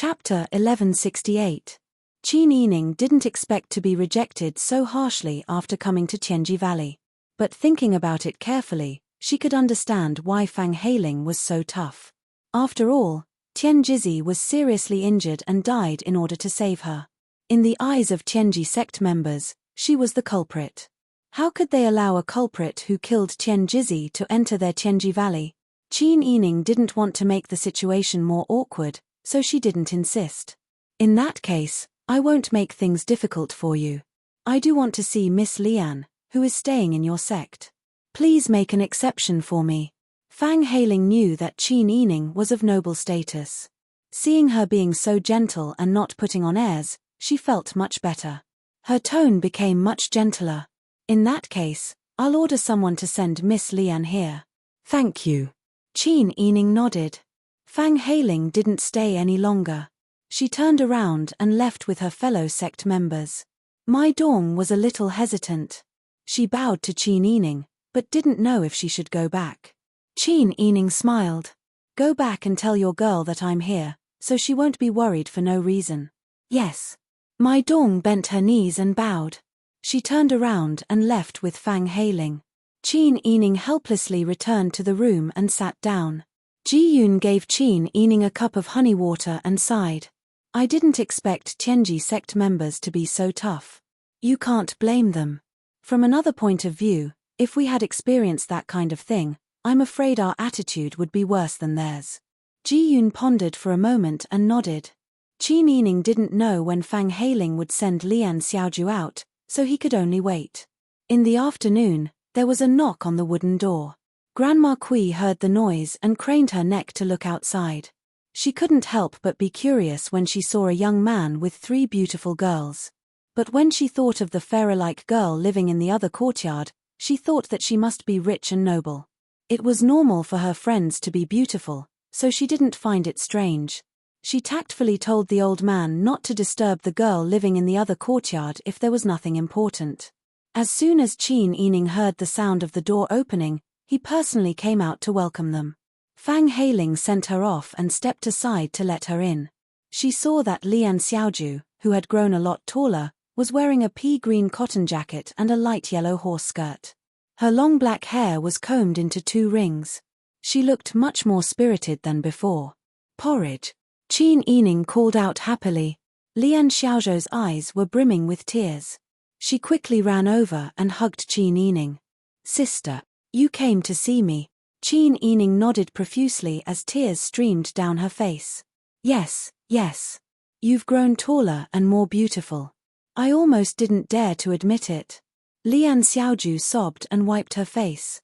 Chapter 1168. Qin Yining didn't expect to be rejected so harshly after coming to Tianji Valley. But thinking about it carefully, she could understand why Fang Heiling was so tough. After all, Tianjizi was seriously injured and died in order to save her. In the eyes of Tianji sect members, she was the culprit. How could they allow a culprit who killed Tianjizi to enter their Tianji Valley? Qin Yining didn't want to make the situation more awkward, so she didn't insist. In that case, I won't make things difficult for you. I do want to see Miss Lian, who is staying in your sect. Please make an exception for me. Fang Heiling knew that Qin Yining was of noble status. Seeing her being so gentle and not putting on airs, she felt much better. Her tone became much gentler. In that case, I'll order someone to send Miss Lian here. Thank you. Qin Yining nodded. Fang Heiling didn't stay any longer. She turned around and left with her fellow sect members. Mai Dong was a little hesitant. She bowed to Qin Yining, but didn't know if she should go back. Qin Yining smiled. Go back and tell your girl that I'm here, so she won't be worried for no reason. Yes. Mai Dong bent her knees and bowed. She turned around and left with Fang Heiling. Qin Yining helplessly returned to the room and sat down. Ji Yun gave Qin Yining a cup of honey water and sighed. I didn't expect Tianji sect members to be so tough. You can't blame them. From another point of view, if we had experienced that kind of thing, I'm afraid our attitude would be worse than theirs. Ji Yun pondered for a moment and nodded. Qin Yining didn't know when Fang Heiling would send Lian Xiaoju out, so he could only wait. In the afternoon, there was a knock on the wooden door. Grandma Kui heard the noise and craned her neck to look outside. She couldn't help but be curious when she saw a young man with 3 beautiful girls. But when she thought of the pharaoh-like girl living in the other courtyard, she thought that she must be rich and noble. It was normal for her friends to be beautiful, so she didn't find it strange. She tactfully told the old man not to disturb the girl living in the other courtyard if there was nothing important. As soon as Qin Yining heard the sound of the door opening, he personally came out to welcome them. Fang Heiling sent her off and stepped aside to let her in. She saw that Lian Xiaoju, who had grown a lot taller, was wearing a pea-green cotton jacket and a light yellow horse skirt. Her long black hair was combed into 2 rings. She looked much more spirited than before. Porridge. Qin Yining called out happily. Lian Xiaozhou's eyes were brimming with tears. She quickly ran over and hugged Qin Yining. Sister, you came to see me. Qin Yining nodded profusely as tears streamed down her face. Yes, yes. You've grown taller and more beautiful. I almost didn't dare to admit it. Lian Xiaoju sobbed and wiped her face.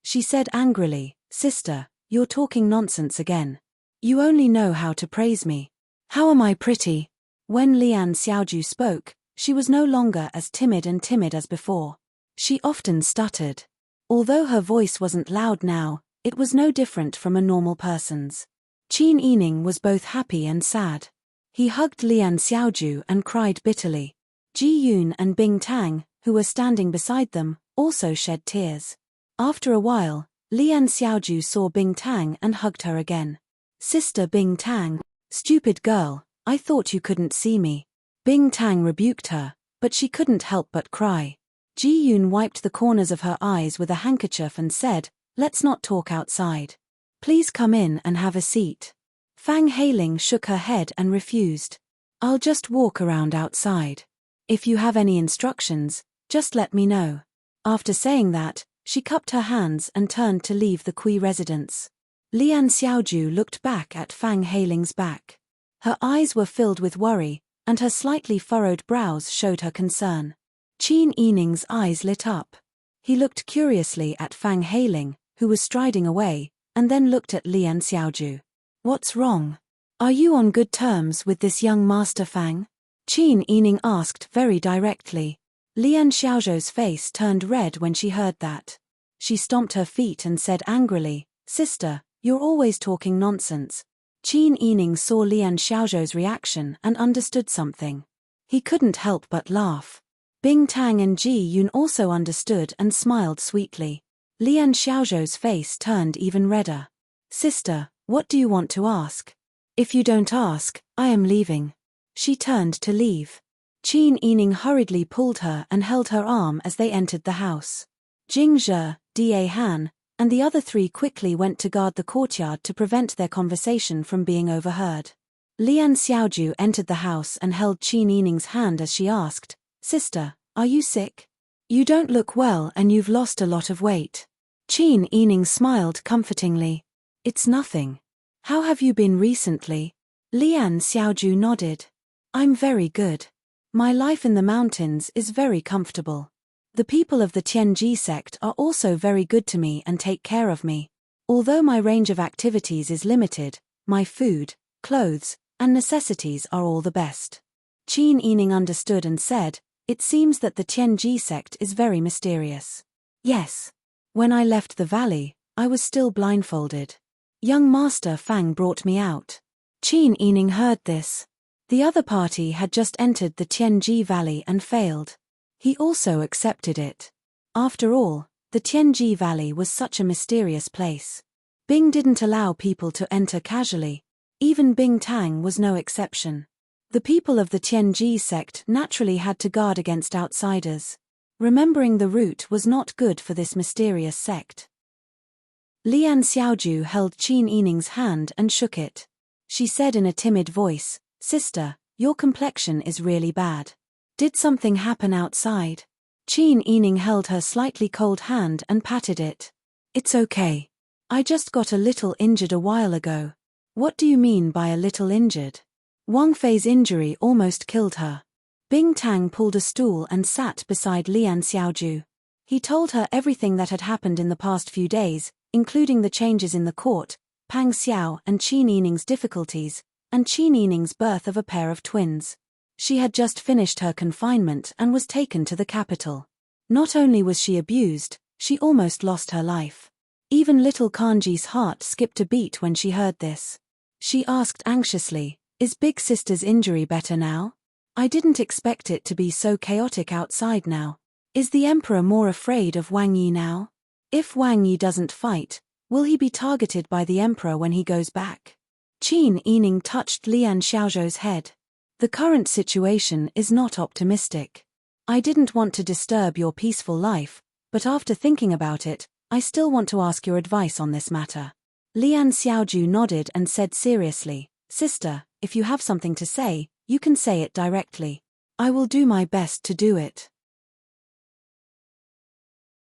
She said angrily, Sister, you're talking nonsense again. You only know how to praise me. How am I pretty? When Lian Xiaoju spoke, she was no longer as timid as before. She often stuttered. Although her voice wasn't loud now, it was no different from a normal person's. Qin Yining was both happy and sad. He hugged Lian Xiaoju and cried bitterly. Ji Yun and Bing Tang, who were standing beside them, also shed tears. After a while, Lian Xiaoju saw Bing Tang and hugged her again. Sister Bing Tang, stupid girl, I thought you couldn't see me. Bing Tang rebuked her, but she couldn't help but cry. Ji Yun wiped the corners of her eyes with a handkerchief and said, Let's not talk outside. Please come in and have a seat. Fang Heiling shook her head and refused. I'll just walk around outside. If you have any instructions, just let me know. After saying that, she cupped her hands and turned to leave the Kui residence. Lian Xiaoju looked back at Fang Heiling's back. Her eyes were filled with worry, and her slightly furrowed brows showed her concern. Qin Yining's eyes lit up. He looked curiously at Fang Heiling, who was striding away, and then looked at Lian Xiaoju. What's wrong? Are you on good terms with this young master Fang? Qin Yining asked very directly. Lian Xiaozhou's face turned red when she heard that. She stomped her feet and said angrily, Sister, you're always talking nonsense. Qin Yining saw Lian Xiaozhou's reaction and understood something. He couldn't help but laugh. Bing Tang and Ji Yun also understood and smiled sweetly. Lian Xiaozhou's face turned even redder. Sister, what do you want to ask? If you don't ask, I am leaving. She turned to leave. Qin Yining hurriedly pulled her and held her arm as they entered the house. Jing Zhe, Da Han, and the other three quickly went to guard the courtyard to prevent their conversation from being overheard. Lian Xiaoju entered the house and held Qin Yining's hand as she asked, "Sister, are you sick? You don't look well and you've lost a lot of weight." Qin Yining smiled comfortingly. "It's nothing. How have you been recently?" Lian Xiaoju nodded. "I'm very good. My life in the mountains is very comfortable. The people of the Tianji sect are also very good to me and take care of me. Although my range of activities is limited, my food, clothes, and necessities are all the best." Qin Yining understood and said, "It seems that the Tianji sect is very mysterious." "Yes. When I left the valley, I was still blindfolded. Young Master Fang brought me out." Qin Yining heard this. The other party had just entered the Tianji Valley and failed. He also accepted it. After all, the Tianji Valley was such a mysterious place. Bing didn't allow people to enter casually. Even Bing Tang was no exception. The people of the Tianji sect naturally had to guard against outsiders. Remembering the route was not good for this mysterious sect. Lian Xiaoju held Qin Yining's hand and shook it. She said in a timid voice, "Sister, your complexion is really bad. Did something happen outside?" Qin Yining held her slightly cold hand and patted it. "It's okay. I just got a little injured a while ago." "What do you mean by a little injured?" "Wang Fei's injury almost killed her." Bing Tang pulled a stool and sat beside Lian Xiaoju. He told her everything that had happened in the past few days, including the changes in the court, Pang Xiao and Qin Yining's difficulties, and Qin Yining's birth of a pair of twins. She had just finished her confinement and was taken to the capital. Not only was she abused, she almost lost her life. Even little Kanji's heart skipped a beat when she heard this. She asked anxiously, "Is Big Sister's injury better now? I didn't expect it to be so chaotic outside now. Is the Emperor more afraid of Wang Yi now? If Wang Yi doesn't fight, will he be targeted by the Emperor when he goes back?" Qin Yining touched Lian Xiaozhou's head. "The current situation is not optimistic. I didn't want to disturb your peaceful life, but after thinking about it, I still want to ask your advice on this matter." Lian Xiaoju nodded and said seriously, "Sister, if you have something to say, you can say it directly. I will do my best to do it."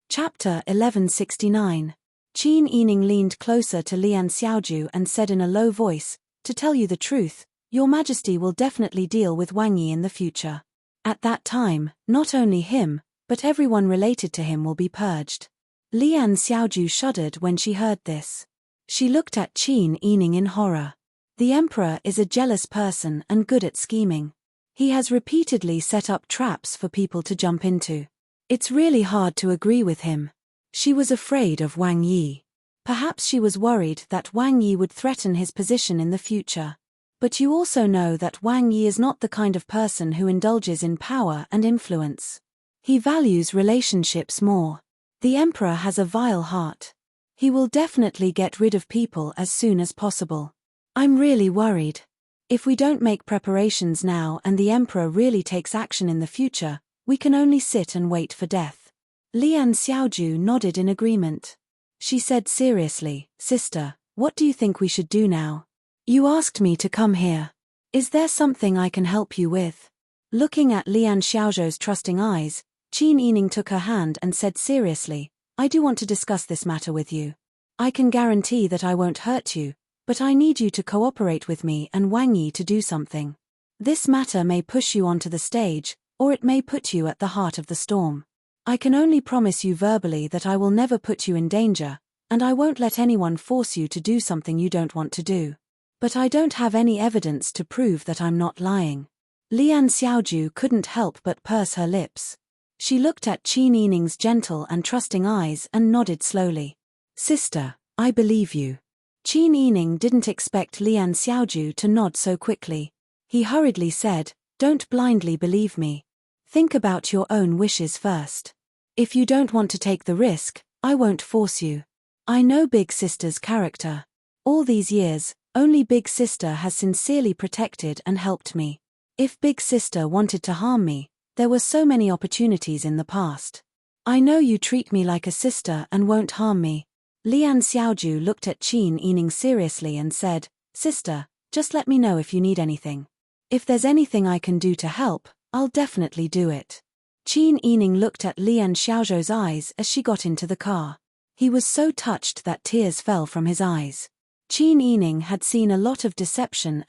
Chapter 1169. Qin Yining leaned closer to Lian Xiaoju and said in a low voice, "To tell you the truth, Your Majesty will definitely deal with Wang Yi in the future. At that time, not only him, but everyone related to him will be purged." Lian Xiaoju shuddered when she heard this. She looked at Qin Yining in horror. The Emperor is a jealous person and good at scheming. He has repeatedly set up traps for people to jump into. It's really hard to agree with him. She was afraid of Wang Yi. Perhaps she was worried that Wang Yi would threaten his position in the future. But you also know that Wang Yi is not the kind of person who indulges in power and influence. He values relationships more. The Emperor has a vile heart. He will definitely get rid of people as soon as possible. I'm really worried. If we don't make preparations now and the Emperor really takes action in the future, we can only sit and wait for death." Lian Xiaoju nodded in agreement. She said seriously, "Sister, what do you think we should do now? You asked me to come here. Is there something I can help you with?" Looking at Lian Xiaozhou's trusting eyes, Qin Yining took her hand and said seriously, "I do want to discuss this matter with you. I can guarantee that I won't hurt you, but I need you to cooperate with me and Wang Yi to do something. This matter may push you onto the stage, or it may put you at the heart of the storm. I can only promise you verbally that I will never put you in danger, and I won't let anyone force you to do something you don't want to do. But I don't have any evidence to prove that I'm not lying." Lian Xiaoju couldn't help but purse her lips. She looked at Qin Yining's gentle and trusting eyes and nodded slowly. "Sister, I believe you." Qin Yining didn't expect Lian Xiaoju to nod so quickly. He hurriedly said, "Don't blindly believe me. Think about your own wishes first. If you don't want to take the risk, I won't force you. I know Big Sister's character. All these years, Only Big Sister has sincerely protected and helped me. If Big Sister wanted to harm me, there were so many opportunities in the past. I know you treat me like a sister and won't harm me. Lian Xiaoju looked at Qin Yining seriously and said, Sister, just let me know if you need anything. If there's anything I can do to help, I'll definitely do it. Qin Yining looked at Lian Xiaozhou's eyes as she got into the car. He was so touched that tears fell from his eyes. Qin Yining had seen a lot of deception.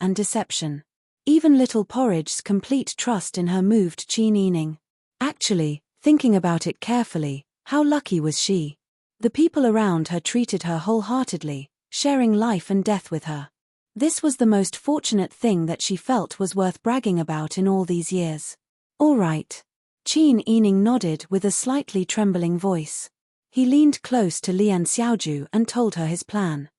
Even little Porridge's complete trust in her moved Qin Yining. Actually, thinking about it carefully, how lucky was she? The people around her treated her wholeheartedly, sharing life and death with her. This was the most fortunate thing that she felt was worth bragging about in all these years. All right. Qin Yining nodded with a slightly trembling voice. He leaned close to Lian Xiaoju and told her his plan.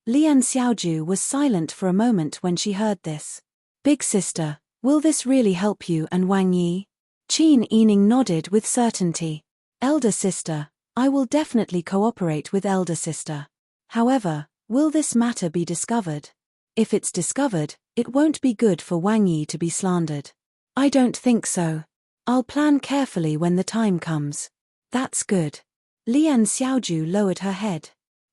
Lian Xiaoju was silent for a moment when she heard this. Big Sister, will this really help you and Wang Yi? Qin Yining nodded with certainty. Elder Sister, I will definitely cooperate with Elder Sister. However, will this matter be discovered? If it's discovered, it won't be good for Wang Yi to be slandered. I don't think so. I'll plan carefully when the time comes. That's good. Lian Xiaoju lowered her head.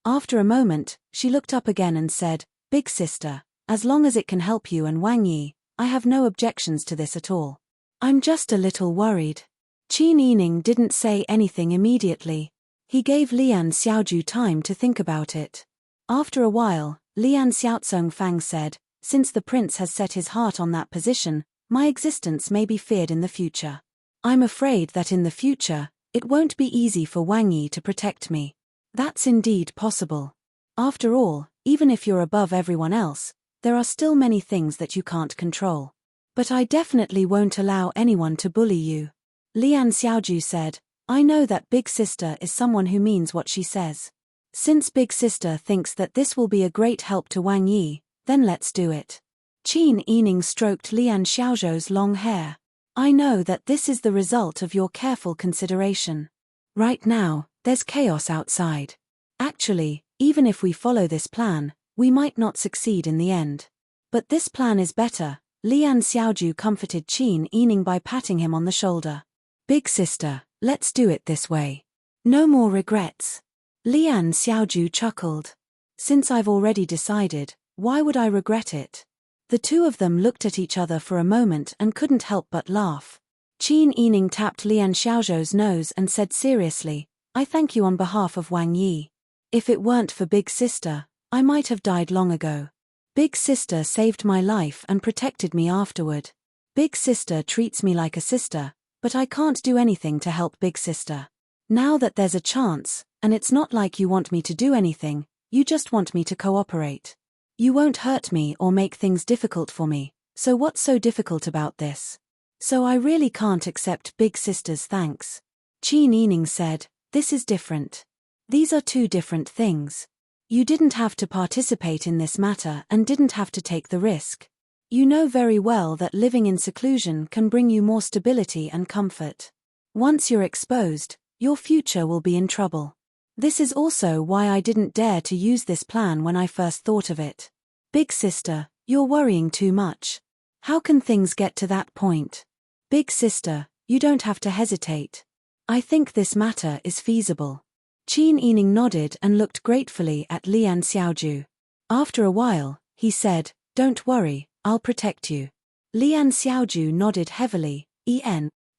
After a moment, she looked up again and said, Big Sister, as long as it can help you and Wang Yi, I have no objections to this at all. I'm just a little worried. Qin Yining didn't say anything immediately. He gave Lian Xiaoju time to think about it. After a while, Lian Xiaozong Fang said, Since the prince has set his heart on that position, my existence may be feared in the future. I'm afraid that in the future, it won't be easy for Wang Yi to protect me. That's indeed possible. After all, even if you're above everyone else, there are still many things that you can't control. But I definitely won't allow anyone to bully you. Lian Xiaoju said, I know that Big Sister is someone who means what she says. Since Big Sister thinks that this will be a great help to Wang Yi, then let's do it. Qin Yining stroked Lian Xiaozhou's long hair. I know that this is the result of your careful consideration. Right now, there's chaos outside. Actually, even if we follow this plan, we might not succeed in the end. But this plan is better. Lian Xiaoju comforted Qin Yining by patting him on the shoulder. Big Sister, let's do it this way. No more regrets. Lian Xiaoju chuckled. Since I've already decided, why would I regret it? The two of them looked at each other for a moment and couldn't help but laugh. Qin Yining tapped Lian Xiaozhou's nose and said seriously, I thank you on behalf of Wang Yi. If it weren't for Big Sister, I might have died long ago. Big Sister saved my life and protected me afterward. Big Sister treats me like a sister, but I can't do anything to help Big Sister. Now that there's a chance, and it's not like you want me to do anything, you just want me to cooperate. You won't hurt me or make things difficult for me, so what's so difficult about this? So I really can't accept Big Sister's thanks. Qin Yining said, This is different. These are two different things. You didn't have to participate in this matter and didn't have to take the risk. You know very well that living in seclusion can bring you more stability and comfort. Once you're exposed, your future will be in trouble. This is also why I didn't dare to use this plan when I first thought of it. Big Sister, you're worrying too much. How can things get to that point? Big Sister, you don't have to hesitate. I think this matter is feasible. Qin Yining nodded and looked gratefully at Lian Xiaoju. After a while, he said, Don't worry, I'll protect you. Lian Xiaoju nodded heavily.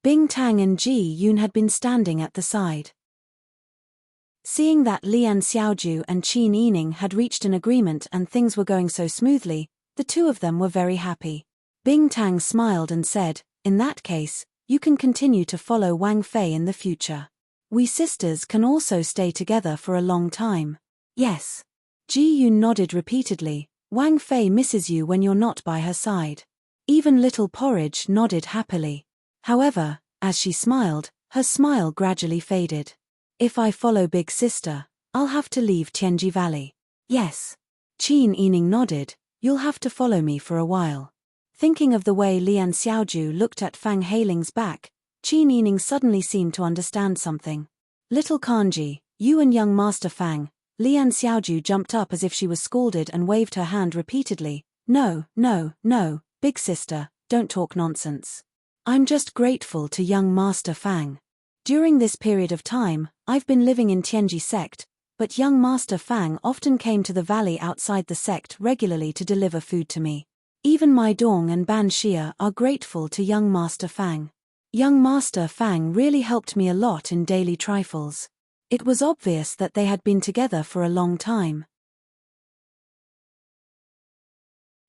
Bing Tang and Ji Yun had been standing at the side. Seeing that Lian Xiaoju and Qin Yining had reached an agreement and things were going so smoothly, the two of them were very happy. Bing Tang smiled and said, In that case, you can continue to follow Wang Fei in the future. We sisters can also stay together for a long time. Yes. Ji Yun nodded repeatedly. Wang Fei misses you when you're not by her side. Even little Porridge nodded happily. However, as she smiled, her smile gradually faded. If I follow Big Sister, I'll have to leave Tianji Valley. Yes. Qin Yining nodded, You'll have to follow me for a while. Thinking of the way Lian Xiaoju looked at Fang Heiling's back, Qin Yining suddenly seemed to understand something. Little Kanji, you and young Master Fang, Lian Xiaoju jumped up as if she was scalded and waved her hand repeatedly. No, no, no, big sister, don't talk nonsense. I'm just grateful to young Master Fang. During this period of time, I've been living in Tianji sect, but young Master Fang often came to the valley outside the sect regularly to deliver food to me. Even my Dong and Ban Xia are grateful to young Master Fang. Young Master Fang really helped me a lot in daily trifles. It was obvious that they had been together for a long time.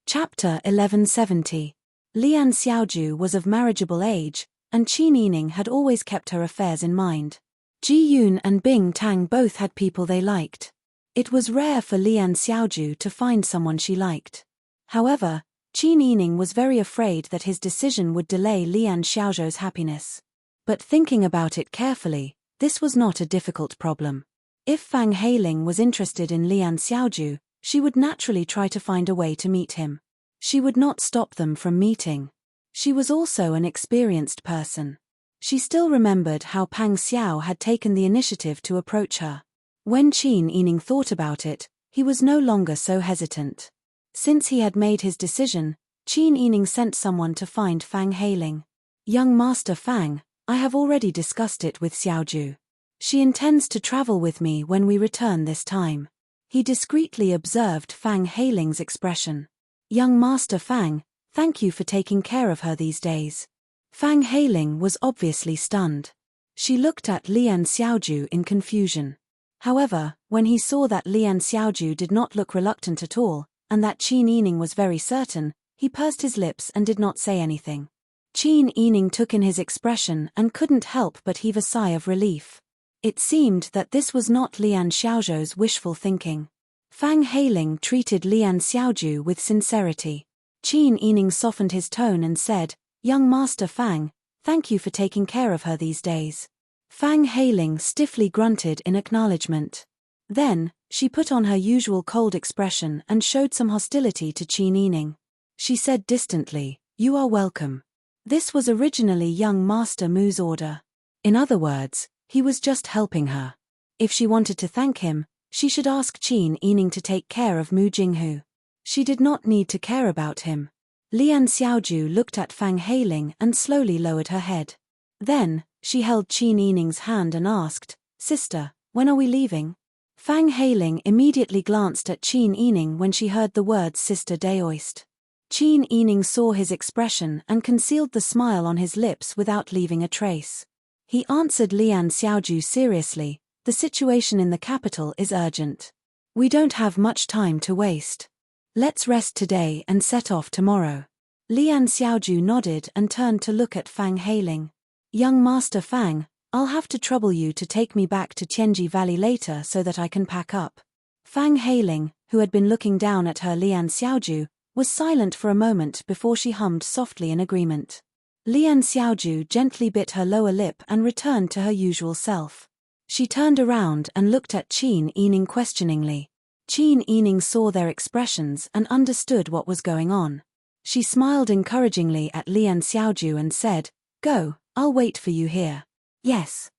Chapter 1170. Lian Xiaoju was of marriageable age, and Qin Yining had always kept her affairs in mind. Ji Yun and Bing Tang both had people they liked. It was rare for Lian Xiaoju to find someone she liked. However, Qin Yining was very afraid that his decision would delay Lian Xiaozhou's happiness. But thinking about it carefully, this was not a difficult problem. If Fang Heiling was interested in Lian Xiaoju, she would naturally try to find a way to meet him. She would not stop them from meeting. She was also an experienced person. She still remembered how Pang Xiao had taken the initiative to approach her. When Qin Yining thought about it, he was no longer so hesitant. Since he had made his decision, Qin Yining sent someone to find Fang Heiling. Young Master Fang, I have already discussed it with Xiaoju. She intends to travel with me when we return this time. He discreetly observed Fang Heiling's expression. Young Master Fang, thank you for taking care of her these days. Fang Heiling was obviously stunned. She looked at Lian Xiaoju in confusion. However, when he saw that Lian Xiaoju did not look reluctant at all, and that Qin Yining was very certain, he pursed his lips and did not say anything. Qin Yining took in his expression and couldn't help but heave a sigh of relief. It seemed that this was not Lian Xiaozhou's wishful thinking. Fang Heiling treated Lian Xiaoju with sincerity. Qin Yining softened his tone and said, Young Master Fang, thank you for taking care of her these days. Fang Heiling stiffly grunted in acknowledgement. Then, she put on her usual cold expression and showed some hostility to Qin Yining. She said distantly, You are welcome. This was originally young Master Mu's order. In other words, he was just helping her. If she wanted to thank him, she should ask Qin Yining to take care of Mu Jinghu. She did not need to care about him. Lian Xiaoju looked at Fang Heiling and slowly lowered her head. Then, she held Qin Yining's hand and asked, Sister, when are we leaving? Fang Heiling immediately glanced at Qin Yining when she heard the words Sister Daoist. Qin Yining saw his expression and concealed the smile on his lips without leaving a trace. He answered Lian Xiaoju seriously, The situation in the capital is urgent. We don't have much time to waste. Let's rest today and set off tomorrow. Lian Xiaoju nodded and turned to look at Fang Heiling. Young Master Fang, I'll have to trouble you to take me back to Tianji Valley later so that I can pack up. Fang Heiling, who had been looking down at her Lian Xiaoju, was silent for a moment before she hummed softly in agreement. Lian Xiaoju gently bit her lower lip and returned to her usual self. She turned around and looked at Qin Yining questioningly. Qin Yining saw their expressions and understood what was going on. She smiled encouragingly at Lian Xiaoju and said, Go, I'll wait for you here. Yes.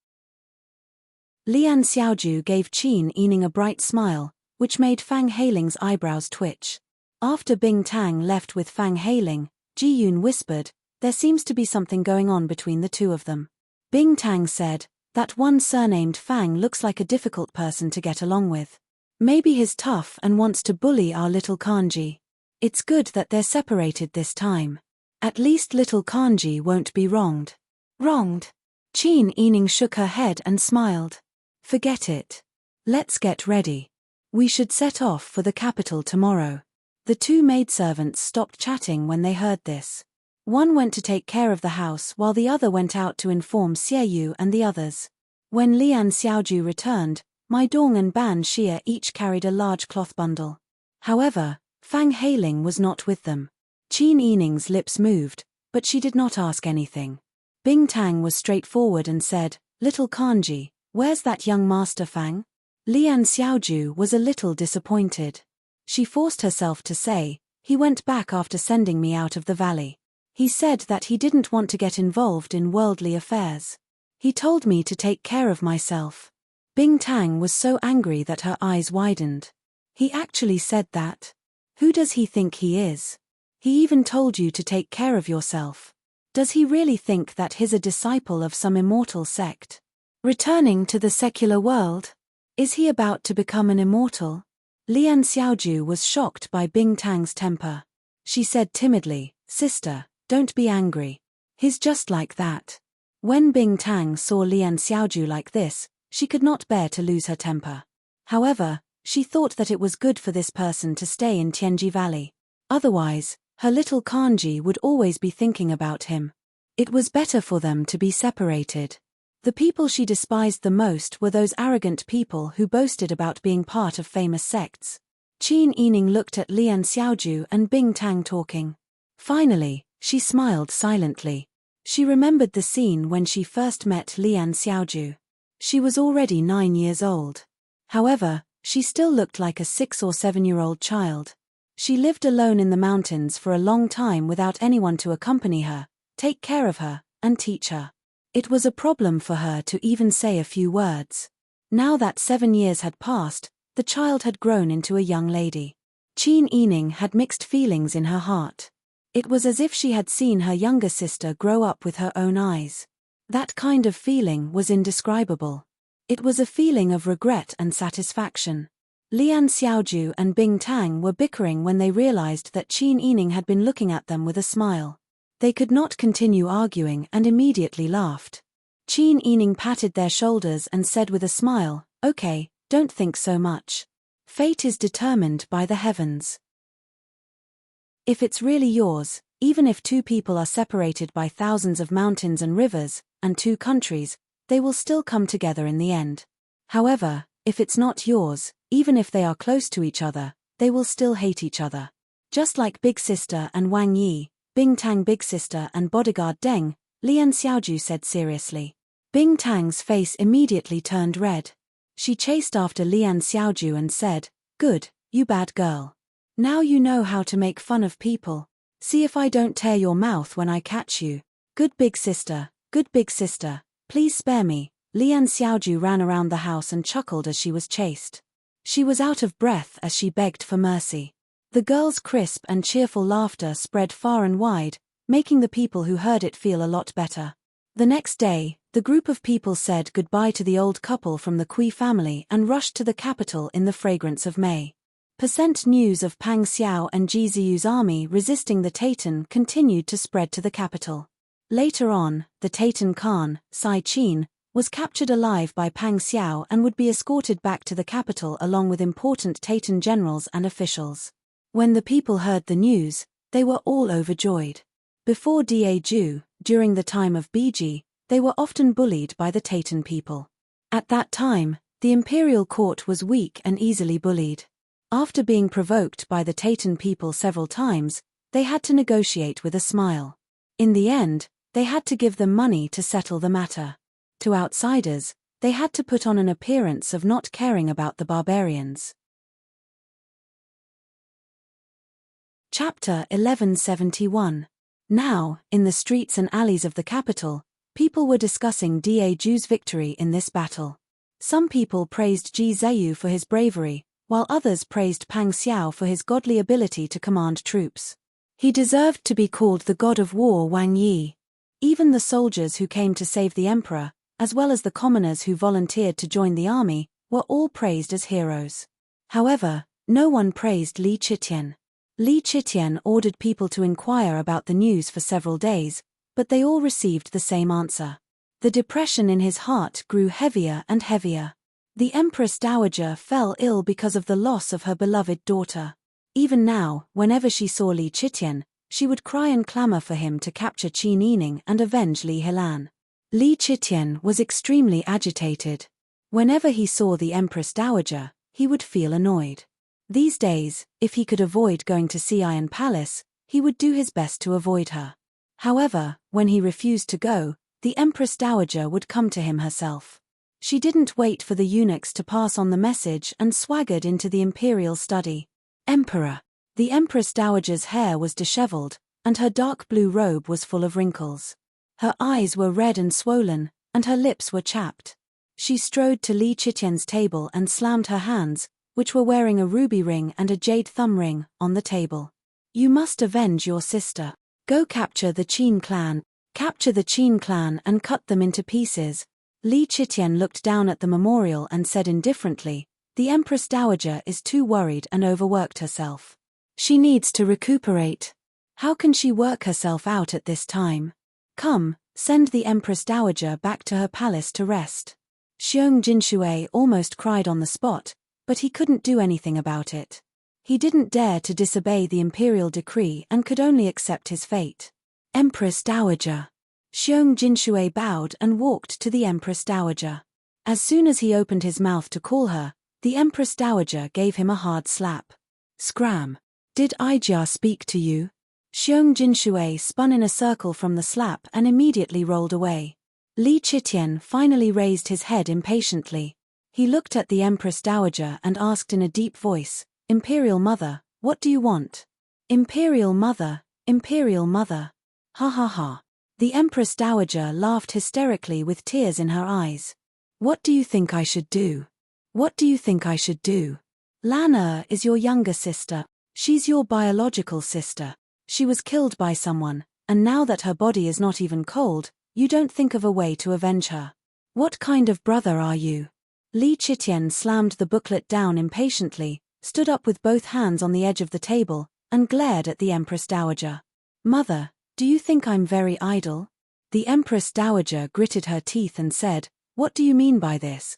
Lian Xiaoju gave Qin Yining a bright smile, which made Fang Heiling's eyebrows twitch. After Bing Tang left with Fang Heiling, Ji Yun whispered, There seems to be something going on between the two of them. Bing Tang said, That one surnamed Fang looks like a difficult person to get along with. Maybe he's tough and wants to bully our little Kanji. It's good that they're separated this time. At least little Kanji won't be wronged. Wronged? Qin Yining shook her head and smiled. Forget it. Let's get ready. We should set off for the capital tomorrow. The two maidservants stopped chatting when they heard this. One went to take care of the house while the other went out to inform Xie and the others. When Lian Xiaoju returned, Mai Dong and Ban Xia each carried a large cloth bundle. However, Fang Heiling was not with them. Qin Yining's lips moved, but she did not ask anything. Bing Tang was straightforward and said, Little Kanji, where's that young Master Fang? Lian Xiaoju was a little disappointed. She forced herself to say, He went back after sending me out of the valley. He said that he didn't want to get involved in worldly affairs. He told me to take care of myself. Bing-tang was so angry that her eyes widened. He actually said that? Who does he think he is? He even told you to take care of yourself. Does he really think that he's a disciple of some immortal sect? Returning to the secular world? Is he about to become an immortal? Lian Xiaoju was shocked by Bing-tang's temper. She said timidly, "Sister, don't be angry. He's just like that." When Bing-tang saw Lian Xiaoju like this, she could not bear to lose her temper. However, she thought that it was good for this person to stay in Tianji Valley. Otherwise, her little Kanji would always be thinking about him. It was better for them to be separated. The people she despised the most were those arrogant people who boasted about being part of famous sects. Qin Yining looked at Lian Xiaoju and Bing-tang talking. Finally, she smiled silently. She remembered the scene when she first met Lian Xiaoju. She was already 9 years old. However, she still looked like a 6 or 7-year-old child. She lived alone in the mountains for a long time without anyone to accompany her, take care of her, and teach her. It was a problem for her to even say a few words. Now that 7 years had passed, the child had grown into a young lady. Qin Yining had mixed feelings in her heart. It was as if she had seen her younger sister grow up with her own eyes. That kind of feeling was indescribable. It was a feeling of regret and satisfaction. Lian Xiaoju and Bing-tang were bickering when they realized that Qin Yining had been looking at them with a smile. They could not continue arguing and immediately laughed. Qin Yining patted their shoulders and said with a smile, "Okay, don't think so much. Fate is determined by the heavens. If it's really yours, even if 2 people are separated by thousands of mountains and rivers, and 2 countries, they will still come together in the end. However, if it's not yours, even if they are close to each other, they will still hate each other. Just like Big Sister and Wang Yi, Bing-tang Big Sister and Bodyguard Deng," Lian Xiaoju said seriously. Bing-tang's face immediately turned red. She chased after Lian Xiaoju and said, "Good, you bad girl. Now you know how to make fun of people. See if I don't tear your mouth when I catch you. Good Big Sister, please spare me." Lian Xiaoju ran around the house and chuckled as she was chased. She was out of breath as she begged for mercy. The girl's crisp and cheerful laughter spread far and wide, making the people who heard it feel a lot better. The next day, the group of people said goodbye to the old couple from the Kui family and rushed to the capital in the fragrance of May. News of Pang Xiao and Ji Ziyu's army resisting the Taitan continued to spread to the capital. Later on, the Taitan Khan, Sai Qin, was captured alive by Pang Xiao and would be escorted back to the capital along with important Taitan generals and officials. When the people heard the news, they were all overjoyed. Before Daeju, during the time of Biji, they were often bullied by the Taitan people. At that time, the imperial court was weak and easily bullied. After being provoked by the Taitan people several times, they had to negotiate with a smile. In the end, they had to give them money to settle the matter. To outsiders, they had to put on an appearance of not caring about the barbarians. Chapter 1171. Now, in the streets and alleys of the capital, people were discussing Daeju's victory in this battle. Some people praised Ji Ziyu for his bravery, while others praised Pang Xiao for his godly ability to command troops. He deserved to be called the god of war Wang Yi. Even the soldiers who came to save the emperor, as well as the commoners who volunteered to join the army, were all praised as heroes. However, no one praised Li Qitian. Li Qitian ordered people to inquire about the news for several days, but they all received the same answer. The depression in his heart grew heavier and heavier. The Empress Dowager fell ill because of the loss of her beloved daughter. Even now, whenever she saw Li Qitian, she would cry and clamor for him to capture Qin Yining and avenge Li Helan. Li Qitian was extremely agitated. Whenever he saw the Empress Dowager, he would feel annoyed. These days, if he could avoid going to Xi'an Palace, he would do his best to avoid her. However, when he refused to go, the Empress Dowager would come to him herself. She didn't wait for the eunuchs to pass on the message and swaggered into the imperial study. Emperor. The Empress Dowager's hair was disheveled, and her dark blue robe was full of wrinkles. Her eyes were red and swollen, and her lips were chapped. She strode to Li Chitian's table and slammed her hands, which were wearing a ruby ring and a jade thumb ring, on the table. You must avenge your sister. Go capture the Qin clan. Capture the Qin clan and cut them into pieces. Li Chitian looked down at the memorial and said indifferently, the Empress Dowager is too worried and overworked herself. She needs to recuperate. How can she work herself out at this time? Come, send the Empress Dowager back to her palace to rest. Xiong Jinshui almost cried on the spot, but he couldn't do anything about it. He didn't dare to disobey the imperial decree and could only accept his fate. Empress Dowager. Xiong Jinshui bowed and walked to the Empress Dowager. As soon as he opened his mouth to call her, the Empress Dowager gave him a hard slap. Scram. Did Aijia speak to you? Xiong Jinshui spun in a circle from the slap and immediately rolled away. Li Chitian finally raised his head impatiently. He looked at the Empress Dowager and asked in a deep voice, Imperial Mother, what do you want? Imperial Mother, Imperial Mother. Ha ha ha. The Empress Dowager laughed hysterically with tears in her eyes. What do you think I should do? What do you think I should do? Lan is your younger sister. She's your biological sister. She was killed by someone, and now that her body is not even cold, you don't think of a way to avenge her. What kind of brother are you? Li Chitian slammed the booklet down impatiently, stood up with both hands on the edge of the table, and glared at the Empress Dowager. Mother, do you think I'm very idle? The Empress Dowager gritted her teeth and said, what do you mean by this?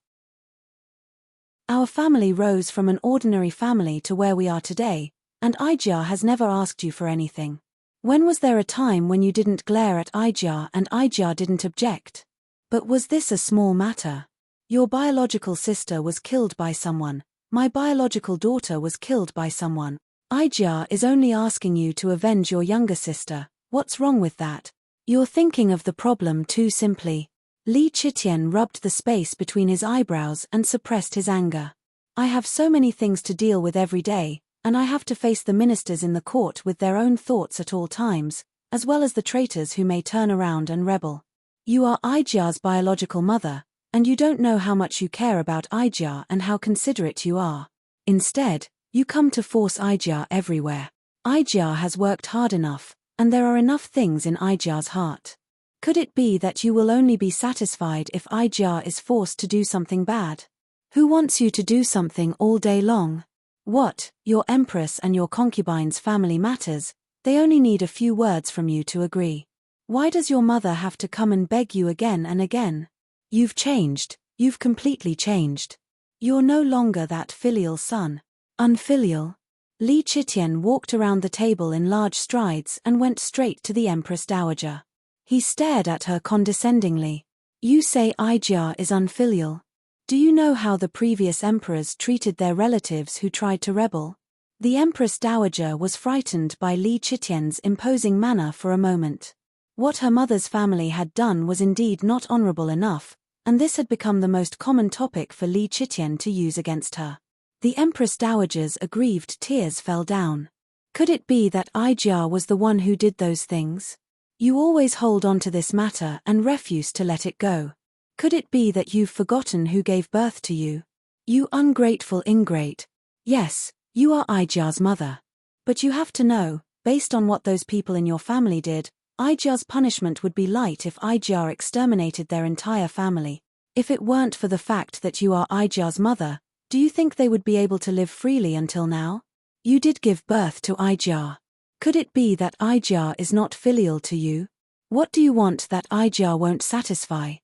Our family rose from an ordinary family to where we are today, and Aijia has never asked you for anything. When was there a time when you didn't glare at Aijia and Aijia didn't object? But was this a small matter? Your biological sister was killed by someone. My biological daughter was killed by someone. Aijia is only asking you to avenge your younger sister. What's wrong with that? You're thinking of the problem too simply. Li Chitian rubbed the space between his eyebrows and suppressed his anger. I have so many things to deal with every day, and I have to face the ministers in the court with their own thoughts at all times, as well as the traitors who may turn around and rebel. You are Aijia's biological mother, and you don't know how much you care about Aijia and how considerate you are. Instead, you come to force Aijia everywhere. Aijia has worked hard enough, and there are enough things in Aijia's heart. Could it be that you will only be satisfied if Aijia is forced to do something bad? Who wants you to do something all day long? What, your empress and your concubine's family matters, they only need a few words from you to agree. Why does your mother have to come and beg you again and again? You've changed, you've completely changed. You're no longer that filial son. Unfilial? Li Chitian walked around the table in large strides and went straight to the Empress Dowager. He stared at her condescendingly. You say Aijia is unfilial. Do you know how the previous emperors treated their relatives who tried to rebel? The Empress Dowager was frightened by Li Chitian's imposing manner for a moment. What her mother's family had done was indeed not honorable enough, and this had become the most common topic for Li Chitian to use against her. The Empress Dowager's aggrieved tears fell down. Could it be that Aijia was the one who did those things? You always hold on to this matter and refuse to let it go. Could it be that you've forgotten who gave birth to you? You ungrateful ingrate. Yes, you are Aijia's mother. But you have to know, based on what those people in your family did, Aijia's punishment would be light if Aijia exterminated their entire family. If it weren't for the fact that you are Aijia's mother, do you think they would be able to live freely until now? You did give birth to Aijia. Could it be that Aijia is not filial to you? What do you want that Aijia won't satisfy?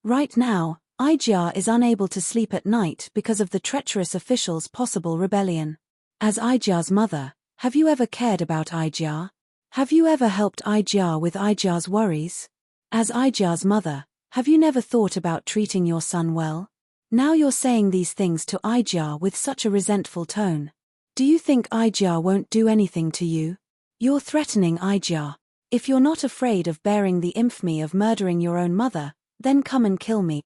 Right now, Aijia is unable to sleep at night because of the treacherous official's possible rebellion. As Aijia's mother, have you ever cared about Aijia? Have you ever helped Aijia with Aijia's worries? As Aijia's mother, have you never thought about treating your son well? Now you're saying these things to Aijia with such a resentful tone. Do you think Aijia won't do anything to you? You're threatening Aijia. If you're not afraid of bearing the infamy of murdering your own mother, then come and kill me.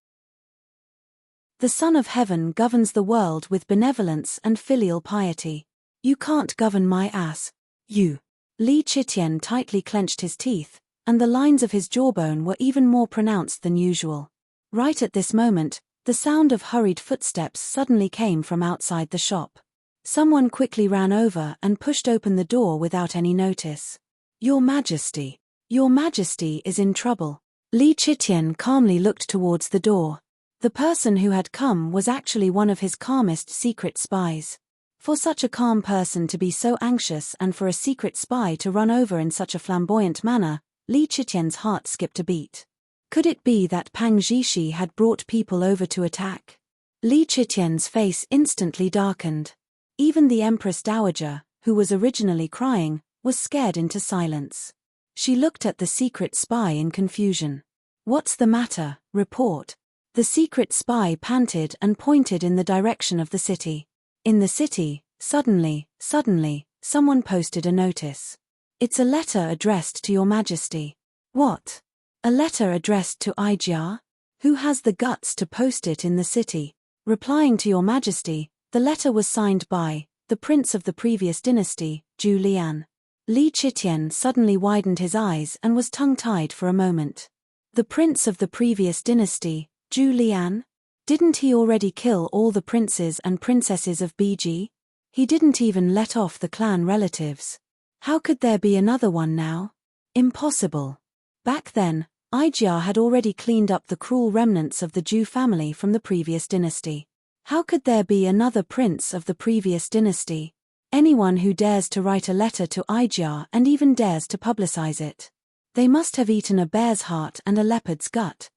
The Son of Heaven governs the world with benevolence and filial piety. You can't govern my ass. You. Li Chitian tightly clenched his teeth, and the lines of his jawbone were even more pronounced than usual. Right at this moment, The sound of hurried footsteps suddenly came from outside the shop. Someone quickly ran over and pushed open the door without any notice. Your Majesty. Your Majesty is in trouble. Li Chitian calmly looked towards the door. The person who had come was actually one of his calmest secret spies. For such a calm person to be so anxious and for a secret spy to run over in such a flamboyant manner, Li Chitian's heart skipped a beat. Could it be that Pang Zhishi had brought people over to attack? Li Chitian's face instantly darkened. Even the Empress Dowager, who was originally crying, was scared into silence. She looked at the secret spy in confusion. What's the matter? Report. The secret spy panted and pointed in the direction of the city. In the city, suddenly, someone posted a notice. It's a letter addressed to Your Majesty. What? A letter addressed to Ijia? Who has the guts to post it in the city? Replying to Your Majesty, the letter was signed by the prince of the previous dynasty, Zhu Lian. Li Chitian suddenly widened his eyes and was tongue-tied for a moment. The prince of the previous dynasty, Zhu Lian? Didn't he already kill all the princes and princesses of BG? He didn't even let off the clan relatives. How could there be another one now? Impossible. Back then, Ijia had already cleaned up the cruel remnants of the Zhu family from the previous dynasty. How could there be another prince of the previous dynasty? Anyone who dares to write a letter to Ijia and even dares to publicize it. They must have eaten a bear's heart and a leopard's gut.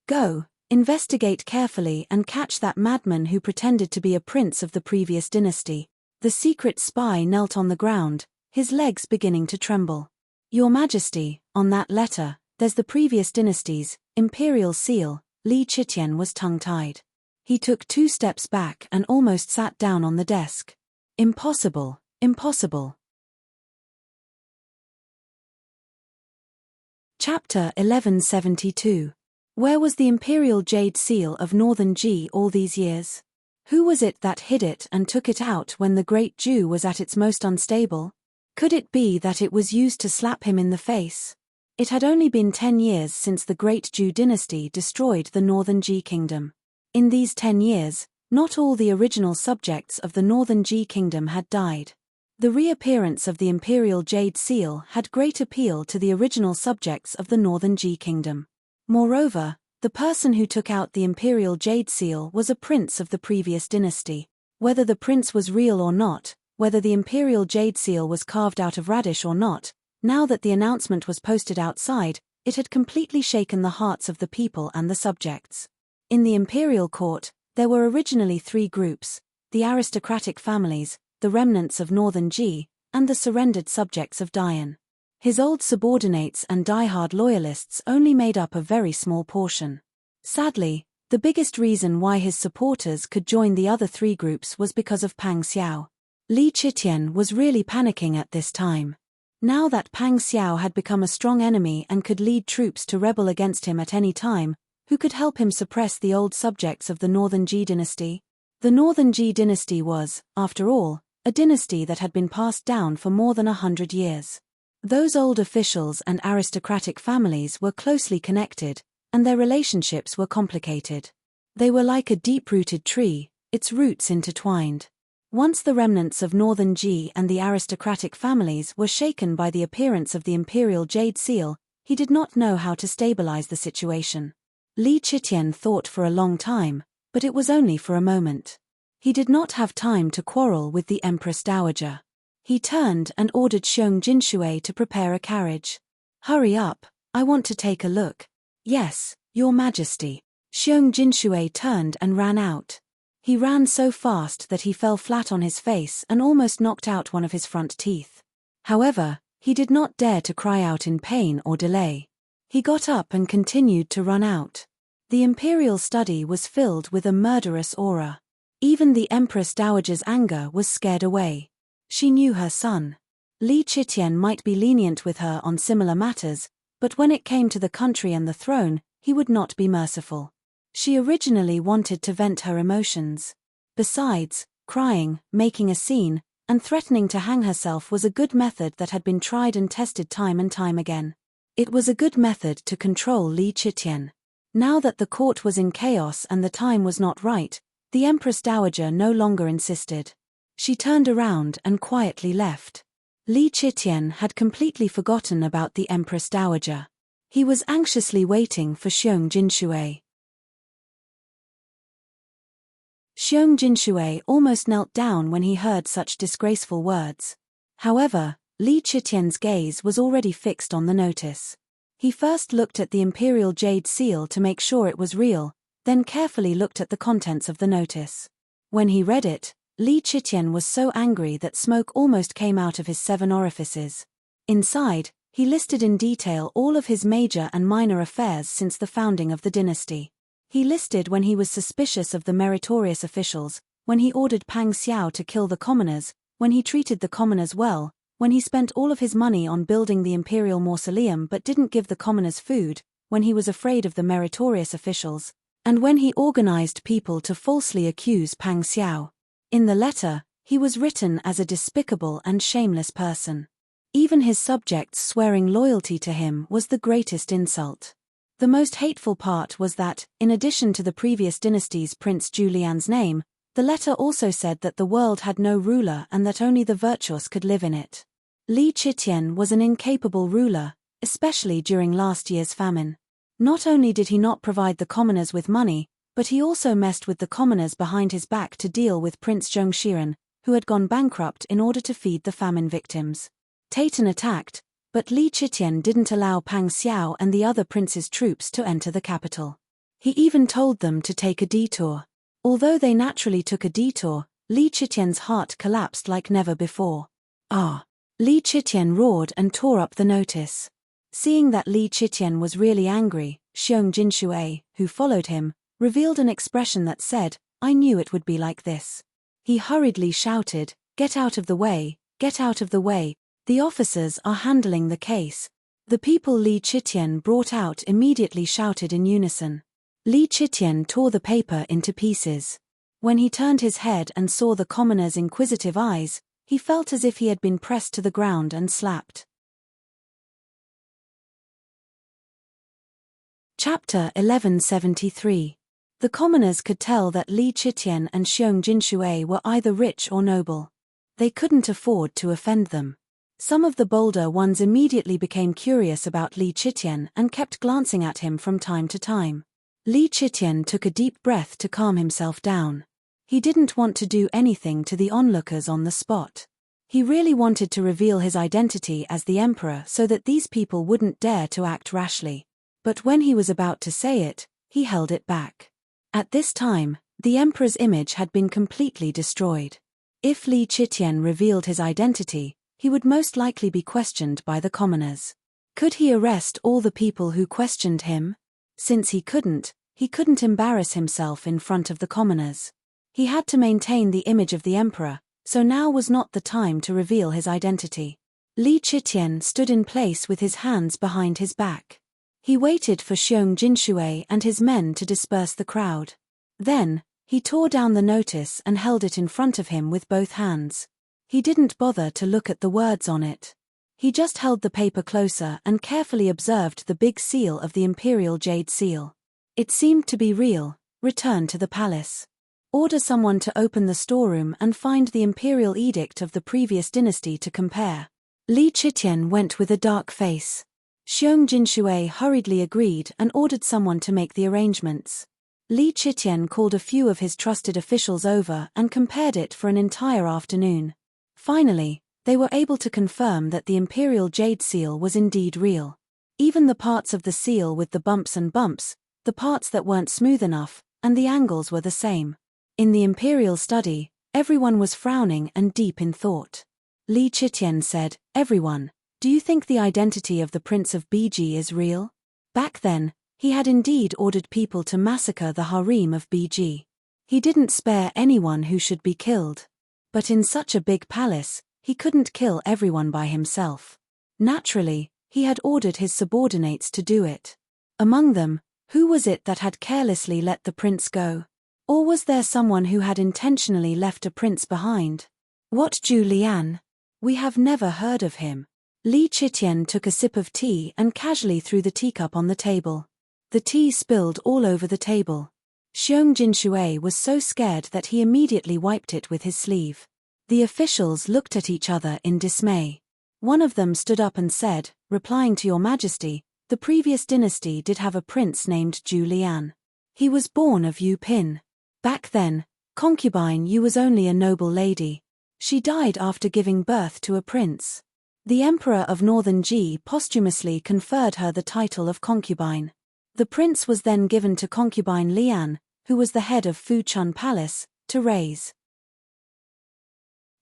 Go, investigate carefully and catch that madman who pretended to be a prince of the previous dynasty. The secret spy knelt on the ground, his legs beginning to tremble. Your Majesty, on that letter, there's the previous dynasty's imperial seal. Li Chitian was tongue-tied. He took 2 steps back and almost sat down on the desk. Impossible, impossible. Chapter 1172. Where was the imperial jade seal of Northern Ji all these years? Who was it that hid it and took it out when the great Zhu was at its most unstable? Could it be that it was used to slap him in the face? It had only been 10 years since the great Zhu dynasty destroyed the Northern Ji kingdom. In these 10 years, not all the original subjects of the Northern Ji kingdom had died. The reappearance of the imperial jade seal had great appeal to the original subjects of the Northern Ji kingdom. Moreover, the person who took out the imperial jade seal was a prince of the previous dynasty. Whether the prince was real or not, whether the imperial jade seal was carved out of radish or not, now that the announcement was posted outside, it had completely shaken the hearts of the people and the subjects. In the imperial court, there were originally 3 groups: the aristocratic families, the remnants of Northern Ji, and the surrendered subjects of Dian. His old subordinates and die-hard loyalists only made up a very small portion. Sadly, the biggest reason why his supporters could join the other 3 groups was because of Pang Xiao. Li Chitian was really panicking at this time. Now that Pang Xiao had become a strong enemy and could lead troops to rebel against him at any time, who could help him suppress the old subjects of the Northern Ji dynasty? The Northern Ji dynasty was, after all, a dynasty that had been passed down for more than 100 years. Those old officials and aristocratic families were closely connected, and their relationships were complicated. They were like a deep-rooted tree, its roots intertwined. Once the remnants of Northern Ji and the aristocratic families were shaken by the appearance of the imperial jade seal, he did not know how to stabilize the situation. Li Chitian thought for a long time, but it was only for a moment. He did not have time to quarrel with the Empress Dowager. He turned and ordered Xiong Jinshui to prepare a carriage. Hurry up, I want to take a look. Yes, Your Majesty. Xiong Jinshui turned and ran out. He ran so fast that he fell flat on his face and almost knocked out one of his front teeth. However, he did not dare to cry out in pain or delay. He got up and continued to run out. The imperial study was filled with a murderous aura. Even the Empress Dowager's anger was scared away. She knew her son. Li Chitian might be lenient with her on similar matters, but when it came to the country and the throne, he would not be merciful. She originally wanted to vent her emotions. Besides, crying, making a scene, and threatening to hang herself was a good method that had been tried and tested time and time again. It was a good method to control Li Chitian. Now that the court was in chaos and the time was not right, the Empress Dowager no longer insisted. She turned around and quietly left. Li Qitian had completely forgotten about the Empress Dowager. He was anxiously waiting for Xiong Jinshui. Xiong Jinshui almost knelt down when he heard such disgraceful words. However, Li Qitian's gaze was already fixed on the notice. He first looked at the imperial jade seal to make sure it was real, then carefully looked at the contents of the notice. When he read it, Li Qitian was so angry that smoke almost came out of his 7 orifices. Inside, he listed in detail all of his major and minor affairs since the founding of the dynasty. He listed when he was suspicious of the meritorious officials, when he ordered Pang Xiao to kill the commoners, when he treated the commoners well, when he spent all of his money on building the imperial mausoleum but didn't give the commoners food, when he was afraid of the meritorious officials, and when he organized people to falsely accuse Pang Xiao. In the letter, he was written as a despicable and shameless person. Even his subjects swearing loyalty to him was the greatest insult. The most hateful part was that, in addition to the previous dynasty's Prince Julian's name, the letter also said that the world had no ruler and that only the virtuous could live in it. Li Qitian was an incapable ruler, especially during last year's famine. Not only did he not provide the commoners with money, but he also messed with the commoners behind his back to deal with Prince Zhongshiren, who had gone bankrupt in order to feed the famine victims. Taitan attacked, but Li Qitian didn't allow Pang Xiao and the other prince's troops to enter the capital. He even told them to take a detour. Although they naturally took a detour, Li Qitian's heart collapsed like never before. Ah! Li Qitian roared and tore up the notice. Seeing that Li Qitian was really angry, Xiong Jinshui, who followed him, revealed an expression that said, "I knew it would be like this." He hurriedly shouted, "Get out of the way, get out of the way, the officers are handling the case." The people Li Qitian brought out immediately shouted in unison. Li Qitian tore the paper into pieces. When he turned his head and saw the commoner's inquisitive eyes, he felt as if he had been pressed to the ground and slapped. Chapter 1173. The commoners could tell that Li Qitian and Xiong Jinshui were either rich or noble. They couldn't afford to offend them. Some of the bolder ones immediately became curious about Li Qitian and kept glancing at him from time to time. Li Qitian took a deep breath to calm himself down. He didn't want to do anything to the onlookers on the spot. He really wanted to reveal his identity as the emperor so that these people wouldn't dare to act rashly. But when he was about to say it, he held it back. At this time, the emperor's image had been completely destroyed. If Li Qitian revealed his identity, he would most likely be questioned by the commoners. Could he arrest all the people who questioned him? Since he couldn't embarrass himself in front of the commoners. He had to maintain the image of the emperor, so now was not the time to reveal his identity. Li Qitian stood in place with his hands behind his back. He waited for Xiong Jinshui and his men to disperse the crowd. Then, he tore down the notice and held it in front of him with both hands. He didn't bother to look at the words on it. He just held the paper closer and carefully observed the big seal of the imperial jade seal. It seemed to be real. Return to the palace. Order someone to open the storeroom and find the imperial edict of the previous dynasty to compare. Li Qitian went with a dark face. Xiong Jinshui hurriedly agreed and ordered someone to make the arrangements. Li Qitian called a few of his trusted officials over and compared it for an entire afternoon. Finally, they were able to confirm that the imperial jade seal was indeed real. Even the parts of the seal with the bumps, the parts that weren't smooth enough, and the angles were the same. In the imperial study, everyone was frowning and deep in thought. Li Qitian said, "Everyone, do you think the identity of the Prince of Biji is real?" Back then, he had indeed ordered people to massacre the harem of Biji. He didn't spare anyone who should be killed. But in such a big palace, he couldn't kill everyone by himself. Naturally, he had ordered his subordinates to do it. Among them, who was it that had carelessly let the prince go? Or was there someone who had intentionally left a prince behind? What Julian? We have never heard of him. Li Qitian took a sip of tea and casually threw the teacup on the table. The tea spilled all over the table. Xiong Jinshui was so scared that he immediately wiped it with his sleeve. The officials looked at each other in dismay. One of them stood up and said, "Replying to your majesty, the previous dynasty did have a prince named Zhu Lian. He was born of Yu Pin. Back then, concubine Yu was only a noble lady. She died after giving birth to a prince. The emperor of Northern Ji posthumously conferred her the title of concubine. The prince was then given to concubine Lian, who was the head of Fuchun Palace, to raise.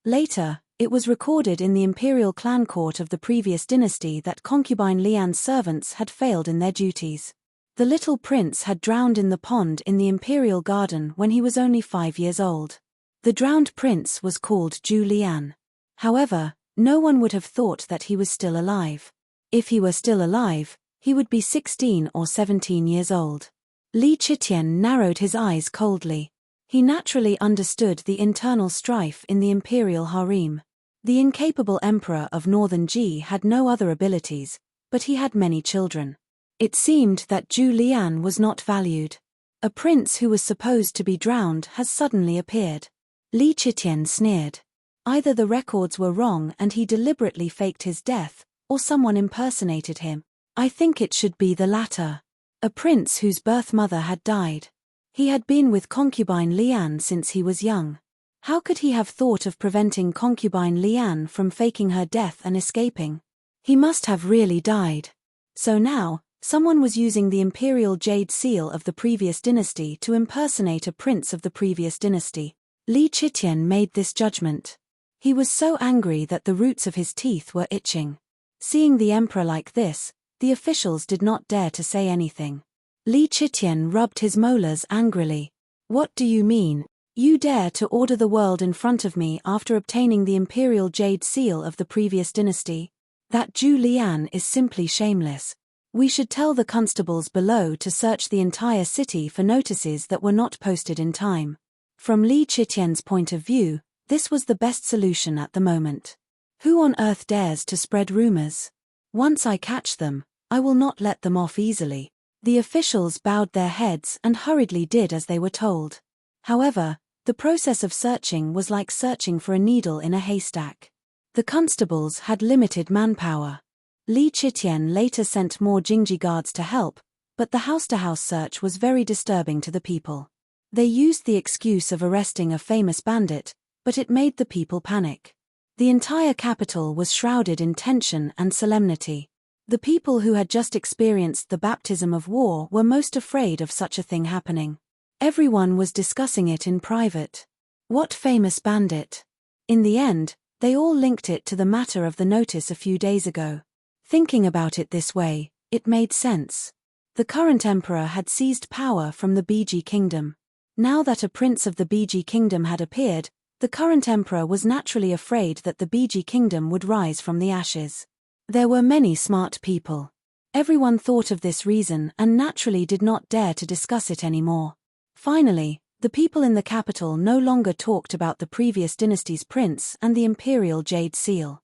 Later, it was recorded in the imperial clan court of the previous dynasty that concubine Lian's servants had failed in their duties. The little prince had drowned in the pond in the imperial garden when he was only 5 years old. The drowned prince was called Zhu Lian. However, no one would have thought that he was still alive. If he were still alive, he would be 16 or 17 years old. Li Chitian narrowed his eyes coldly. He naturally understood the internal strife in the imperial harem. The incapable emperor of Northern Ji had no other abilities, but he had many children. It seemed that Zhu Lian was not valued. A prince who was supposed to be drowned has suddenly appeared. Li Chitian sneered. Either the records were wrong and he deliberately faked his death, or someone impersonated him. I think it should be the latter. A prince whose birth mother had died. He had been with concubine Lian since he was young. How could he have thought of preventing concubine Lian from faking her death and escaping? He must have really died. So now, someone was using the imperial jade seal of the previous dynasty to impersonate a prince of the previous dynasty. Li Chitian made this judgment. He was so angry that the roots of his teeth were itching. Seeing the emperor like this, the officials did not dare to say anything. Li Chitian rubbed his molars angrily. "What do you mean? You dare to order the world in front of me after obtaining the imperial jade seal of the previous dynasty? That Zhu Lian is simply shameless. We should tell the constables below to search the entire city for notices that were not posted in time." From Li Chitian's point of view, this was the best solution at the moment. Who on earth dares to spread rumors? Once I catch them, I will not let them off easily. The officials bowed their heads and hurriedly did as they were told. However, the process of searching was like searching for a needle in a haystack. The constables had limited manpower. Li Chitian later sent more Jingji guards to help, but the house-to-house search was very disturbing to the people. They used the excuse of arresting a famous bandit, but it made the people panic. The entire capital was shrouded in tension and solemnity. The people who had just experienced the baptism of war were most afraid of such a thing happening. Everyone was discussing it in private. What famous bandit? In the end, they all linked it to the matter of the notice a few days ago. Thinking about it this way, it made sense. The current emperor had seized power from the Biji kingdom. Now that a prince of the Biji kingdom had appeared, the current emperor was naturally afraid that the Biji kingdom would rise from the ashes. There were many smart people. Everyone thought of this reason and naturally did not dare to discuss it anymore. Finally, the people in the capital no longer talked about the previous dynasty's prince and the imperial jade seal.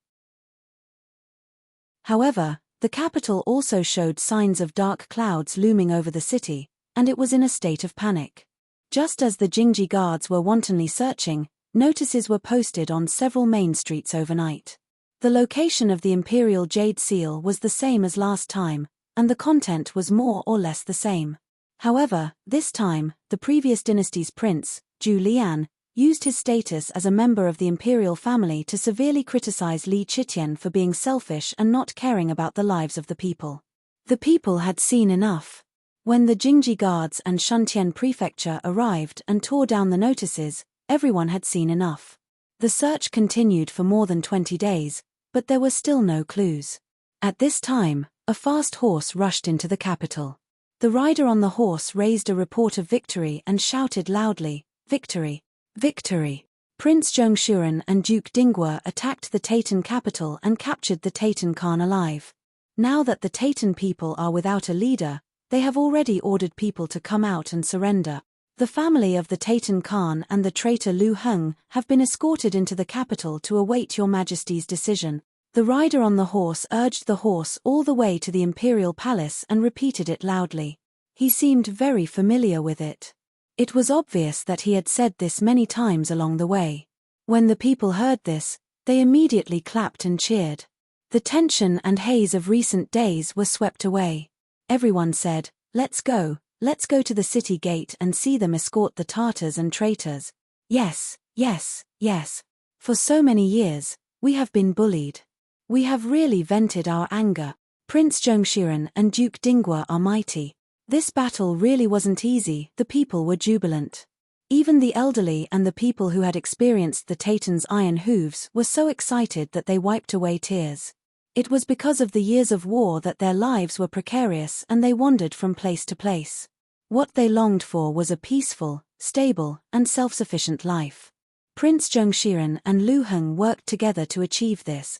However, the capital also showed signs of dark clouds looming over the city, and it was in a state of panic. Just as the Jingji guards were wantonly searching, notices were posted on several main streets overnight. The location of the imperial jade seal was the same as last time, and the content was more or less the same. However, this time, the previous dynasty's prince, Zhu Lian, used his status as a member of the imperial family to severely criticize Li Chitian for being selfish and not caring about the lives of the people. The people had seen enough. When the Jingji guards and Shuntian prefecture arrived and tore down the notices, everyone had seen enough. The search continued for more than 20 days, but there were still no clues. At this time, a fast horse rushed into the capital. The rider on the horse raised a report of victory and shouted loudly, "Victory! Victory!" Prince Zhongshuren and Duke Dingguo attacked the Taitan capital and captured the Taitan Khan alive. Now that the Taitan people are without a leader, they have already ordered people to come out and surrender. The family of the Taitan Khan and the traitor Lu Heng have been escorted into the capital to await your majesty's decision. The rider on the horse urged the horse all the way to the imperial palace and repeated it loudly. He seemed very familiar with it. It was obvious that he had said this many times along the way. When the people heard this, they immediately clapped and cheered. The tension and haze of recent days were swept away. Everyone said, let's go to the city gate and see them escort the Tartars and traitors. Yes, yes, yes. For so many years, we have been bullied. We have really vented our anger. Prince Jongshiren and Duke Dingwa are mighty. This battle really wasn't easy, the people were jubilant. Even the elderly and the people who had experienced the Titans' iron hooves were so excited that they wiped away tears. It was because of the years of war that their lives were precarious and they wandered from place to place. What they longed for was a peaceful, stable, and self-sufficient life. Prince Jongshiren and Lu Heng worked together to achieve this.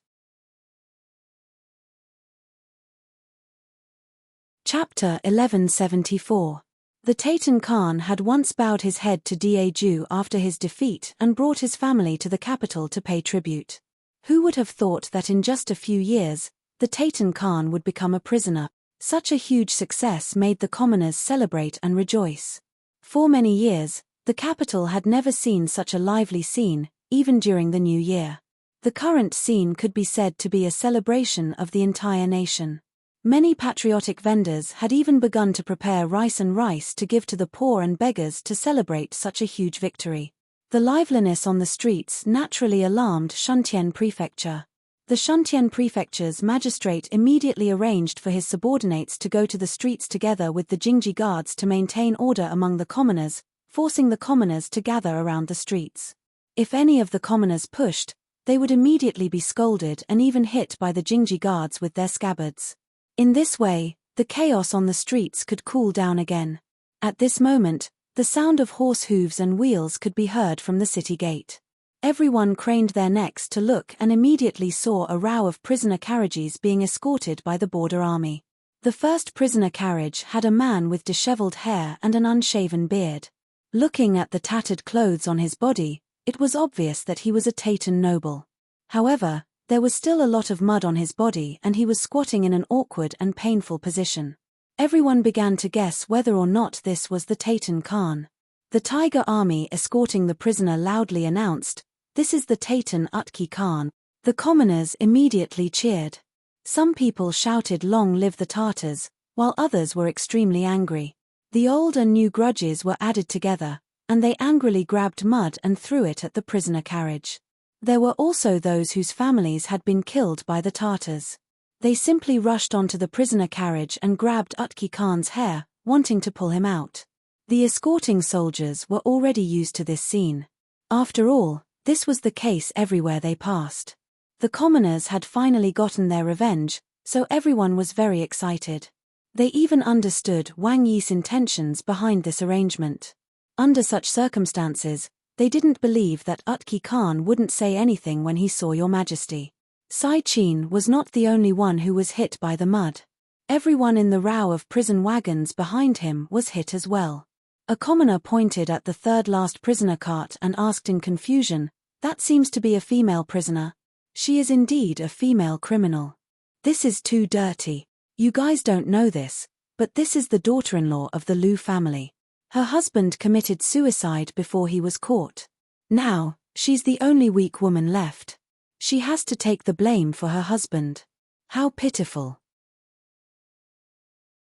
Chapter 1174. The Titan Khan had once bowed his head to Daeju after his defeat and brought his family to the capital to pay tribute. Who would have thought that in just a few years, the Titan Khan would become a prisoner? Such a huge success made the commoners celebrate and rejoice. For many years, the capital had never seen such a lively scene, even during the new year. The current scene could be said to be a celebration of the entire nation. Many patriotic vendors had even begun to prepare rice to give to the poor and beggars to celebrate such a huge victory. The liveliness on the streets naturally alarmed Shuntian Prefecture. The Shuntian Prefecture's magistrate immediately arranged for his subordinates to go to the streets together with the Jingji guards to maintain order among the commoners, forcing the commoners to gather around the streets. If any of the commoners pushed, they would immediately be scolded and even hit by the Jingji guards with their scabbards. In this way, the chaos on the streets could cool down again. At this moment, the sound of horse hooves and wheels could be heard from the city gate. Everyone craned their necks to look and immediately saw a row of prisoner carriages being escorted by the border army. The first prisoner carriage had a man with disheveled hair and an unshaven beard. Looking at the tattered clothes on his body, it was obvious that he was a Titan noble. However, there was still a lot of mud on his body and he was squatting in an awkward and painful position. Everyone began to guess whether or not this was the Titan Khan. The Tiger army escorting the prisoner loudly announced, "This is the Titan Utki Khan." The commoners immediately cheered. Some people shouted, "Long live the Tartars," while others were extremely angry. The old and new grudges were added together, and they angrily grabbed mud and threw it at the prisoner carriage. There were also those whose families had been killed by the Tartars. They simply rushed onto the prisoner carriage and grabbed Utki Khan's hair, wanting to pull him out. The escorting soldiers were already used to this scene. After all, this was the case everywhere they passed. The commoners had finally gotten their revenge, so everyone was very excited. They even understood Wang Yi's intentions behind this arrangement. Under such circumstances, they didn't believe that Utki Khan wouldn't say anything when he saw Your Majesty. Sai Qin was not the only one who was hit by the mud. Everyone in the row of prison wagons behind him was hit as well. A commoner pointed at the third last prisoner cart and asked in confusion, "That seems to be a female prisoner." "She is indeed a female criminal. This is too dirty. You guys don't know this, but this is the daughter-in-law of the Lu family. Her husband committed suicide before he was caught. Now, she's the only weak woman left. She has to take the blame for her husband. How pitiful."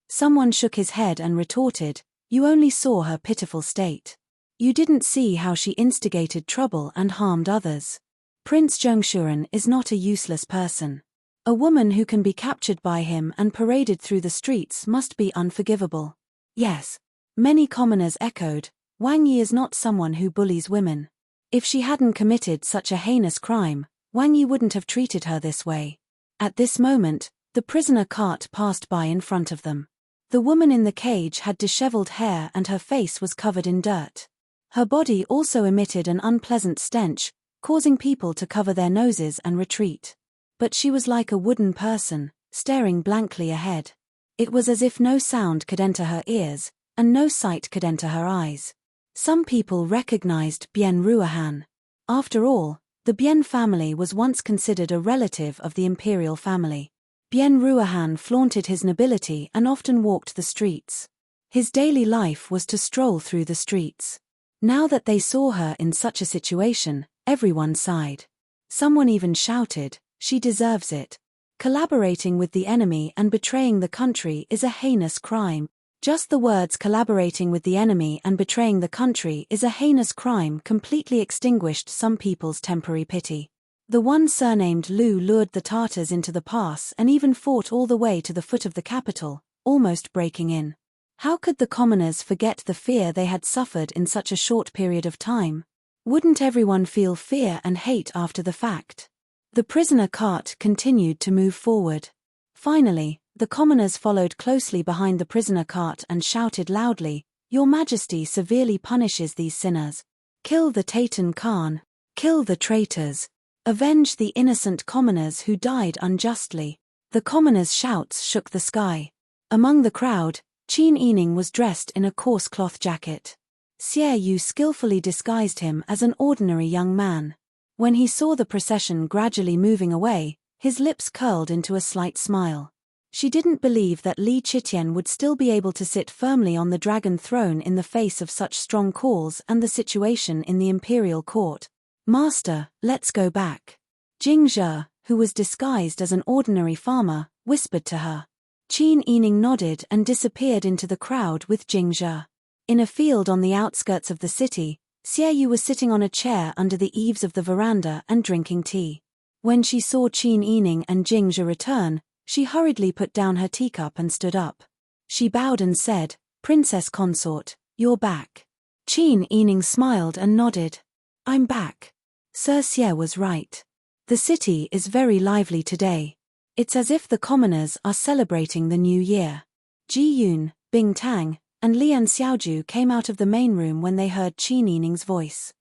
Someone shook his head and retorted, "You only saw her pitiful state. You didn't see how she instigated trouble and harmed others. Prince Jongshuren is not a useless person. A woman who can be captured by him and paraded through the streets must be unforgivable." Yes. Many commoners echoed, Wang Yi is not someone who bullies women. If she hadn't committed such a heinous crime, Wang Yi wouldn't have treated her this way. At this moment, the prisoner cart passed by in front of them. The woman in the cage had disheveled hair and her face was covered in dirt. Her body also emitted an unpleasant stench, causing people to cover their noses and retreat. But she was like a wooden person, staring blankly ahead. It was as if no sound could enter her ears, and no sight could enter her eyes. Some people recognized Bien Ruahan. After all, the Bien family was once considered a relative of the imperial family. Bien Ruahan flaunted his nobility and often walked the streets. His daily life was to stroll through the streets. Now that they saw her in such a situation, everyone sighed. Someone even shouted, "She deserves it. Collaborating with the enemy and betraying the country is a heinous crime." Just the words "collaborating with the enemy and betraying the country is a heinous crime" completely extinguished some people's temporary pity. The one surnamed Lu lured the Tartars into the pass and even fought all the way to the foot of the capital, almost breaking in. How could the commoners forget the fear they had suffered in such a short period of time? Wouldn't everyone feel fear and hate after the fact? The prisoner cart continued to move forward. Finally, the commoners followed closely behind the prisoner cart and shouted loudly, "Your Majesty severely punishes these sinners. Kill the Tatan Khan. Kill the traitors. Avenge the innocent commoners who died unjustly." The commoners' shouts shook the sky. Among the crowd, Qin Yining was dressed in a coarse cloth jacket. Xie Yu skillfully disguised him as an ordinary young man. When he saw the procession gradually moving away, his lips curled into a slight smile. She didn't believe that Li Qitian would still be able to sit firmly on the dragon throne in the face of such strong calls and the situation in the imperial court. "Master, let's go back." Jing Zhe, who was disguised as an ordinary farmer, whispered to her. Qin Yining nodded and disappeared into the crowd with Jing Zhe. In a field on the outskirts of the city, Xie Yu was sitting on a chair under the eaves of the veranda and drinking tea. When she saw Qin Yining and Jing Zhe return, she hurriedly put down her teacup and stood up. She bowed and said, "Princess consort, you're back." Qin Yining smiled and nodded. "I'm back. Sir Xie was right. The city is very lively today. It's as if the commoners are celebrating the new year." Ji Yun, Bing Tang, and Lian Xiaoju came out of the main room when they heard Qin Yining's voice.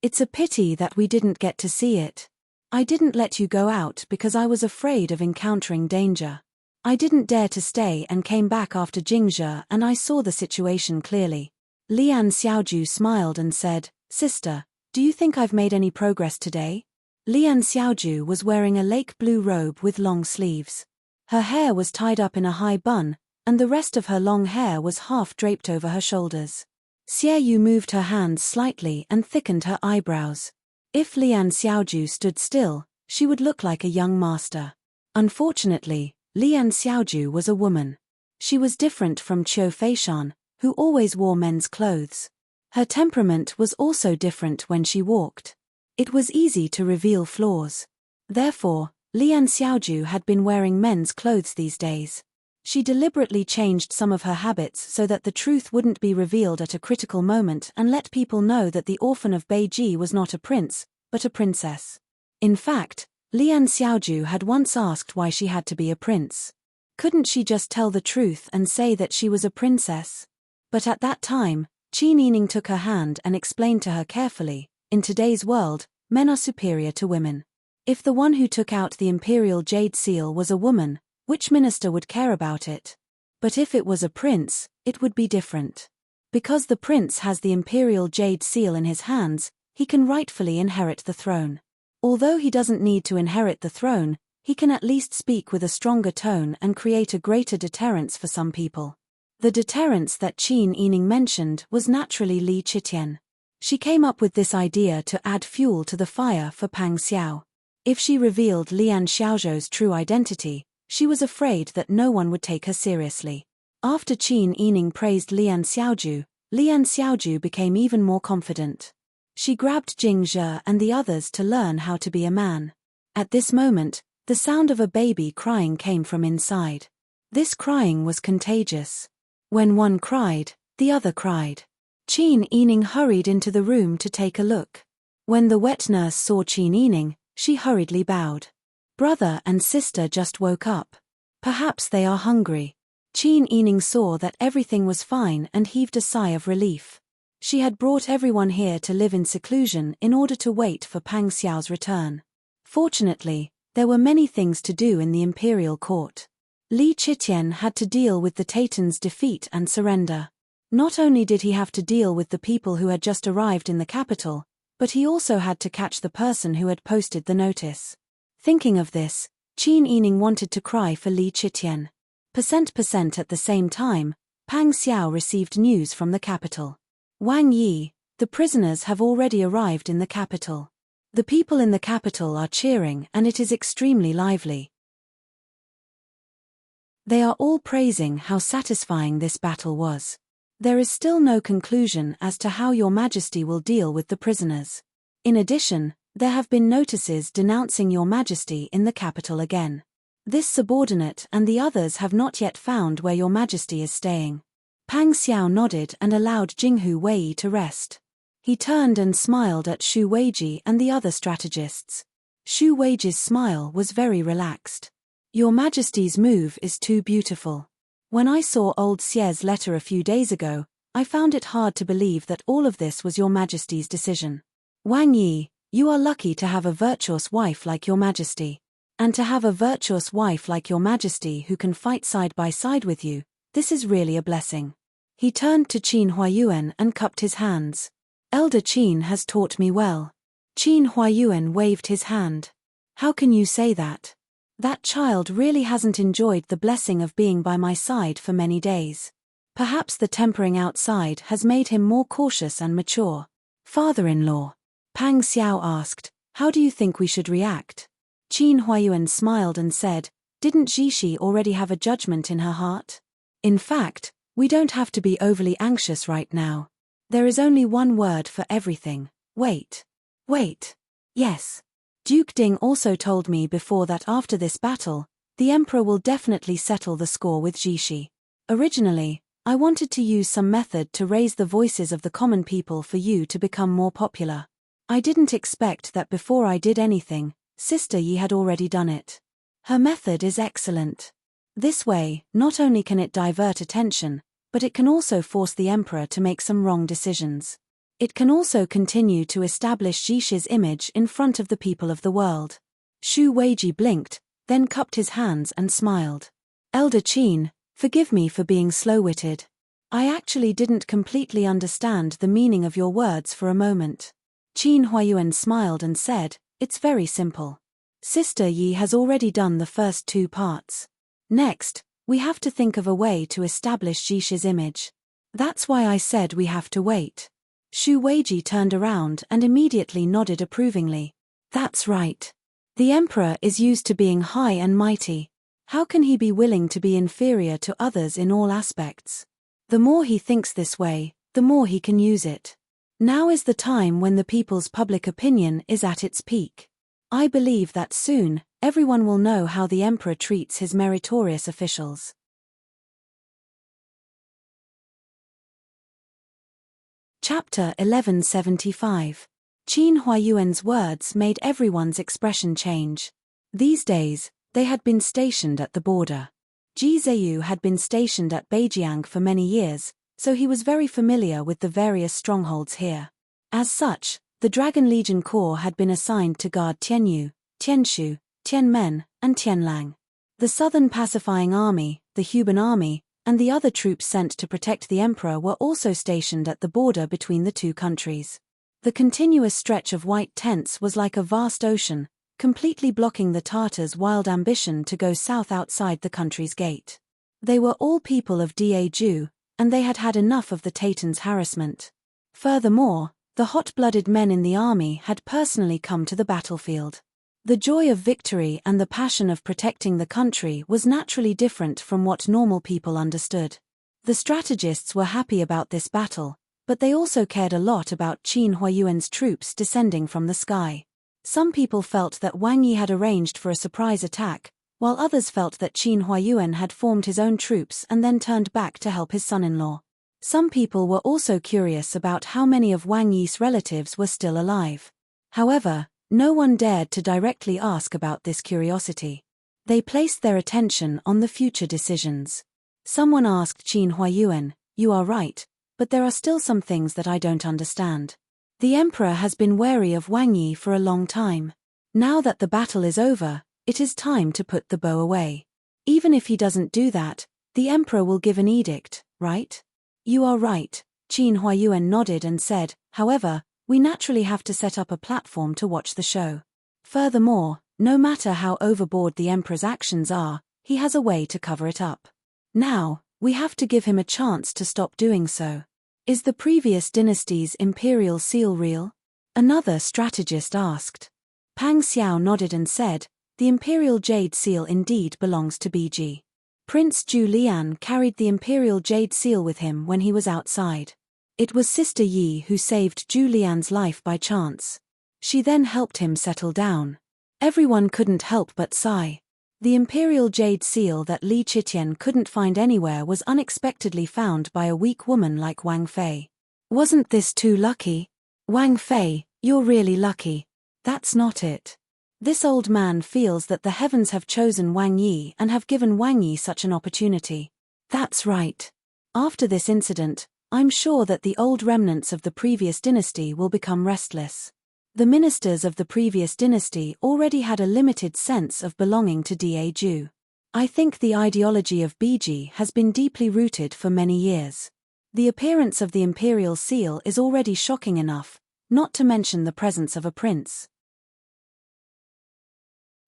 "It's a pity that we didn't get to see it. I didn't let you go out because I was afraid of encountering danger. I didn't dare to stay and came back after Jingzhe and I saw the situation clearly." Lian Xiaoju smiled and said, "Sister, do you think I've made any progress today?" Lian Xiaoju was wearing a lake blue robe with long sleeves. Her hair was tied up in a high bun, and the rest of her long hair was half draped over her shoulders. Xie Yu moved her hands slightly and thickened her eyebrows. If Lian Xiaoju stood still, she would look like a young master. Unfortunately, Lian Xiaoju was a woman. She was different from Qiu Feishan, who always wore men's clothes. Her temperament was also different when she walked. It was easy to reveal flaws. Therefore, Lian Xiaoju had been wearing men's clothes these days. She deliberately changed some of her habits so that the truth wouldn't be revealed at a critical moment and let people know that the orphan of Beiji was not a prince, but a princess. In fact, Lian Xiaoju had once asked why she had to be a prince. Couldn't she just tell the truth and say that she was a princess? But at that time, Qin Yining took her hand and explained to her carefully, "In today's world, men are superior to women. If the one who took out the imperial jade seal was a woman, which minister would care about it? But if it was a prince, it would be different. Because the prince has the imperial jade seal in his hands, he can rightfully inherit the throne. Although he doesn't need to inherit the throne, he can at least speak with a stronger tone and create a greater deterrence for some people." The deterrence that Qin Yining mentioned was naturally Li Qitian. She came up with this idea to add fuel to the fire for Pang Xiao. If she revealed Lian Xiaozhou's true identity, she was afraid that no one would take her seriously. After Qin Yining praised Lian Xiaoju became even more confident. She grabbed Jing Zhe and the others to learn how to be a man. At this moment, the sound of a baby crying came from inside. This crying was contagious. When one cried, the other cried. Qin Yining hurried into the room to take a look. When the wet nurse saw Qin Yining, she hurriedly bowed. "Brother and sister just woke up. Perhaps they are hungry." Qin Yining saw that everything was fine and heaved a sigh of relief. She had brought everyone here to live in seclusion in order to wait for Pang Xiao's return. Fortunately, there were many things to do in the imperial court. Li Qitian had to deal with the Tatan's defeat and surrender. Not only did he have to deal with the people who had just arrived in the capital, but he also had to catch the person who had posted the notice. Thinking of this, Qin Yining wanted to cry for Li Qitian. %% at the same time, Pang Xiao received news from the capital. Wang Yi, the prisoners have already arrived in the capital. The people in the capital are cheering and it is extremely lively. They are all praising how satisfying this battle was. There is still no conclusion as to how Your Majesty will deal with the prisoners. In addition, there have been notices denouncing Your Majesty in the capital again. This subordinate and the others have not yet found where Your Majesty is staying. Pang Xiao nodded and allowed Jinghu Wei to rest. He turned and smiled at Xu Weiji and the other strategists. Xu Weiji's smile was very relaxed. Your Majesty's move is too beautiful. When I saw old Xie's letter a few days ago, I found it hard to believe that all of this was Your Majesty's decision. Wang Yi, you are lucky to have a virtuous wife like Your Majesty. And to have a virtuous wife like Your Majesty who can fight side by side with you, this is really a blessing. He turned to Qin Huayuan and cupped his hands. Elder Qin has taught me well. Qin Huayuan waved his hand. How can you say that? That child really hasn't enjoyed the blessing of being by my side for many days. Perhaps the tempering outside has made him more cautious and mature. Father-in-law, Pang Xiao asked, how do you think we should react? Qin Huayuan smiled and said, didn't Jixi already have a judgment in her heart? In fact, we don't have to be overly anxious right now. There is only one word for everything. Wait. Wait. Yes. Duke Ding also told me before that after this battle, the Emperor will definitely settle the score with Jixi. Originally, I wanted to use some method to raise the voices of the common people for you to become more popular. I didn't expect that before I did anything, Sister Yi had already done it. Her method is excellent. This way, not only can it divert attention, but it can also force the Emperor to make some wrong decisions. It can also continue to establish Jix's image in front of the people of the world. Xu Weiji blinked, then cupped his hands and smiled. Elder Qin, forgive me for being slow-witted. I actually didn't completely understand the meaning of your words for a moment. Qin Huayuan smiled and said, it's very simple. Sister Yi has already done the first two parts. Next, we have to think of a way to establish Jix's image. That's why I said we have to wait. Xu Weiji turned around and immediately nodded approvingly. That's right. The Emperor is used to being high and mighty. How can he be willing to be inferior to others in all aspects? The more he thinks this way, the more he can use it. Now is the time when the people's public opinion is at its peak. I believe that soon, everyone will know how the Emperor treats his meritorious officials. Chapter 1175. Qin Huayuan's words made everyone's expression change. These days, they had been stationed at the border. Ji Zheyu had been stationed at Beijiang for many years, so he was very familiar with the various strongholds here. As such, the Dragon Legion Corps had been assigned to guard Tianyu, Tianshu, Tianmen, and Tianlang. The Southern Pacifying Army, the Huban Army, and the other troops sent to protect the Emperor were also stationed at the border between the two countries. The continuous stretch of white tents was like a vast ocean, completely blocking the Tartars' wild ambition to go south outside the country's gate. They were all people of Daju, and they had had enough of the Tatans' harassment. Furthermore, the hot-blooded men in the army had personally come to the battlefield. The joy of victory and the passion of protecting the country was naturally different from what normal people understood. The strategists were happy about this battle, but they also cared a lot about Qin Huayuan's troops descending from the sky. Some people felt that Wang Yi had arranged for a surprise attack, while others felt that Qin Huayuan had formed his own troops and then turned back to help his son-in-law. Some people were also curious about how many of Wang Yi's relatives were still alive. However, no one dared to directly ask about this curiosity. They placed their attention on the future decisions. Someone asked Qin Huayuan, "You are right, but there are still some things that I don't understand. The Emperor has been wary of Wang Yi for a long time. Now that the battle is over, it is time to put the bow away. Even if he doesn't do that, the Emperor will give an edict, right?" "You are right," Qin Huayuan nodded and said, "however, we naturally have to set up a platform to watch the show. Furthermore, no matter how overboard the Emperor's actions are, he has a way to cover it up. Now, we have to give him a chance to stop doing so. Is the previous dynasty's imperial seal real? Another strategist asked. Pang Xiao nodded and said, the imperial jade seal indeed belongs to BG. Prince Zhu Lian carried the imperial jade seal with him when he was outside. It was Sister Yi who saved Zhu Lian's life by chance. She then helped him settle down. Everyone couldn't help but sigh. The imperial jade seal that Li Qitian couldn't find anywhere was unexpectedly found by a weak woman like Wang Fei. Wasn't this too lucky? Wang Fei, you're really lucky. That's not it. This old man feels that the heavens have chosen Wang Yi and have given Wang Yi such an opportunity. That's right. After this incident, I'm sure that the old remnants of the previous dynasty will become restless. The ministers of the previous dynasty already had a limited sense of belonging to Daju. I think the ideology of BG has been deeply rooted for many years. The appearance of the imperial seal is already shocking enough, not to mention the presence of a prince.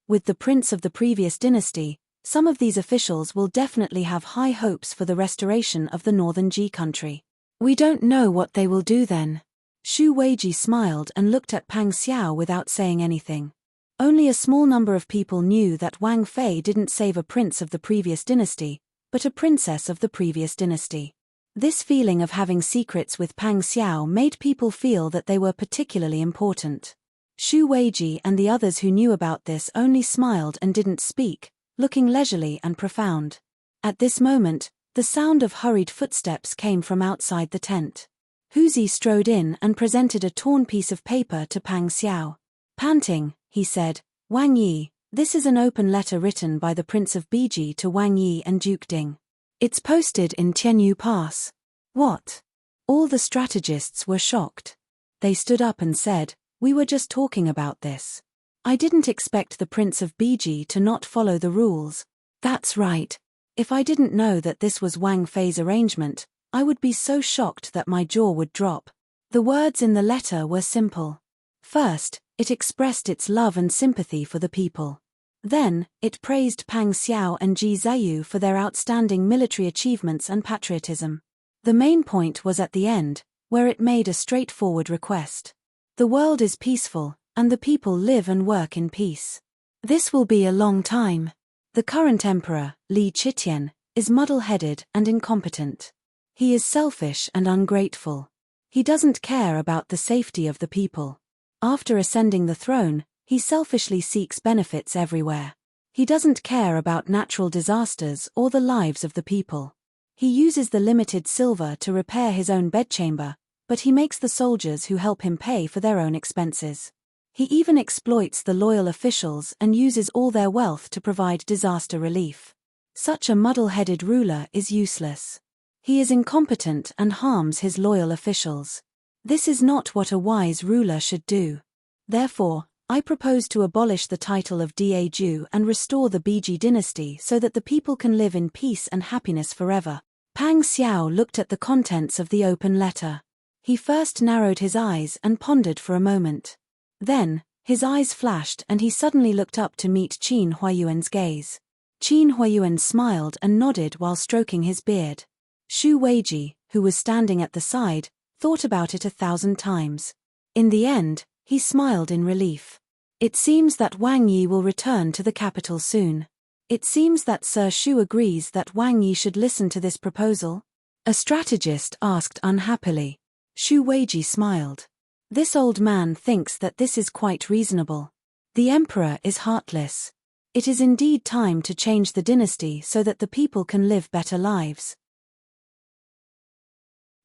With the prince of the previous dynasty, some of these officials will definitely have high hopes for the restoration of the northern Ji country. We don't know what they will do then. Xu Weiji smiled and looked at Pang Xiao without saying anything. Only a small number of people knew that Wang Fei didn't save a prince of the previous dynasty, but a princess of the previous dynasty. This feeling of having secrets with Pang Xiao made people feel that they were particularly important. Xu Weiji and the others who knew about this only smiled and didn't speak, looking leisurely and profound. At this moment, the sound of hurried footsteps came from outside the tent. Huzi strode in and presented a torn piece of paper to Pang Xiao. Panting, he said, Wang Yi, this is an open letter written by the Prince of BG to Wang Yi and Duke Ding. It's posted in Tianyu Pass. What? All the strategists were shocked. They stood up and said, we were just talking about this. I didn't expect the Prince of BG to not follow the rules. That's right. If I didn't know that this was Wang Fei's arrangement, I would be so shocked that my jaw would drop. The words in the letter were simple. First, it expressed its love and sympathy for the people. Then, it praised Pang Xiao and Ji Zhayu for their outstanding military achievements and patriotism. The main point was at the end, where it made a straightforward request. The world is peaceful, and the people live and work in peace. This will be a long time. The current emperor, Li Qitian, is muddle-headed and incompetent. He is selfish and ungrateful. He doesn't care about the safety of the people. After ascending the throne, he selfishly seeks benefits everywhere. He doesn't care about natural disasters or the lives of the people. He uses the limited silver to repair his own bedchamber, but he makes the soldiers who help him pay for their own expenses. He even exploits the loyal officials and uses all their wealth to provide disaster relief. Such a muddle-headed ruler is useless. He is incompetent and harms his loyal officials. This is not what a wise ruler should do. Therefore, I propose to abolish the title of Daju and restore the BG dynasty so that the people can live in peace and happiness forever. Pang Xiao looked at the contents of the open letter. He first narrowed his eyes and pondered for a moment. Then, his eyes flashed and he suddenly looked up to meet Qin Huayuan's gaze. Qin Huayuan smiled and nodded while stroking his beard. Xu Weiji, who was standing at the side, thought about it 1,000 times. In the end, he smiled in relief. It seems that Wang Yi will return to the capital soon. It seems that Sir Xu agrees that Wang Yi should listen to this proposal. A strategist asked unhappily. Xu Weiji smiled. This old man thinks that this is quite reasonable. The emperor is heartless. It is indeed time to change the dynasty so that the people can live better lives.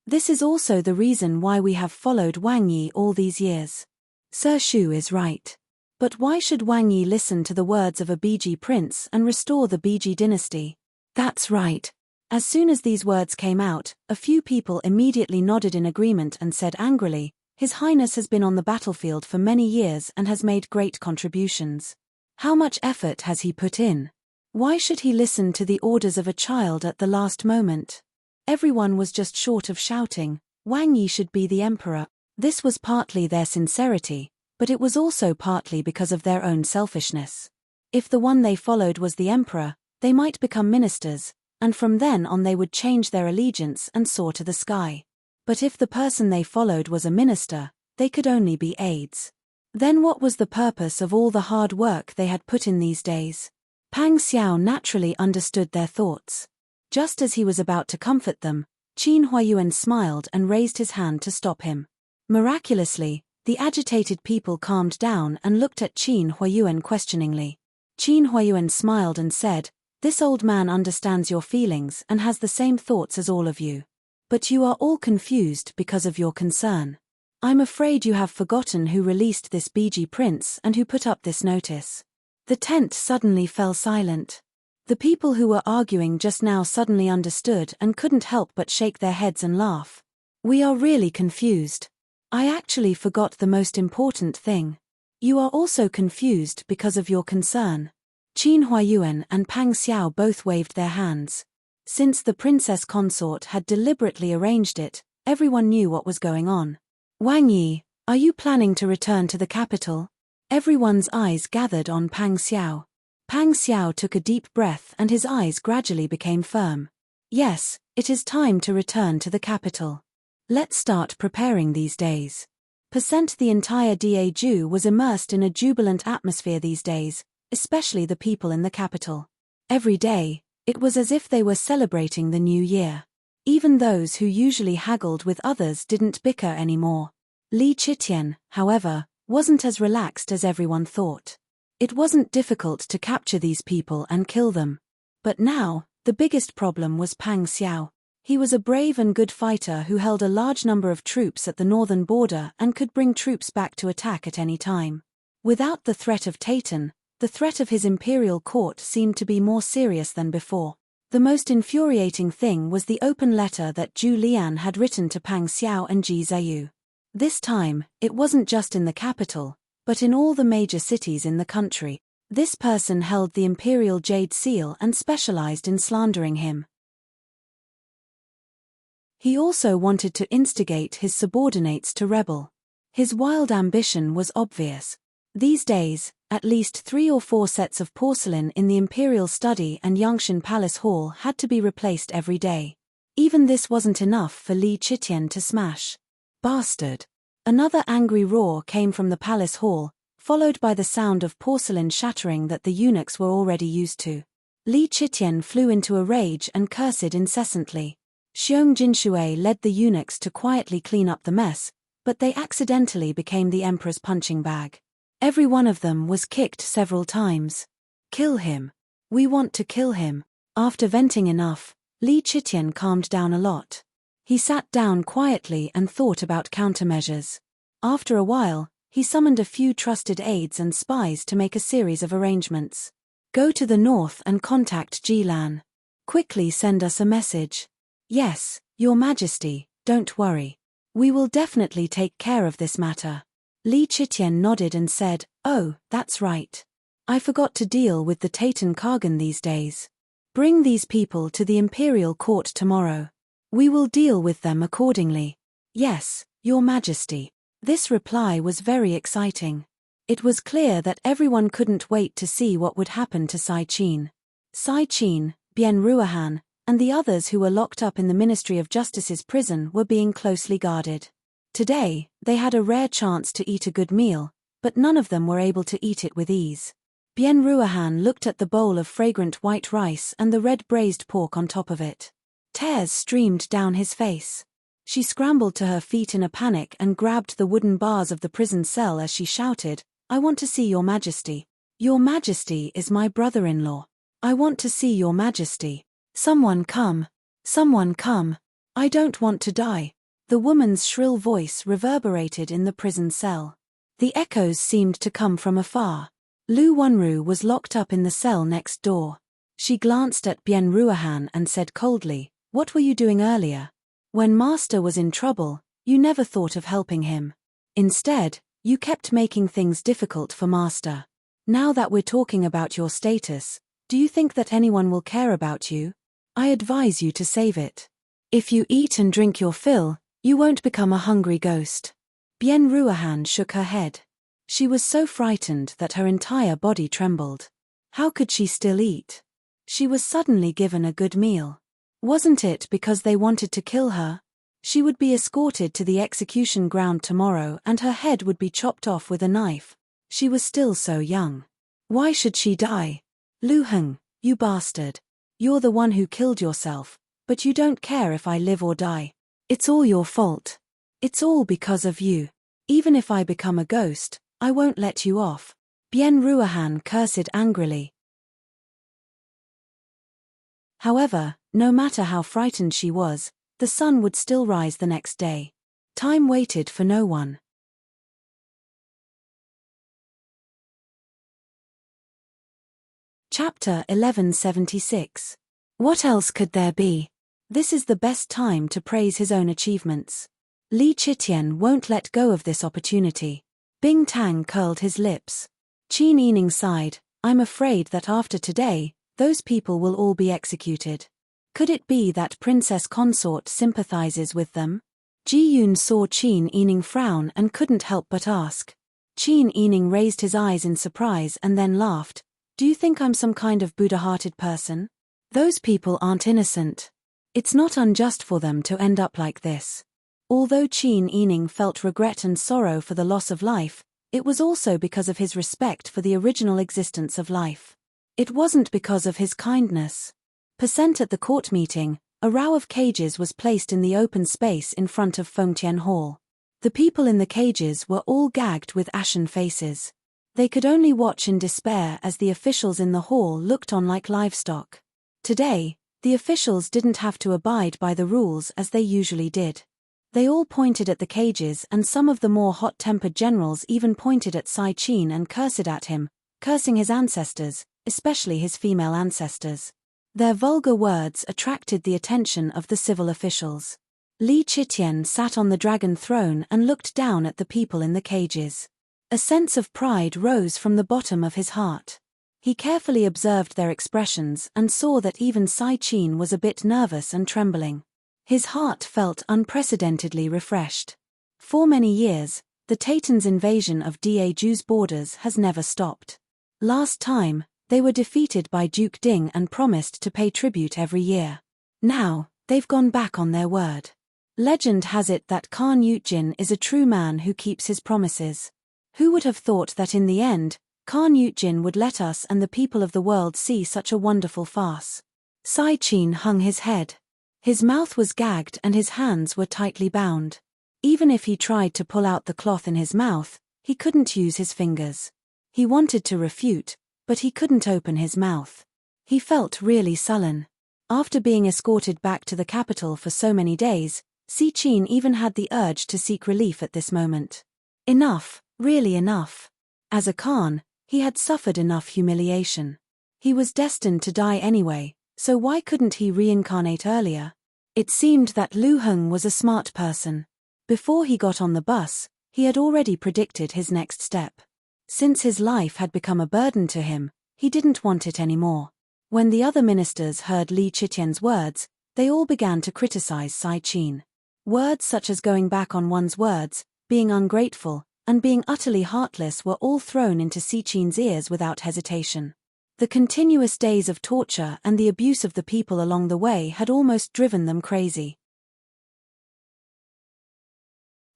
This is also the reason why we have followed Wang Yi all these years. Sir Xu is right. But why should Wang Yi listen to the words of a BG prince and restore the BG dynasty? That's right. As soon as these words came out, a few people immediately nodded in agreement and said angrily, His Highness has been on the battlefield for many years and has made great contributions. How much effort has he put in? Why should he listen to the orders of a child at the last moment? Everyone was just short of shouting, Wang Yi should be the emperor. This was partly their sincerity, but it was also partly because of their own selfishness. If the one they followed was the emperor, they might become ministers, and from then on they would change their allegiance and soar to the sky. But if the person they followed was a minister, they could only be aides. Then what was the purpose of all the hard work they had put in these days? Pang Xiao naturally understood their thoughts. Just as he was about to comfort them, Qin Huayuan smiled and raised his hand to stop him. Miraculously, the agitated people calmed down and looked at Qin Huayuan questioningly. Qin Huayuan smiled and said, "This old man understands your feelings and has the same thoughts as all of you. But you are all confused because of your concern. I'm afraid you have forgotten who released this Biji prince and who put up this notice." The tent suddenly fell silent. The people who were arguing just now suddenly understood and couldn't help but shake their heads and laugh. "We are really confused. I actually forgot the most important thing. You are also confused because of your concern." Qin Huayuan and Pang Xiao both waved their hands. Since the princess consort had deliberately arranged it, everyone knew what was going on. "Wang Yi, are you planning to return to the capital?" Everyone's eyes gathered on Pang Xiao. Pang Xiao took a deep breath and his eyes gradually became firm. "Yes, it is time to return to the capital. Let's start preparing these days." The entire Daju was immersed in a jubilant atmosphere these days, especially the people in the capital. Every day, it was as if they were celebrating the new year. Even those who usually haggled with others didn't bicker anymore. Li Chitian, however, wasn't as relaxed as everyone thought. It wasn't difficult to capture these people and kill them. But now, the biggest problem was Pang Xiao. He was a brave and good fighter who held a large number of troops at the northern border and could bring troops back to attack at any time. Without the threat of Tayton, the threat of his imperial court seemed to be more serious than before. The most infuriating thing was the open letter that Zhu Lian had written to Pang Xiao and Ji Zhayu. This time, it wasn't just in the capital, but in all the major cities in the country. This person held the imperial jade seal and specialized in slandering him. He also wanted to instigate his subordinates to rebel. His wild ambition was obvious. These days, at least 3 or 4 sets of porcelain in the Imperial Study and Yangshan Palace Hall had to be replaced every day. Even this wasn't enough for Li Chitian to smash. "Bastard!" Another angry roar came from the palace hall, followed by the sound of porcelain shattering that the eunuchs were already used to. Li Chitian flew into a rage and cursed incessantly. Xiong Jinshui led the eunuchs to quietly clean up the mess, but they accidentally became the emperor's punching bag. Every one of them was kicked several times. "Kill him. We want to kill him." After venting enough, Li Chitian calmed down a lot. He sat down quietly and thought about countermeasures. After a while, he summoned a few trusted aides and spies to make a series of arrangements. "Go to the north and contact Jilan. Quickly send us a message." "Yes, Your Majesty, don't worry. We will definitely take care of this matter." Li Chitian nodded and said, "Oh, that's right. I forgot to deal with the Tayton Kargan these days. Bring these people to the imperial court tomorrow. We will deal with them accordingly." "Yes, Your Majesty." This reply was very exciting. It was clear that everyone couldn't wait to see what would happen to Sai Qin. Sai Qin, Bian Ruohan, and the others who were locked up in the Ministry of Justice's prison were being closely guarded. Today, they had a rare chance to eat a good meal, but none of them were able to eat it with ease. Bian Ruohan looked at the bowl of fragrant white rice and the red braised pork on top of it. Tears streamed down his face. She scrambled to her feet in a panic and grabbed the wooden bars of the prison cell as she shouted, "I want to see Your Majesty. Your Majesty is my brother-in-law. I want to see Your Majesty. Someone come. Someone come. I don't want to die." The woman's shrill voice reverberated in the prison cell. The echoes seemed to come from afar. Lu Wenru was locked up in the cell next door. She glanced at Bian Ruohan and said coldly, "What were you doing earlier? When Master was in trouble, you never thought of helping him. Instead, you kept making things difficult for Master. Now that we're talking about your status, do you think that anyone will care about you? I advise you to save it. If you eat and drink your fill, you won't become a hungry ghost." Bian Ruohan shook her head. She was so frightened that her entire body trembled. How could she still eat? She was suddenly given a good meal. Wasn't it because they wanted to kill her? She would be escorted to the execution ground tomorrow and her head would be chopped off with a knife. She was still so young. Why should she die? Lu Heng, you bastard. You're the one who killed yourself, but you don't care if I live or die. It's all your fault. It's all because of you. Even if I become a ghost, I won't let you off. Bien Ruahan cursed angrily. However, no matter how frightened she was, the sun would still rise the next day. Time waited for no one. Chapter 1176. What else could there be? This is the best time to praise his own achievements. Li Chitian won't let go of this opportunity. Bing Tang curled his lips. Qin Yining sighed, I'm afraid that after today, those people will all be executed. Could it be that Princess Consort sympathizes with them? Ji Yun saw Qin Yining frown and couldn't help but ask. Qin Yining raised his eyes in surprise and then laughed. Do you think I'm some kind of Buddha-hearted person? Those people aren't innocent. It's not unjust for them to end up like this. Although Qin Yining felt regret and sorrow for the loss of life, it was also because of his respect for the original existence of life. It wasn't because of his kindness. Percent at the court meeting, a row of cages was placed in the open space in front of Fengtian Hall. The people in the cages were all gagged with ashen faces. They could only watch in despair as the officials in the hall looked on like livestock. Today, the officials didn't have to abide by the rules as they usually did. They all pointed at the cages and some of the more hot-tempered generals even pointed at Sai Qin and cursed at him, cursing his ancestors, especially his female ancestors. Their vulgar words attracted the attention of the civil officials. Li Chitian sat on the dragon throne and looked down at the people in the cages. A sense of pride rose from the bottom of his heart. He carefully observed their expressions and saw that even Sai Qin was a bit nervous and trembling. His heart felt unprecedentedly refreshed. For many years, the Taitan's invasion of Daju's borders has never stopped. Last time, they were defeated by Duke Ding and promised to pay tribute every year. Now, they've gone back on their word. Legend has it that Khan Yutjin is a true man who keeps his promises. Who would have thought that in the end, Khan Yutjin would let us and the people of the world see such a wonderful farce? Sai Qin hung his head. His mouth was gagged and his hands were tightly bound. Even if he tried to pull out the cloth in his mouth, he couldn't use his fingers. He wanted to refute, but he couldn't open his mouth. He felt really sullen. After being escorted back to the capital for so many days, Si Qin even had the urge to seek relief at this moment. Enough, really enough. As a Khan, he had suffered enough humiliation. He was destined to die anyway, so why couldn't he reincarnate earlier? It seemed that Lu Heng was a smart person. Before he got on the bus, he had already predicted his next step. Since his life had become a burden to him, he didn't want it anymore. When the other ministers heard Li Chitian's words, they all began to criticize Sai Qin. Words such as going back on one's words, being ungrateful, and being utterly heartless were all thrown into Si Qin's ears without hesitation. The continuous days of torture and the abuse of the people along the way had almost driven them crazy.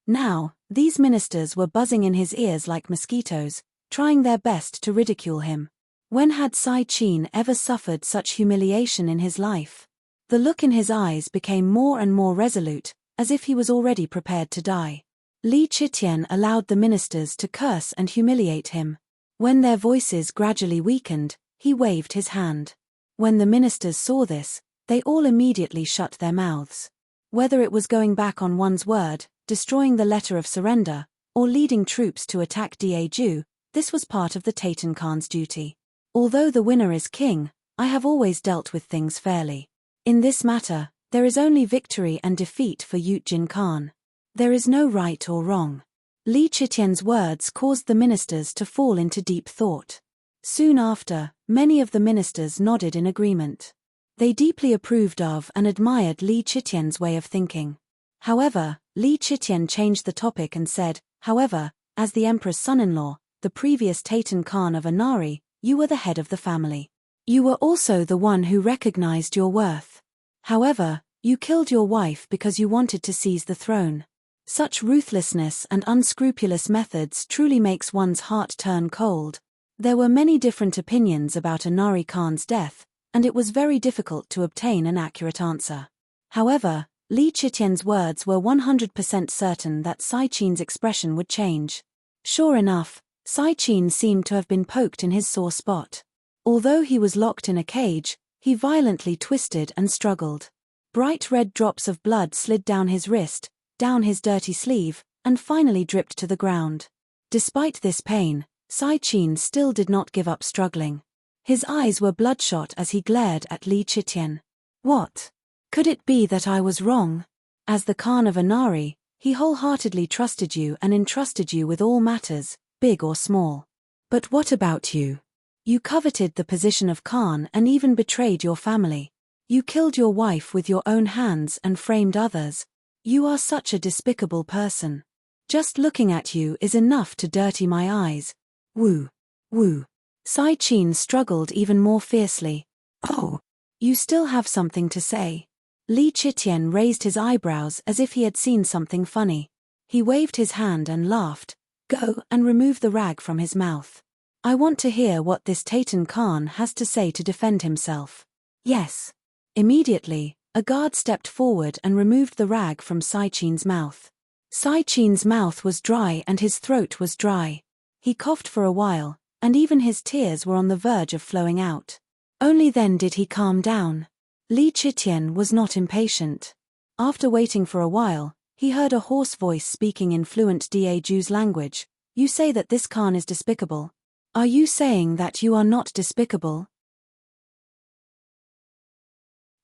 Now, these ministers were buzzing in his ears like mosquitoes, trying their best to ridicule him. When had Sai Qin ever suffered such humiliation in his life? The look in his eyes became more and more resolute, as if he was already prepared to die. Li Chitian allowed the ministers to curse and humiliate him. When their voices gradually weakened, he waved his hand. When the ministers saw this, they all immediately shut their mouths. Whether it was going back on one's word, destroying the letter of surrender, or leading troops to attack Daju, this was part of the Taitan Khan's duty. Although the winner is king, I have always dealt with things fairly. In this matter, there is only victory and defeat for Yutjin Khan. There is no right or wrong. Li Chitian's words caused the ministers to fall into deep thought. Soon after, many of the ministers nodded in agreement. They deeply approved of and admired Li Chitian's way of thinking. However, Li Chitian changed the topic and said, however, as the emperor's son-in-law, the previous Taitan Khan of Anari, you were the head of the family. You were also the one who recognized your worth. However, you killed your wife because you wanted to seize the throne. Such ruthlessness and unscrupulous methods truly makes one's heart turn cold. There were many different opinions about Anari Khan's death, and it was very difficult to obtain an accurate answer. However, Li Chitian's words were 100% certain that Sai Qin's expression would change. Sure enough, Sai Qin seemed to have been poked in his sore spot. Although he was locked in a cage, he violently twisted and struggled. Bright red drops of blood slid down his wrist, down his dirty sleeve, and finally dripped to the ground. Despite this pain, Sai Qin still did not give up struggling. His eyes were bloodshot as he glared at Li Chitian. What? Could it be that I was wrong? As the Khan of Anari, he wholeheartedly trusted you and entrusted you with all matters, big or small. But what about you? You coveted the position of Khan and even betrayed your family. You killed your wife with your own hands and framed others. You are such a despicable person. Just looking at you is enough to dirty my eyes. Woo. Woo. Sai Qin struggled even more fiercely. Oh. You still have something to say. Li Chitian raised his eyebrows as if he had seen something funny. He waved his hand and laughed. Go and remove the rag from his mouth. I want to hear what this Taitan Khan has to say to defend himself. Yes. Immediately, a guard stepped forward and removed the rag from Sai Qin's mouth. Sai Qin's mouth was dry and his throat was dry. He coughed for a while, and even his tears were on the verge of flowing out. Only then did he calm down. Li Chitian was not impatient. After waiting for a while, he heard a hoarse voice speaking in fluent Daju's language. You say that this Khan is despicable. Are you saying that you are not despicable?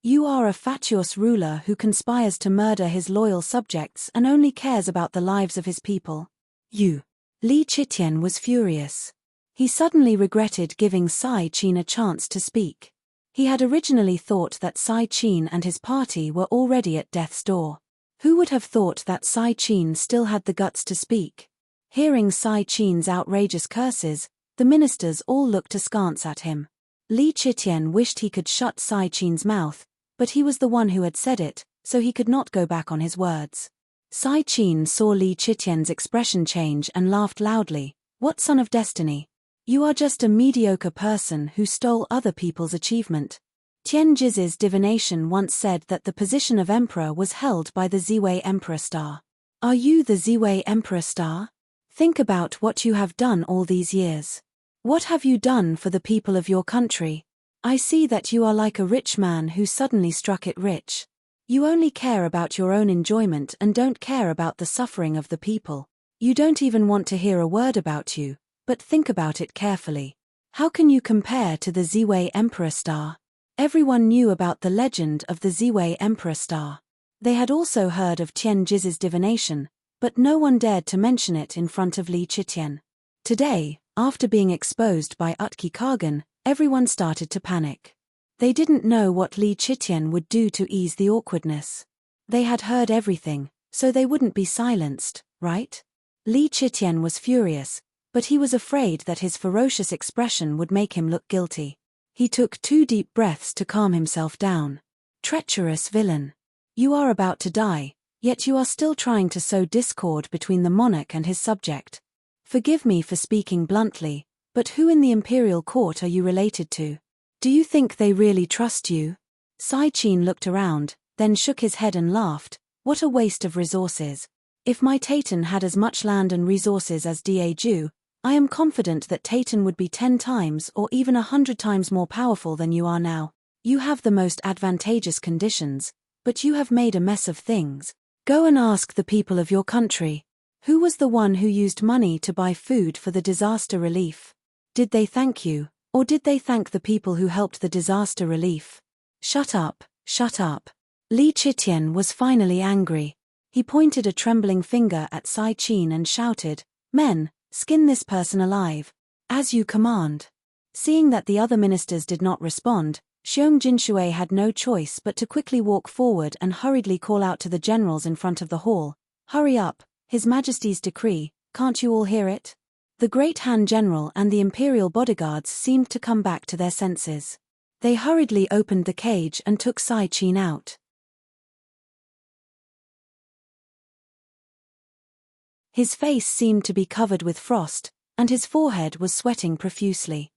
You are a fatuous ruler who conspires to murder his loyal subjects and only cares about the lives of his people. You. Li Chitian was furious. He suddenly regretted giving Sai Qin a chance to speak. He had originally thought that Sai Qin and his party were already at death's door. Who would have thought that Sai Qin still had the guts to speak? Hearing Sai Qin's outrageous curses, the ministers all looked askance at him. Li Chitian wished he could shut Sai Qin's mouth, but he was the one who had said it, so he could not go back on his words. Sai Qin saw Li Chitian's expression change and laughed loudly. What son of destiny? You are just a mediocre person who stole other people's achievement. Tian Jiz's divination once said that the position of emperor was held by the Ziwei Emperor Star. Are you the Ziwei Emperor Star? Think about what you have done all these years. What have you done for the people of your country? I see that you are like a rich man who suddenly struck it rich. You only care about your own enjoyment and don't care about the suffering of the people. You don't even want to hear a word about you, but think about it carefully. How can you compare to the Ziwei Emperor Star? Everyone knew about the legend of the Ziwei Emperor Star. They had also heard of Tian Jiz's divination, but no one dared to mention it in front of Li Chitian. Today, after being exposed by Utki Kagan, everyone started to panic. They didn't know what Li Chitian would do to ease the awkwardness. They had heard everything, so they wouldn't be silenced, right? Li Chitian was furious, but he was afraid that his ferocious expression would make him look guilty. He took 2 deep breaths to calm himself down. Treacherous villain. You are about to die, yet you are still trying to sow discord between the monarch and his subject. Forgive me for speaking bluntly, but who in the imperial court are you related to? Do you think they really trust you? Sai Qin looked around, then shook his head and laughed. What a waste of resources. If my Taitan had as much land and resources as Daju, I am confident that Taitan would be 10 times or even 100 times more powerful than you are now. You have the most advantageous conditions, but you have made a mess of things. Go and ask the people of your country. Who was the one who used money to buy food for the disaster relief? Did they thank you, or did they thank the people who helped the disaster relief? Shut up, shut up. Li Chitian was finally angry. He pointed a trembling finger at Sai Qin and shouted, Men, skin this person alive. As you command. Seeing that the other ministers did not respond, Xiong Jinshui had no choice but to quickly walk forward and hurriedly call out to the generals in front of the hall. Hurry up, His Majesty's decree, can't you all hear it? The great Han general and the imperial bodyguards seemed to come back to their senses. They hurriedly opened the cage and took Sai Qin out. His face seemed to be covered with frost, and his forehead was sweating profusely.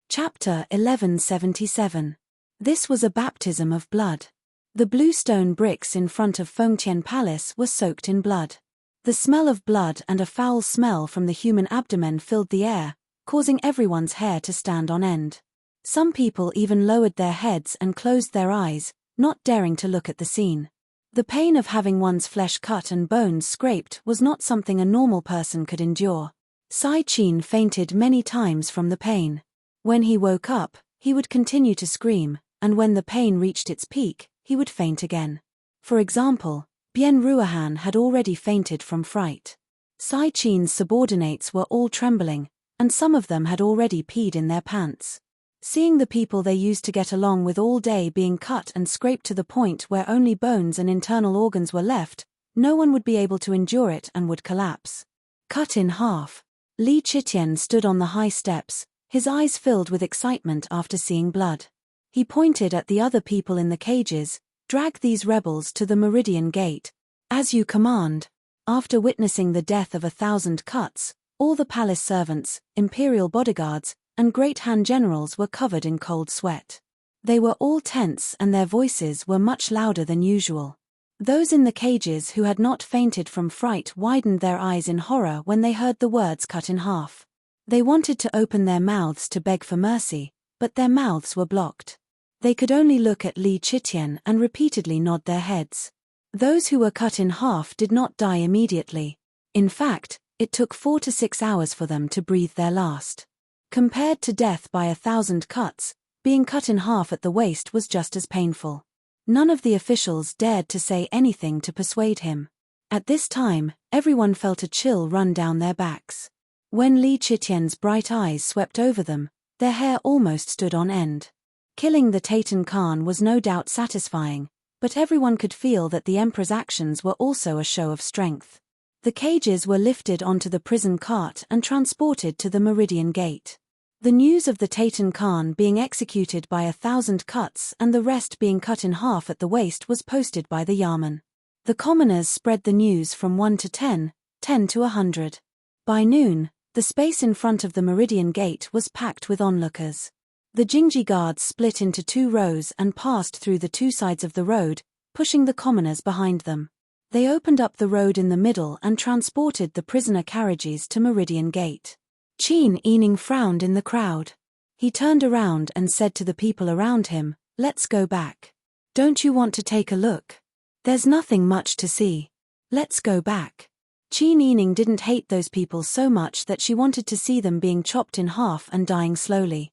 Chapter 1177. This was a baptism of blood. The blue stone bricks in front of Fengtian Palace were soaked in blood. The smell of blood and a foul smell from the human abdomen filled the air, causing everyone's hair to stand on end. Some people even lowered their heads and closed their eyes, not daring to look at the scene. The pain of having one's flesh cut and bones scraped was not something a normal person could endure. Sai Qin fainted many times from the pain. When he woke up, he would continue to scream, and when the pain reached its peak, he would faint again. For example, Bian Ruohan had already fainted from fright. Sai Qin's subordinates were all trembling, and some of them had already peed in their pants. Seeing the people they used to get along with all day being cut and scraped to the point where only bones and internal organs were left, no one would be able to endure it and would collapse. Cut in half. Li Chitian stood on the high steps, his eyes filled with excitement after seeing blood. He pointed at the other people in the cages. Drag these rebels to the Meridian Gate, as you command. After witnessing the death of 1,000 cuts, all the palace servants, imperial bodyguards, and great Han generals were covered in cold sweat. They were all tense and their voices were much louder than usual. Those in the cages who had not fainted from fright widened their eyes in horror when they heard the words cut in half. They wanted to open their mouths to beg for mercy, but their mouths were blocked. They could only look at Li Chitian and repeatedly nod their heads. Those who were cut in half did not die immediately. In fact, it took 4 to 6 hours for them to breathe their last. Compared to death by 1,000 cuts, being cut in half at the waist was just as painful. None of the officials dared to say anything to persuade him. At this time, everyone felt a chill run down their backs. When Li Chitian's bright eyes swept over them, their hair almost stood on end. Killing the Tatan Khan was no doubt satisfying, but everyone could feel that the emperor's actions were also a show of strength. The cages were lifted onto the prison cart and transported to the Meridian Gate. The news of the Tatan Khan being executed by 1,000 cuts and the rest being cut in half at the waist was posted by the Yamen. The commoners spread the news from 1 to 10, 10 to 100. By noon, the space in front of the Meridian Gate was packed with onlookers. The Jingji guards split into 2 rows and passed through the 2 sides of the road, pushing the commoners behind them. They opened up the road in the middle and transported the prisoner carriages to Meridian Gate. Qin Yining frowned in the crowd. He turned around and said to the people around him, "Let's go back. Don't you want to take a look? There's nothing much to see. Let's go back." Qin Yining didn't hate those people so much that she wanted to see them being chopped in half and dying slowly.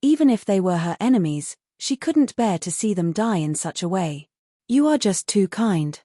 Even if they were her enemies, she couldn't bear to see them die in such a way. "You are just too kind."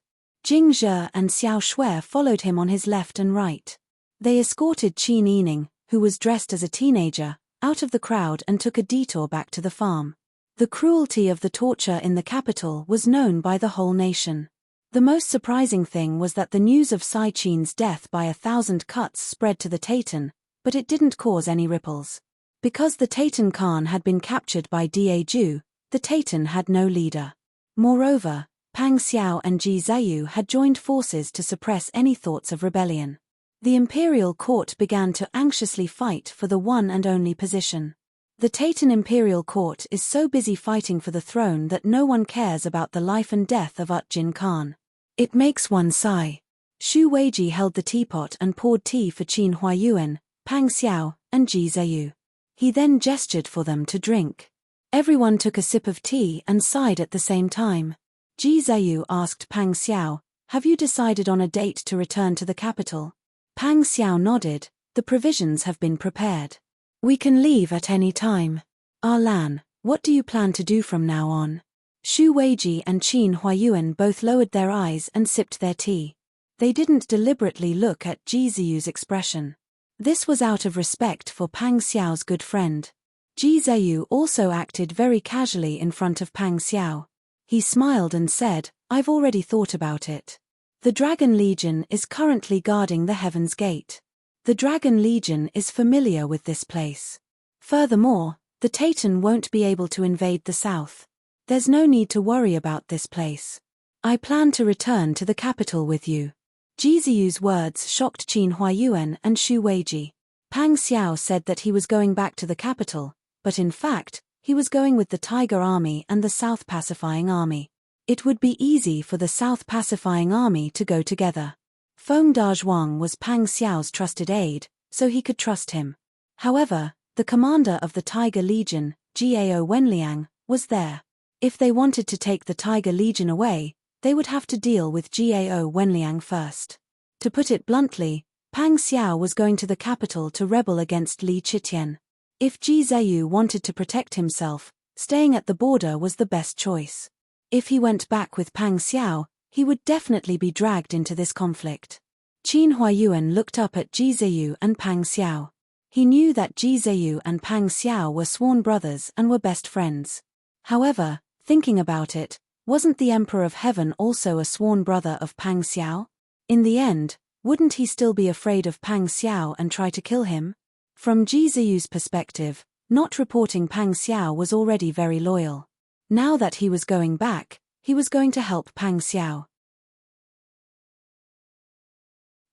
Jing Zhe and Xiao Shui followed him on his left and right. They escorted Qin Yining, who was dressed as a teenager, out of the crowd and took a detour back to the farm. The cruelty of the torture in the capital was known by the whole nation. The most surprising thing was that the news of Sai Qin's death by 1,000 cuts spread to the Tatan, but it didn't cause any ripples. Because the Tatan Khan had been captured by Da Ju, the Tatan had no leader. Moreover, Pang Xiao and Ji Zayu had joined forces to suppress any thoughts of rebellion. The imperial court began to anxiously fight for the one and only position. The Tatan imperial court is so busy fighting for the throne that no one cares about the life and death of Jin Khan. It makes one sigh. Xu Weiji held the teapot and poured tea for Qin Huayuan, Pang Xiao, and Ji Zayu. He then gestured for them to drink. Everyone took a sip of tea and sighed at the same time. Ji Zayu asked Pang Xiao, "Have you decided on a date to return to the capital?" Pang Xiao nodded, "The provisions have been prepared. We can leave at any time." "Lan, what do you plan to do from now on?" Xu Weiji and Qin Huayuan both lowered their eyes and sipped their tea. They didn't deliberately look at Ji Zayu's expression. This was out of respect for Pang Xiao's good friend. Ji Zayu also acted very casually in front of Pang Xiao. He smiled and said, "I've already thought about it. The Dragon Legion is currently guarding the Heaven's Gate. The Dragon Legion is familiar with this place. Furthermore, the Titan won't be able to invade the south. There's no need to worry about this place. I plan to return to the capital with you. Ji Ziyu's words shocked Qin Huayuan and Xu Weiji. Pang Xiao said that he was going back to the capital, but in fact, he was going with the Tiger Army and the South Pacifying Army. It would be easy for the South Pacifying Army to go together. Feng Dazhuang was Pang Xiao's trusted aide, so he could trust him. However, the commander of the Tiger Legion, Gao Wenliang, was there. If they wanted to take the Tiger Legion away, they would have to deal with Gao Wenliang first. To put it bluntly, Pang Xiao was going to the capital to rebel against Li Qitian. If Ji Ziyu wanted to protect himself, staying at the border was the best choice. If he went back with Pang Xiao, he would definitely be dragged into this conflict. Qin Huayuan looked up at Ji Ziyu and Pang Xiao. He knew that Ji Ziyu and Pang Xiao were sworn brothers and were best friends. However, thinking about it, wasn't the Emperor of Heaven also a sworn brother of Pang Xiao? In the end, wouldn't he still be afraid of Pang Xiao and try to kill him? From Ji Ziyu's perspective, not reporting Pang Xiao was already very loyal. Now that he was going back, he was going to help Pang Xiao.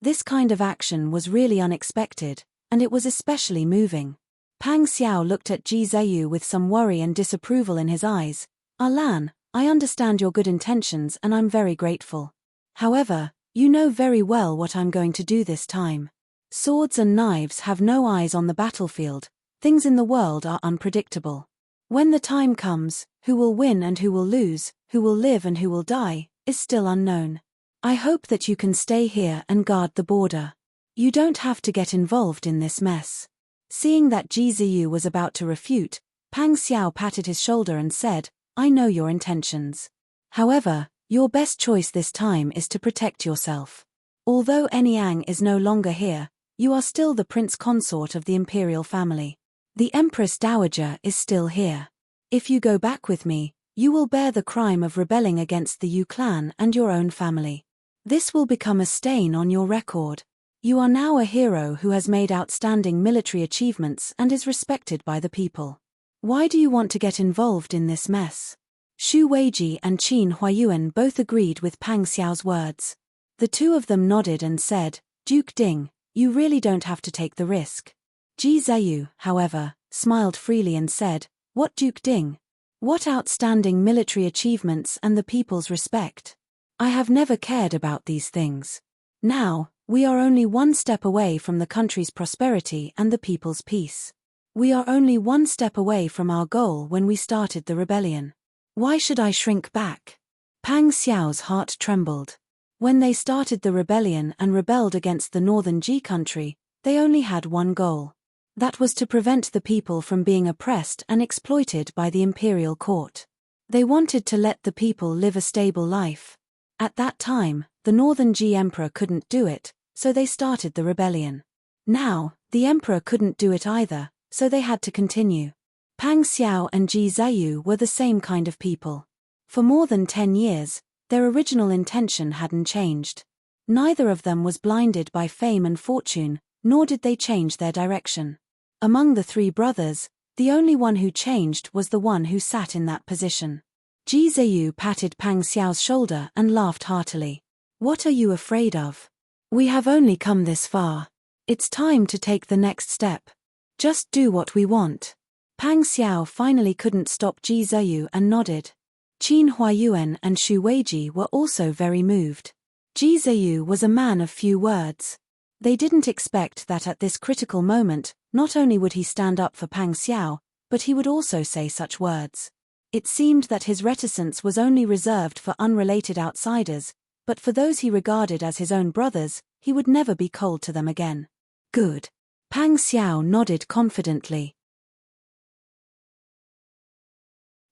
This kind of action was really unexpected, and it was especially moving. Pang Xiao looked at Ji Ziyu with some worry and disapproval in his eyes. Lan, I understand your good intentions and I'm very grateful. However, you know very well what I'm going to do this time. Swords and knives have no eyes on the battlefield. Things in the world are unpredictable. When the time comes, who will win and who will lose, who will live and who will die, is still unknown. I hope that you can stay here and guard the border. You don't have to get involved in this mess. Seeing that Ji Ziyu was about to refute, Pang Xiao patted his shoulder and said, I know your intentions. However, your best choice this time is to protect yourself. Although Anyang is no longer here, you are still the prince consort of the imperial family. The Empress Dowager is still here. If you go back with me, you will bear the crime of rebelling against the Yu clan and your own family. This will become a stain on your record. You are now a hero who has made outstanding military achievements and is respected by the people. Why do you want to get involved in this mess? Xu Weiji and Qin Huayuan both agreed with Pang Xiao's words. The two of them nodded and said, Duke Ding, you really don't have to take the risk. Ji Ziyu, however, smiled freely and said, What Duke Ding? What outstanding military achievements and the people's respect? I have never cared about these things. Now, we are only one step away from the country's prosperity and the people's peace. We are only one step away from our goal when we started the rebellion. Why should I shrink back? Pang Xiao's heart trembled. When they started the rebellion and rebelled against the northern Ji country, they only had one goal. That was to prevent the people from being oppressed and exploited by the imperial court. They wanted to let the people live a stable life. At that time, the northern Ji emperor couldn't do it, so they started the rebellion. Now, the emperor couldn't do it either, so they had to continue. Pang Xiao and Ji Ziyu were the same kind of people. For more than 10 years, their original intention hadn't changed. Neither of them was blinded by fame and fortune, nor did they change their direction. Among the three brothers, the only one who changed was the one who sat in that position. Ji Ziyu patted Pang Xiao's shoulder and laughed heartily. What are you afraid of? We have only come this far. It's time to take the next step. Just do what we want. Pang Xiao finally couldn't stop Ji Ziyu and nodded. Qin Huayuan and Xu Weiji were also very moved. Ji Ziyu was a man of few words. They didn't expect that at this critical moment, not only would he stand up for Pang Xiao, but he would also say such words. It seemed that his reticence was only reserved for unrelated outsiders, but for those he regarded as his own brothers, he would never be cold to them again. Good. Pang Xiao nodded confidently.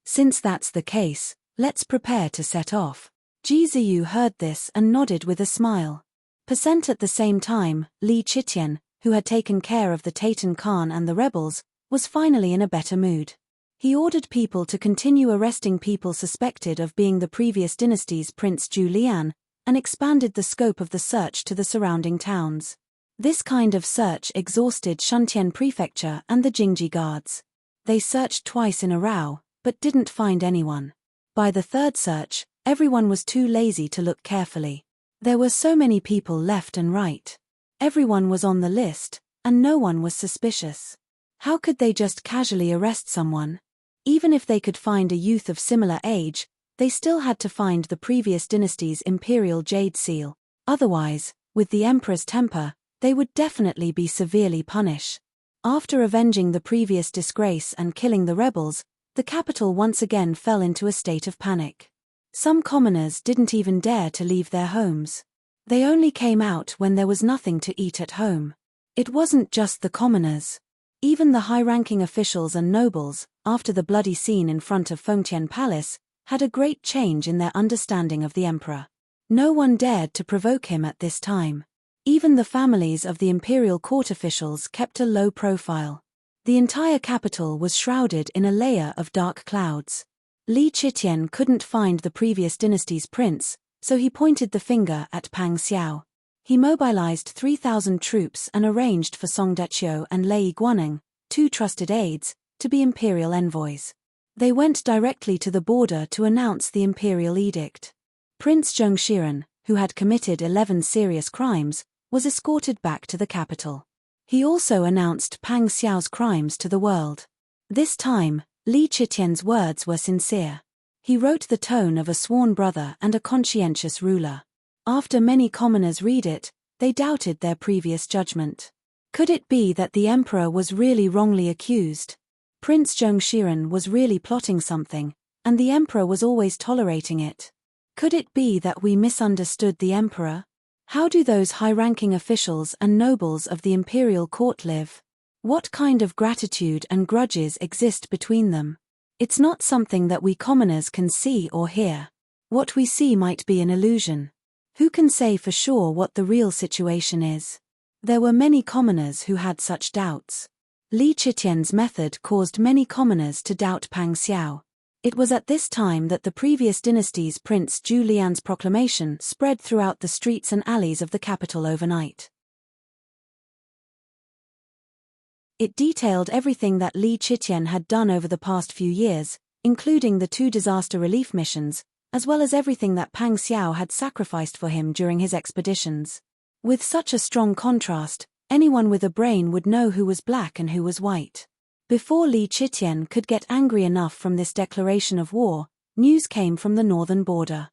Since that's the case, let's prepare to set off. Ji Ziyu heard this and nodded with a smile. At the same time, Li Qitian, who had taken care of the Titan Khan and the rebels, was finally in a better mood. He ordered people to continue arresting people suspected of being the previous dynasty's Prince Julian, and expanded the scope of the search to the surrounding towns. This kind of search exhausted Shuntian Prefecture and the Jingji guards. They searched twice in a row, but didn't find anyone. By the third search, everyone was too lazy to look carefully. There were so many people left and right. Everyone was on the list, and no one was suspicious. How could they just casually arrest someone? Even if they could find a youth of similar age, they still had to find the previous dynasty's imperial jade seal. Otherwise, with the emperor's temper, they would definitely be severely punished. After avenging the previous disgrace and killing the rebels, the capital once again fell into a state of panic. Some commoners didn't even dare to leave their homes. They only came out when there was nothing to eat at home. It wasn't just the commoners. Even the high-ranking officials and nobles, after the bloody scene in front of Fengtian Palace, had a great change in their understanding of the emperor. No one dared to provoke him at this time. Even the families of the imperial court officials kept a low profile. The entire capital was shrouded in a layer of dark clouds. Li Chitian couldn't find the previous dynasty's prince, so he pointed the finger at Pang Xiao. He mobilized 3,000 troops and arranged for Song Deqiu and Lei Guaneng, 2 trusted aides, to be imperial envoys. They went directly to the border to announce the imperial edict. Prince Zhongshiren, who had committed 11 serious crimes, was escorted back to the capital. He also announced Pang Xiao's crimes to the world. This time, Li Chitian's words were sincere. He wrote the tone of a sworn brother and a conscientious ruler. After many commoners read it, they doubted their previous judgment. Could it be that the emperor was really wrongly accused? Prince Zhongshiren was really plotting something, and the emperor was always tolerating it. Could it be that we misunderstood the emperor? How do those high-ranking officials and nobles of the imperial court live? What kind of gratitude and grudges exist between them? It's not something that we commoners can see or hear. What we see might be an illusion. Who can say for sure what the real situation is? There were many commoners who had such doubts. Li Chitian's method caused many commoners to doubt Pang Xiao. It was at this time that the previous dynasty's Prince Zhu Lian's proclamation spread throughout the streets and alleys of the capital overnight. It detailed everything that Li Chitian had done over the past few years, including the 2 disaster relief missions, as well as everything that Pang Xiao had sacrificed for him during his expeditions. With such a strong contrast, anyone with a brain would know who was black and who was white. Before Li Chitian could get angry enough from this declaration of war, news came from the northern border.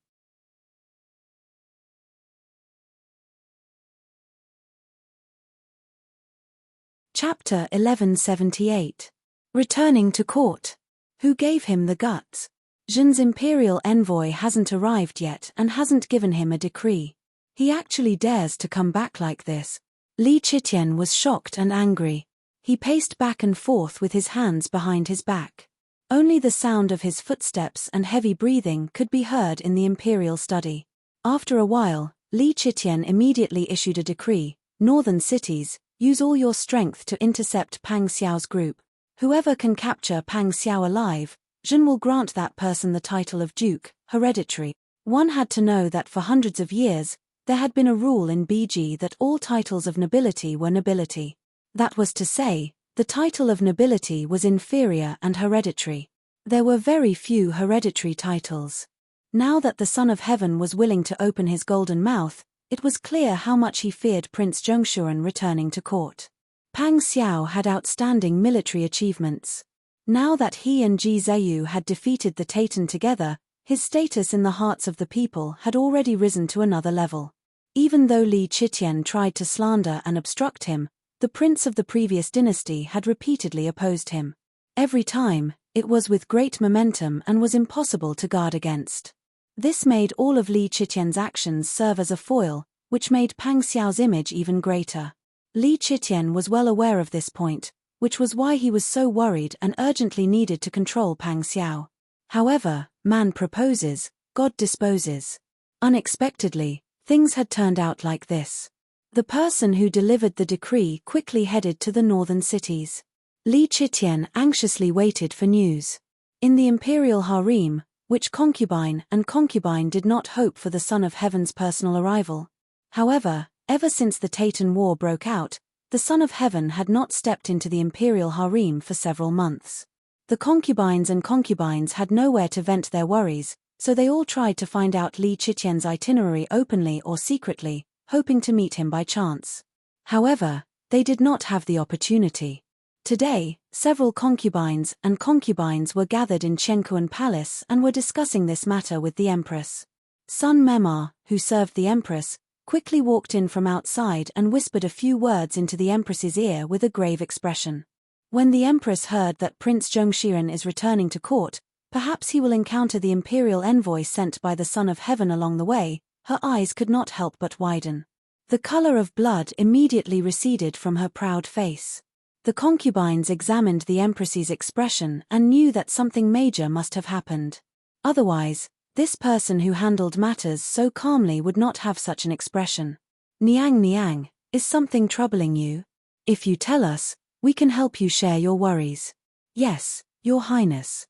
Chapter 1178. Returning to court. Who gave him the guts? Zhen's imperial envoy hasn't arrived yet and hasn't given him a decree. He actually dares to come back like this. Li Chitian was shocked and angry. He paced back and forth with his hands behind his back. Only the sound of his footsteps and heavy breathing could be heard in the imperial study. After a while, Li Chitian immediately issued a decree: Northern cities, use all your strength to intercept Pang Xiao's group. Whoever can capture Pang Xiao alive, Zhen will grant that person the title of Duke, hereditary. One had to know that for hundreds of years, there had been a rule in BG that all titles of nobility were nobility. That was to say, the title of nobility was inferior and hereditary. There were very few hereditary titles. Now that the Son of Heaven was willing to open his golden mouth, it was clear how much he feared Prince Zhongshiren returning to court. Pang Xiao had outstanding military achievements. Now that he and Ji Zheyu had defeated the Taitan together, his status in the hearts of the people had already risen to another level. Even though Li Chitian tried to slander and obstruct him, the prince of the previous dynasty had repeatedly opposed him. Every time, it was with great momentum and was impossible to guard against. This made all of Li Chitian's actions serve as a foil, which made Pang Xiao's image even greater. Li Chitian was well aware of this point, which was why he was so worried and urgently needed to control Pang Xiao. However, man proposes, God disposes. Unexpectedly, things had turned out like this. The person who delivered the decree quickly headed to the northern cities. Li Chitian anxiously waited for news. In the imperial harem, Which concubine and concubine did not hope for the Son of Heaven's personal arrival? However, ever since the Taytan War broke out, the Son of Heaven had not stepped into the imperial harem for several months. The concubines and concubines had nowhere to vent their worries, so they all tried to find out Li Qiqian's itinerary openly or secretly, hoping to meet him by chance. However, they did not have the opportunity. Today, several concubines and concubines were gathered in Chenkuan Palace and were discussing this matter with the Empress. Sun Memar, who served the Empress, quickly walked in from outside and whispered a few words into the Empress's ear with a grave expression. When the Empress heard that Prince Zhongshiren is returning to court, perhaps he will encounter the imperial envoy sent by the Son of Heaven along the way, her eyes could not help but widen. The color of blood immediately receded from her proud face. The concubines examined the Empress's expression and knew that something major must have happened. Otherwise, this person who handled matters so calmly would not have such an expression. Niang Niang, is something troubling you? If you tell us, we can help you share your worries. Yes, Your Highness.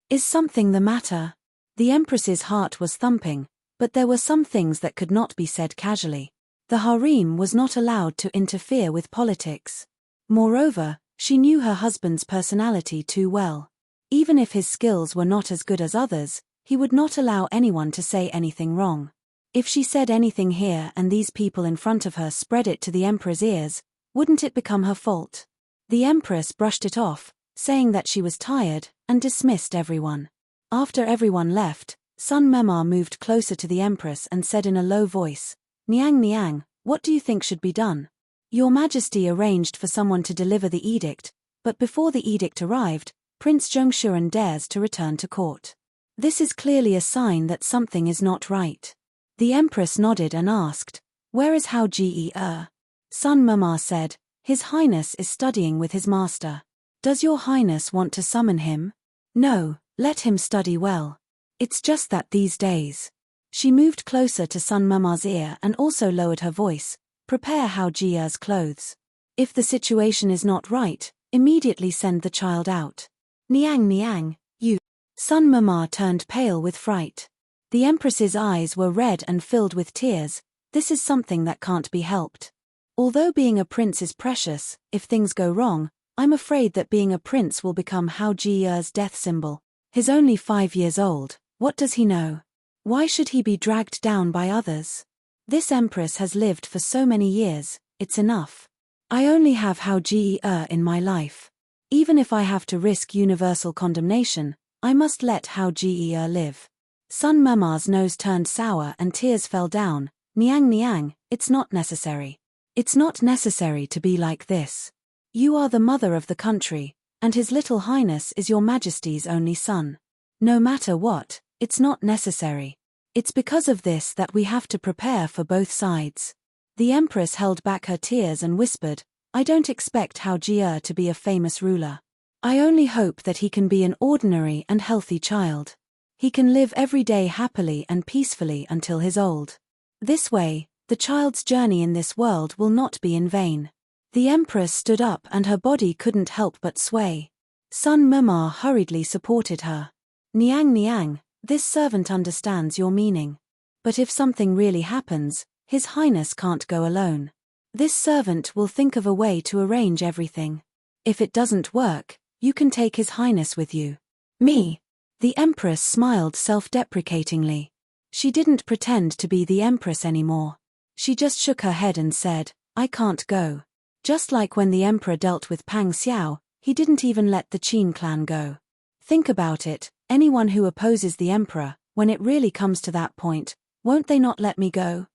Is something the matter? The Empress's heart was thumping, but there were some things that could not be said casually. The harem was not allowed to interfere with politics. Moreover, she knew her husband's personality too well. Even if his skills were not as good as others, he would not allow anyone to say anything wrong. If she said anything here and these people in front of her spread it to the Emperor's ears, wouldn't it become her fault? The Empress brushed it off, saying that she was tired, and dismissed everyone. After everyone left, Sun Memar moved closer to the Empress and said in a low voice, Niang Niang, what do you think should be done? Your Majesty arranged for someone to deliver the edict, but before the edict arrived, Prince Zhongshiren dares to return to court. This is clearly a sign that something is not right. The Empress nodded and asked, where is Hao Ji? Sun Memar said, His Highness is studying with his master. Does Your Highness want to summon him? No, let him study well. It's just that these days. She moved closer to Sun Memar's ear and also lowered her voice, prepare Hao Ji's clothes. If the situation is not right, immediately send the child out. Niang Niang, you. Sun Memar turned pale with fright. The Empress's eyes were red and filled with tears. This is something that can't be helped. Although being a prince is precious, if things go wrong, I'm afraid that being a prince will become Hao Ji's death symbol. He's only 5 years old, what does he know? Why should he be dragged down by others? This Empress has lived for so many years, it's enough. I only have Hao Ji in my life. Even if I have to risk universal condemnation, I must let Hao Ji live. Sun Memar's nose turned sour and tears fell down. Niang Niang, it's not necessary. It's not necessary to be like this. You are the mother of the country, and His Little Highness is Your Majesty's only son. No matter what, it's not necessary. It's because of this that we have to prepare for both sides. The Empress held back her tears and whispered, I don't expect Hao Jie to be a famous ruler. I only hope that he can be an ordinary and healthy child. He can live every day happily and peacefully until he's old. This way, the child's journey in this world will not be in vain. The Empress stood up and her body couldn't help but sway. Sun Memar hurriedly supported her. Niang Niang, this servant understands your meaning. But if something really happens, His Highness can't go alone. This servant will think of a way to arrange everything. If it doesn't work, you can take His Highness with you. Me? The Empress smiled self-deprecatingly. She didn't pretend to be the Empress anymore. She just shook her head and said, I can't go. Just like when the Emperor dealt with Pang Xiao, he didn't even let the Qin clan go. Think about it, anyone who opposes the Emperor, when it really comes to that point, won't they not let me go?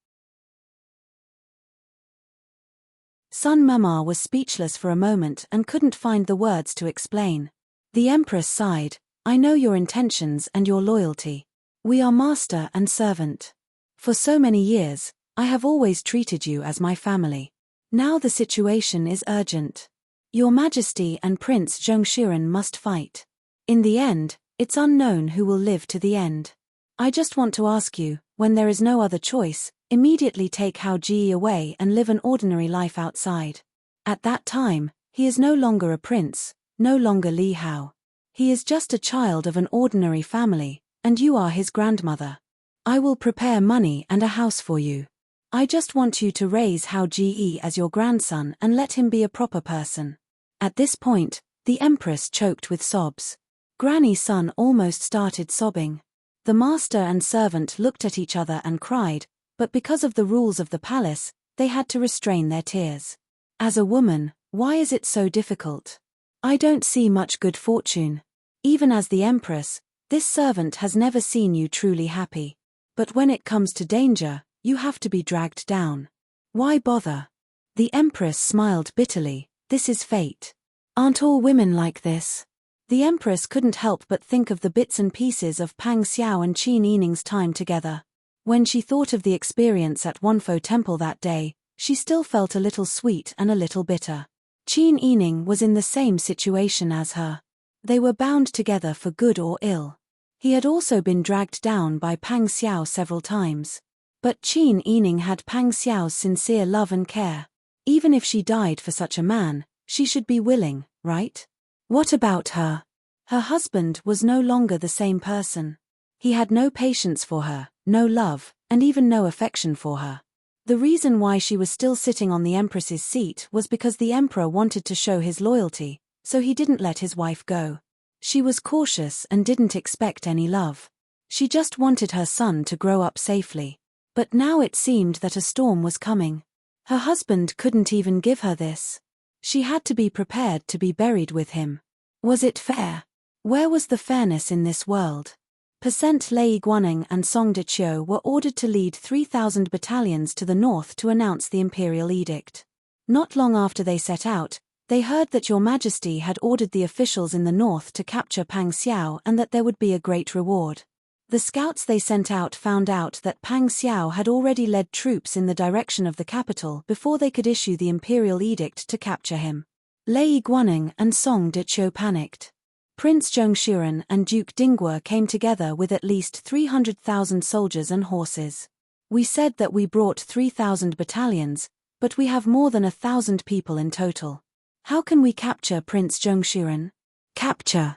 Sun Memar was speechless for a moment and couldn't find the words to explain. The Empress sighed, I know your intentions and your loyalty. We are master and servant. For so many years, I have always treated you as my family. Now the situation is urgent. Your Majesty and Prince Zhongshiren must fight. In the end, it's unknown who will live to the end. I just want to ask you, when there is no other choice, immediately take Hao Ji away and live an ordinary life outside. At that time, he is no longer a prince, no longer Li Hao. He is just a child of an ordinary family, and you are his grandmother. I will prepare money and a house for you. I just want you to raise Hao Ji as your grandson and let him be a proper person." At this point, the Empress choked with sobs. Granny's son almost started sobbing. The master and servant looked at each other and cried, but because of the rules of the palace, they had to restrain their tears. As a woman, why is it so difficult? I don't see much good fortune. Even as the Empress, this servant has never seen you truly happy. But when it comes to danger, you have to be dragged down. Why bother? The Empress smiled bitterly. This is fate. Aren't all women like this? The Empress couldn't help but think of the bits and pieces of Pang Xiao and Qin Yining's time together. When she thought of the experience at Wanfo Temple that day, she still felt a little sweet and a little bitter. Qin Yining was in the same situation as her. They were bound together for good or ill. He had also been dragged down by Pang Xiao several times. But Qin Yining had Pang Xiao's sincere love and care. Even if she died for such a man, she should be willing, right? What about her? Her husband was no longer the same person. He had no patience for her, no love, and even no affection for her. The reason why she was still sitting on the Empress's seat was because the Emperor wanted to show his loyalty, so he didn't let his wife go. She was cautious and didn't expect any love. She just wanted her son to grow up safely. But now it seemed that a storm was coming. Her husband couldn't even give her this. She had to be prepared to be buried with him. Was it fair? Where was the fairness in this world? Lei Guaneng and Song Deqiu were ordered to lead 3,000 battalions to the north to announce the imperial edict. Not long after they set out, they heard that Your Majesty had ordered the officials in the north to capture Pang Xiao and that there would be a great reward. The scouts they sent out found out that Pang Xiao had already led troops in the direction of the capital before they could issue the imperial edict to capture him. Lei Guaneng and Song Deqiu panicked. Prince Zhongshuren and Duke Dinghua came together with at least 300,000 soldiers and horses. "We said that we brought 3,000 battalions, but we have more than 1,000 people in total. How can we capture Prince Zhongshuren?" "Capture?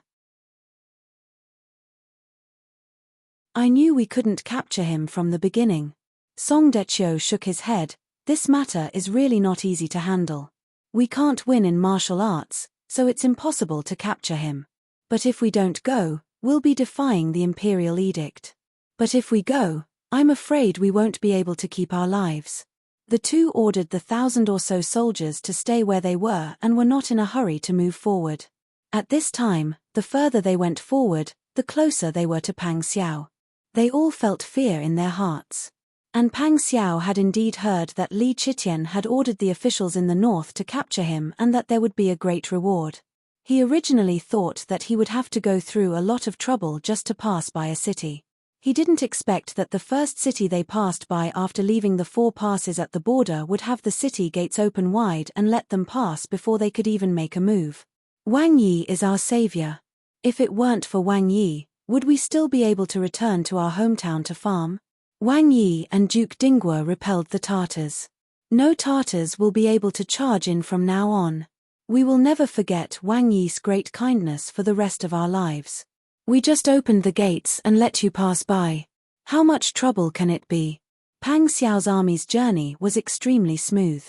I knew we couldn't capture him from the beginning." Song Deqiu shook his head. "This matter is really not easy to handle. We can't win in martial arts, so it's impossible to capture him. But if we don't go, we'll be defying the imperial edict. But if we go, I'm afraid we won't be able to keep our lives." The two ordered the 1,000 or so soldiers to stay where they were and were not in a hurry to move forward. At this time, the further they went forward, the closer they were to Pang Xiao. They all felt fear in their hearts. And Pang Xiao had indeed heard that Li Qitian had ordered the officials in the north to capture him and that there would be a great reward. He originally thought that he would have to go through a lot of trouble just to pass by a city. He didn't expect that the first city they passed by after leaving the 4 passes at the border would have the city gates open wide and let them pass before they could even make a move. "Wang Yi is our savior. If it weren't for Wang Yi, would we still be able to return to our hometown to farm?" Wang Yi and Duke Dinghua repelled the Tartars. "No Tartars will be able to charge in from now on. We will never forget Wang Yi's great kindness for the rest of our lives. We just opened the gates and let you pass by. How much trouble can it be?" Pang Xiao's army's journey was extremely smooth.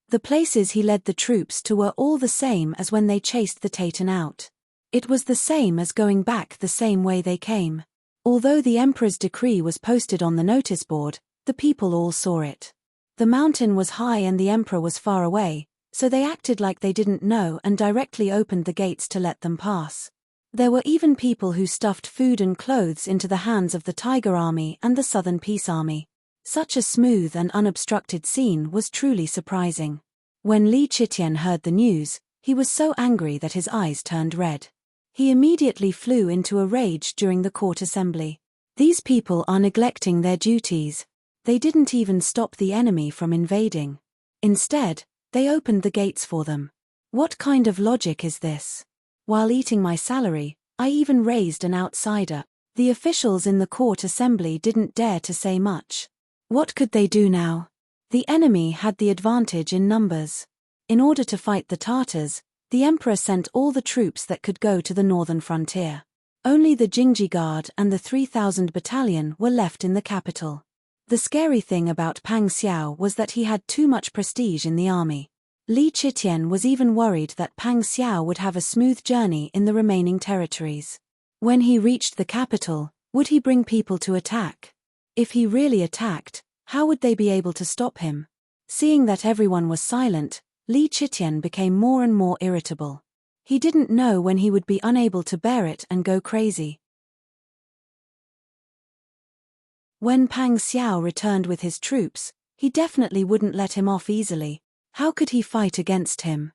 The places he led the troops to were all the same as when they chased the Tatan out. It was the same as going back the same way they came. Although the Emperor's decree was posted on the notice board, the people all saw it. The mountain was high and the Emperor was far away, so they acted like they didn't know and directly opened the gates to let them pass. There were even people who stuffed food and clothes into the hands of the Tiger Army and the Southern Peace Army. Such a smooth and unobstructed scene was truly surprising. When Li Qitian heard the news, he was so angry that his eyes turned red. He immediately flew into a rage during the court assembly. "These people are neglecting their duties. They didn't even stop the enemy from invading. Instead, they opened the gates for them. What kind of logic is this? While eating my salary, I even raised an outsider." The officials in the court assembly didn't dare to say much. What could they do now? The enemy had the advantage in numbers. In order to fight the Tartars, The emperor sent all the troops that could go to the northern frontier. Only the Jingji Guard and the 3,000 battalion were left in the capital. The scary thing about Pang Xiao was that he had too much prestige in the army. Li Qitian was even worried that Pang Xiao would have a smooth journey in the remaining territories. When he reached the capital, would he bring people to attack? If he really attacked, how would they be able to stop him? Seeing that everyone was silent, Li Qitian became more and more irritable. He didn't know when he would be unable to bear it and go crazy. When Pang Xiao returned with his troops, he definitely wouldn't let him off easily. How could he fight against him?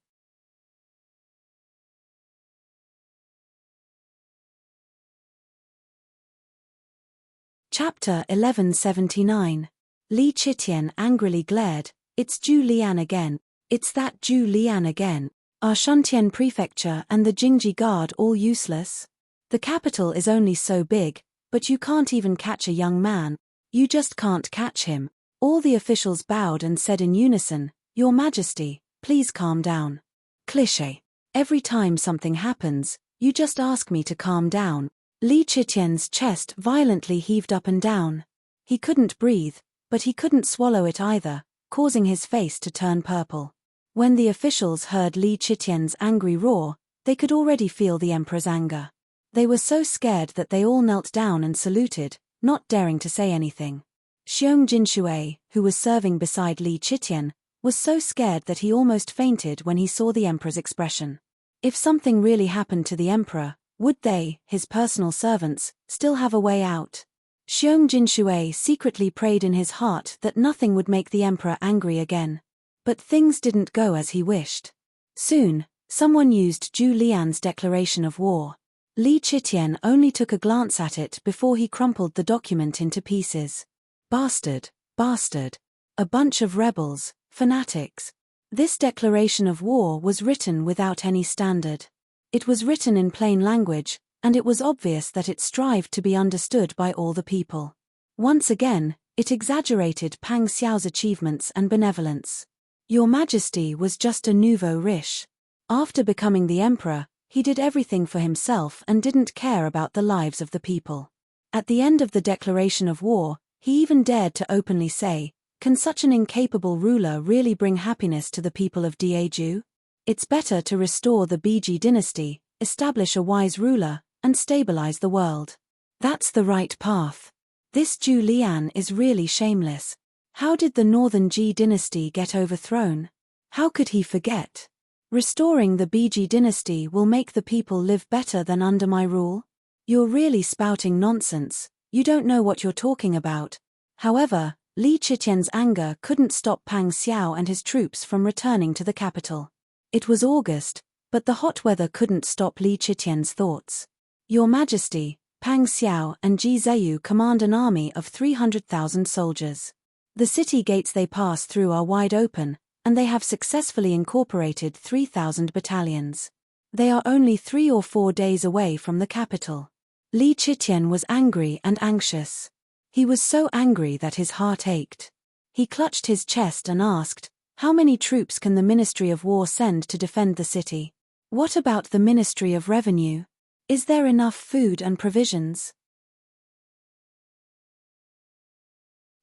Chapter 1179. Li Qitian angrily glared. It's Zhu Lian again. It's that Zhu Lian again. Are Shuntian Prefecture and the Jingji Guard all useless? The capital is only so big, but you can't even catch a young man. You just can't catch him. All the officials bowed and said in unison, Your Majesty, please calm down. Cliché. Every time something happens, you just ask me to calm down. Li Qitian's chest violently heaved up and down. He couldn't breathe, but he couldn't swallow it either, causing his face to turn purple. When the officials heard Li Qitian's angry roar, they could already feel the emperor's anger. They were so scared that they all knelt down and saluted, not daring to say anything. Xiong Jinshui, who was serving beside Li Qitian, was so scared that he almost fainted when he saw the emperor's expression. If something really happened to the emperor, would they, his personal servants, still have a way out? Xiong Jinshui secretly prayed in his heart that nothing would make the emperor angry again. But things didn't go as he wished. Soon, someone used Zhu Lian's declaration of war. Li Qitian only took a glance at it before he crumpled the document into pieces. Bastard, bastard. A bunch of rebels, fanatics. This declaration of war was written without any standard. It was written in plain language, and it was obvious that it strived to be understood by all the people. Once again, it exaggerated Pang Xiao's achievements and benevolence. Your Majesty was just a nouveau riche. After becoming the emperor, he did everything for himself and didn't care about the lives of the people. At the end of the declaration of war, he even dared to openly say, Can such an incapable ruler really bring happiness to the people of Daeju? It's better to restore the Biji dynasty, establish a wise ruler, and stabilize the world. That's the right path. This Zhu Lian is really shameless. How did the Northern Ji dynasty get overthrown? How could he forget? Restoring the Biji dynasty will make the people live better than under my rule? You're really spouting nonsense, you don't know what you're talking about. However, Li Qitian's anger couldn't stop Pang Xiao and his troops from returning to the capital. It was August, but the hot weather couldn't stop Li Qitian's thoughts. Your Majesty, Pang Xiao and Ji Zheyu command an army of 300,000 soldiers. The city gates they pass through are wide open, and they have successfully incorporated 3,000 battalions. They are only 3 or 4 days away from the capital. Li Qitian was angry and anxious. He was so angry that his heart ached. He clutched his chest and asked, How many troops can the Ministry of War send to defend the city? What about the Ministry of Revenue? Is there enough food and provisions?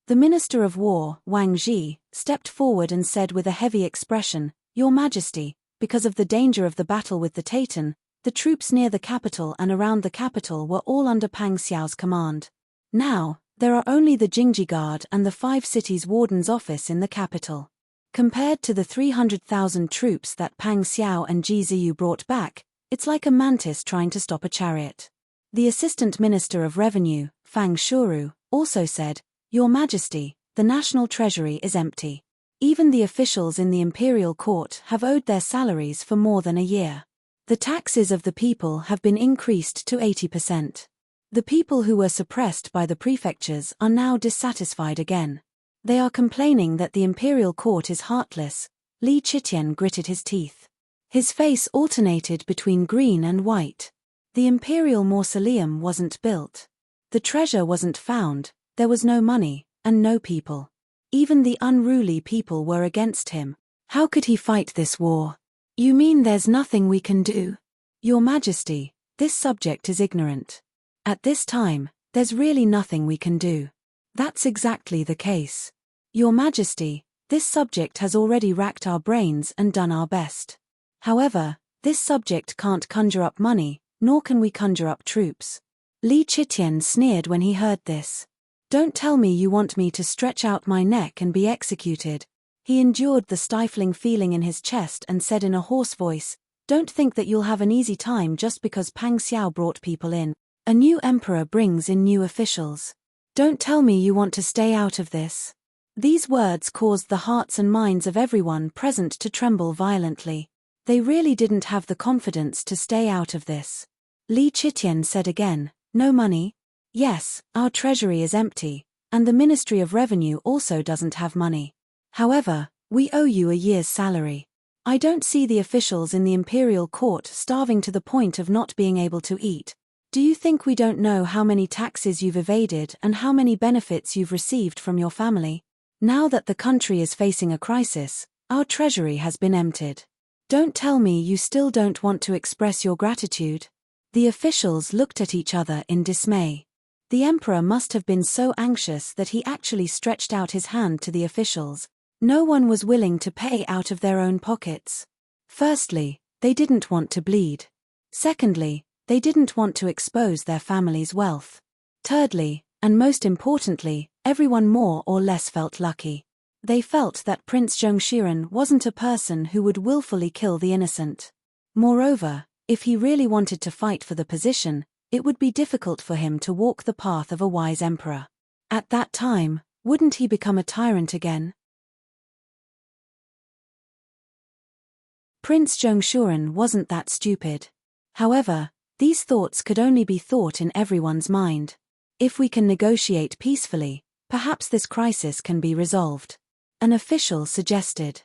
The Minister of War, Wang Ji, stepped forward and said with a heavy expression, Your Majesty, because of the danger of the battle with the Taitan, the troops near the capital and around the capital were all under Pang Xiao's command. Now, there are only the Jingji Guard and the 5 cities warden's office in the capital. Compared to the 300,000 troops that Pang Xiao and Ji Ziyu brought back, it's like a mantis trying to stop a chariot. The Assistant Minister of Revenue, Fang Shuru, also said, Your Majesty, the national treasury is empty. Even the officials in the imperial court have owed their salaries for more than a year. The taxes of the people have been increased to 80%. The people who were suppressed by the prefectures are now dissatisfied again. They are complaining that the imperial court is heartless. Li Qitian gritted his teeth. His face alternated between green and white. The imperial mausoleum wasn't built. The treasure wasn't found. There was no money, and no people. Even the unruly people were against him. How could he fight this war? You mean there's nothing we can do? Your Majesty, this subject is ignorant. At this time, there's really nothing we can do. That's exactly the case. Your Majesty, this subject has already racked our brains and done our best. However, this subject can't conjure up money, nor can we conjure up troops. Li Chitian sneered when he heard this. Don't tell me you want me to stretch out my neck and be executed. He endured the stifling feeling in his chest and said in a hoarse voice, don't think that you'll have an easy time just because Pang Xiao brought people in. A new emperor brings in new officials. Don't tell me you want to stay out of this. These words caused the hearts and minds of everyone present to tremble violently. They really didn't have the confidence to stay out of this. Li Chitian said again, no money? Yes, our treasury is empty, and the Ministry of Revenue also doesn't have money. However, we owe you a year's salary. I don't see the officials in the imperial court starving to the point of not being able to eat. Do you think we don't know how many taxes you've evaded and how many benefits you've received from your family? Now that the country is facing a crisis, our treasury has been emptied. Don't tell me you still don't want to express your gratitude. The officials looked at each other in dismay. The emperor must have been so anxious that he actually stretched out his hand to the officials. No one was willing to pay out of their own pockets. Firstly, they didn't want to bleed. Secondly, they didn't want to expose their family's wealth. Thirdly, and most importantly, everyone more or less felt lucky. They felt that Prince Zhongshiren wasn't a person who would willfully kill the innocent. Moreover, if he really wanted to fight for the position, it would be difficult for him to walk the path of a wise emperor. At that time, wouldn't he become a tyrant again? Prince Zhongshuren wasn't that stupid. However, these thoughts could only be thought in everyone's mind. If we can negotiate peacefully, perhaps this crisis can be resolved. An official suggested.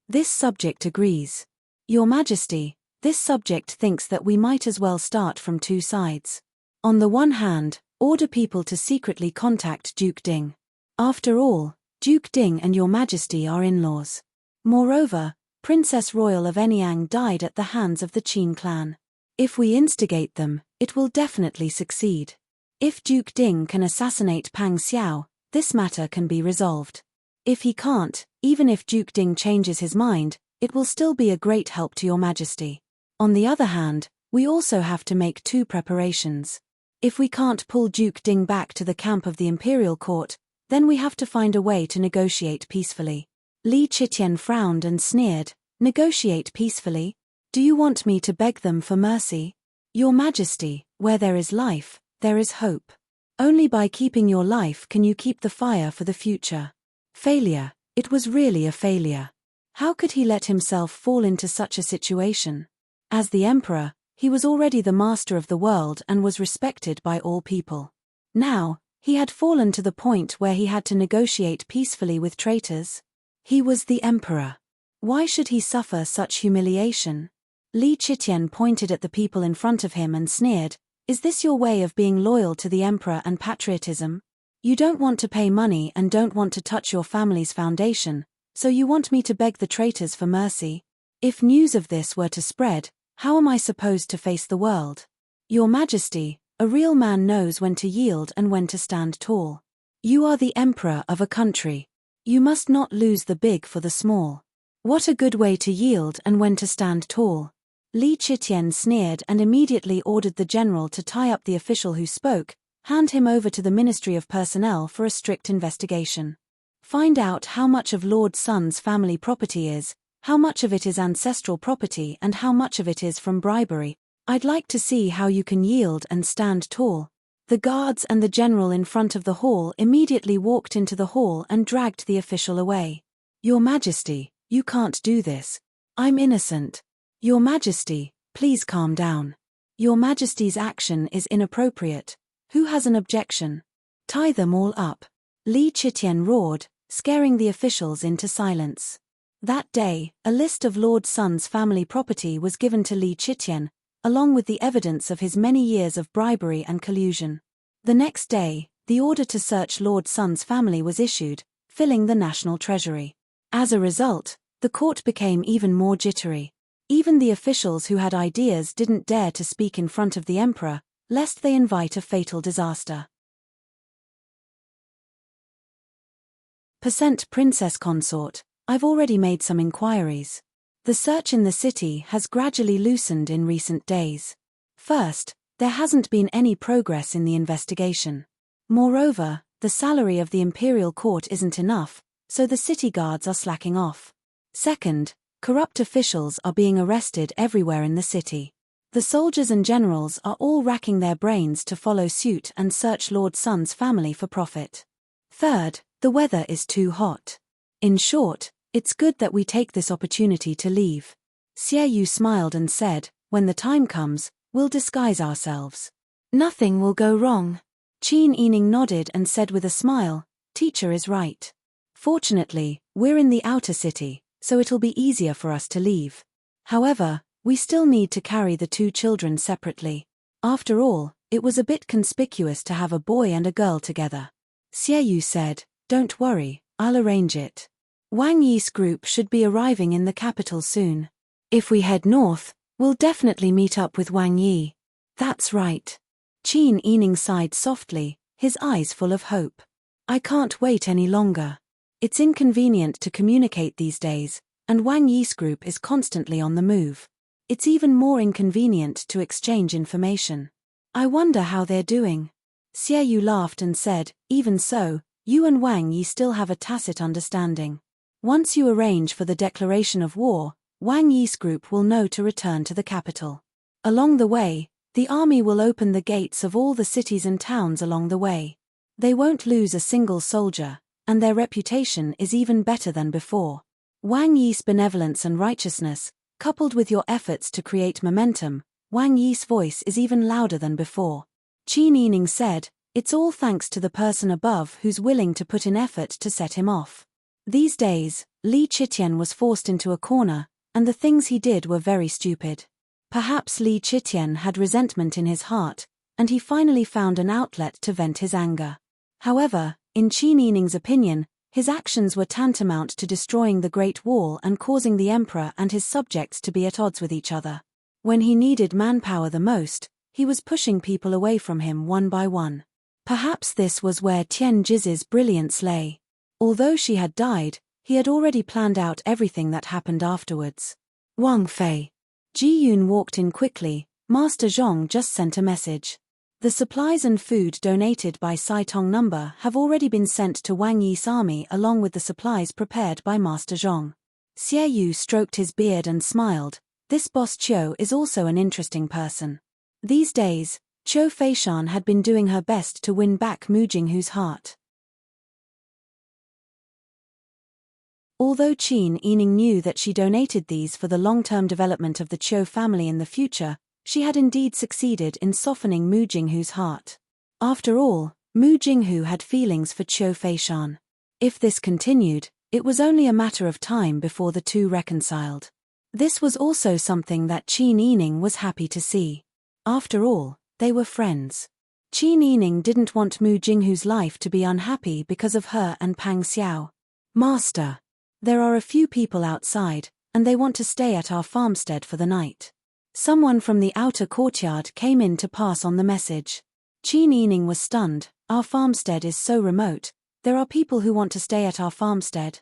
This subject agrees. Your Majesty, this subject thinks that we might as well start from two sides. On the one hand, order people to secretly contact Duke Ding. After all, Duke Ding and Your Majesty are in-laws. Moreover, Princess Royal of Enyang died at the hands of the Qin clan. If we instigate them, it will definitely succeed. If Duke Ding can assassinate Pang Xiao, this matter can be resolved. If he can't, even if Duke Ding changes his mind, it will still be a great help to Your Majesty. On the other hand, we also have to make two preparations. If we can't pull Duke Ding back to the camp of the imperial court, then we have to find a way to negotiate peacefully. Li Chitian frowned and sneered, negotiate peacefully? Do you want me to beg them for mercy? Your Majesty, where there is life, there is hope. Only by keeping your life can you keep the fire for the future. Failure, it was really a failure. How could he let himself fall into such a situation? As the emperor, he was already the master of the world and was respected by all people. Now, he had fallen to the point where he had to negotiate peacefully with traitors. He was the emperor. Why should he suffer such humiliation? Li Chitian pointed at the people in front of him and sneered, is this your way of being loyal to the emperor and patriotism? You don't want to pay money and don't want to touch your family's foundation, so you want me to beg the traitors for mercy? If news of this were to spread, how am I supposed to face the world? Your Majesty, a real man knows when to yield and when to stand tall. You are the emperor of a country. You must not lose the big for the small. What a good way to yield and when to stand tall. Li Chitian sneered and immediately ordered the general to tie up the official who spoke, hand him over to the Ministry of Personnel for a strict investigation. Find out how much of Lord Sun's family property is, how much of it is ancestral property and how much of it is from bribery. I'd like to see how you can yield and stand tall. The guards and the general in front of the hall immediately walked into the hall and dragged the official away. Your Majesty, you can't do this. I'm innocent. Your Majesty, please calm down. Your Majesty's action is inappropriate. Who has an objection? Tie them all up. Li Chitian roared, scaring the officials into silence. That day, a list of Lord Sun's family property was given to Li Chitian, along with the evidence of his many years of bribery and collusion. The next day, the order to search Lord Sun's family was issued, filling the national treasury. As a result, the court became even more jittery. Even the officials who had ideas didn't dare to speak in front of the emperor, lest they invite a fatal disaster. Princess consort, I've already made some inquiries. The search in the city has gradually loosened in recent days. First, there hasn't been any progress in the investigation. Moreover, the salary of the imperial court isn't enough, so the city guards are slacking off. Second, corrupt officials are being arrested everywhere in the city. The soldiers and generals are all racking their brains to follow suit and search Lord Sun's family for profit. Third, the weather is too hot. In short, it's good that we take this opportunity to leave. Xie Yu smiled and said, when the time comes, we'll disguise ourselves. Nothing will go wrong. Qin Yining nodded and said with a smile, teacher is right. Fortunately, we're in the outer city, so it'll be easier for us to leave. However, we still need to carry the two children separately. After all, it was a bit conspicuous to have a boy and a girl together. Xie Yu said, don't worry, I'll arrange it. Wang Yi's group should be arriving in the capital soon. If we head north, we'll definitely meet up with Wang Yi. That's right. Qin Yining sighed softly, his eyes full of hope. I can't wait any longer. It's inconvenient to communicate these days, and Wang Yi's group is constantly on the move. It's even more inconvenient to exchange information. I wonder how they're doing. Xie Yu laughed and said, even so, you and Wang Yi still have a tacit understanding. Once you arrange for the declaration of war, Wang Yi's group will know to return to the capital. Along the way, the army will open the gates of all the cities and towns along the way. They won't lose a single soldier, and their reputation is even better than before. Wang Yi's benevolence and righteousness, coupled with your efforts to create momentum, Wang Yi's voice is even louder than before. Qin Yining said, it's all thanks to the person above who's willing to put in effort to set him off. These days, Li Qitian was forced into a corner, and the things he did were very stupid. Perhaps Li Qitian had resentment in his heart, and he finally found an outlet to vent his anger. However, in Qin Yining's opinion, his actions were tantamount to destroying the Great Wall and causing the emperor and his subjects to be at odds with each other. When he needed manpower the most, he was pushing people away from him one by one. Perhaps this was where Tian Jiz's brilliance lay. Although she had died, he had already planned out everything that happened afterwards. Wang Fei. Ji Yun walked in quickly. Master Zhong just sent a message. The supplies and food donated by Sai Tong Number have already been sent to Wang Yi's army along with the supplies prepared by Master Zhong. Xie Yu stroked his beard and smiled. This boss Qiu is also an interesting person. These days, Qiu Feishan had been doing her best to win back Mu Jinghu's heart. Although Qin Yining knew that she donated these for the long-term development of the Qiu family in the future, she had indeed succeeded in softening Mu Jinghu's heart. After all, Mu Jinghu had feelings for Qiu Feishan. If this continued, it was only a matter of time before the two reconciled. This was also something that Qin Yining was happy to see. After all, they were friends. Qin Yining didn't want Mu Jinghu's life to be unhappy because of her and Pang Xiao. Master. There are a few people outside, and they want to stay at our farmstead for the night. Someone from the outer courtyard came in to pass on the message. Qin Yining was stunned. Our farmstead is so remote. There are people who want to stay at our farmstead.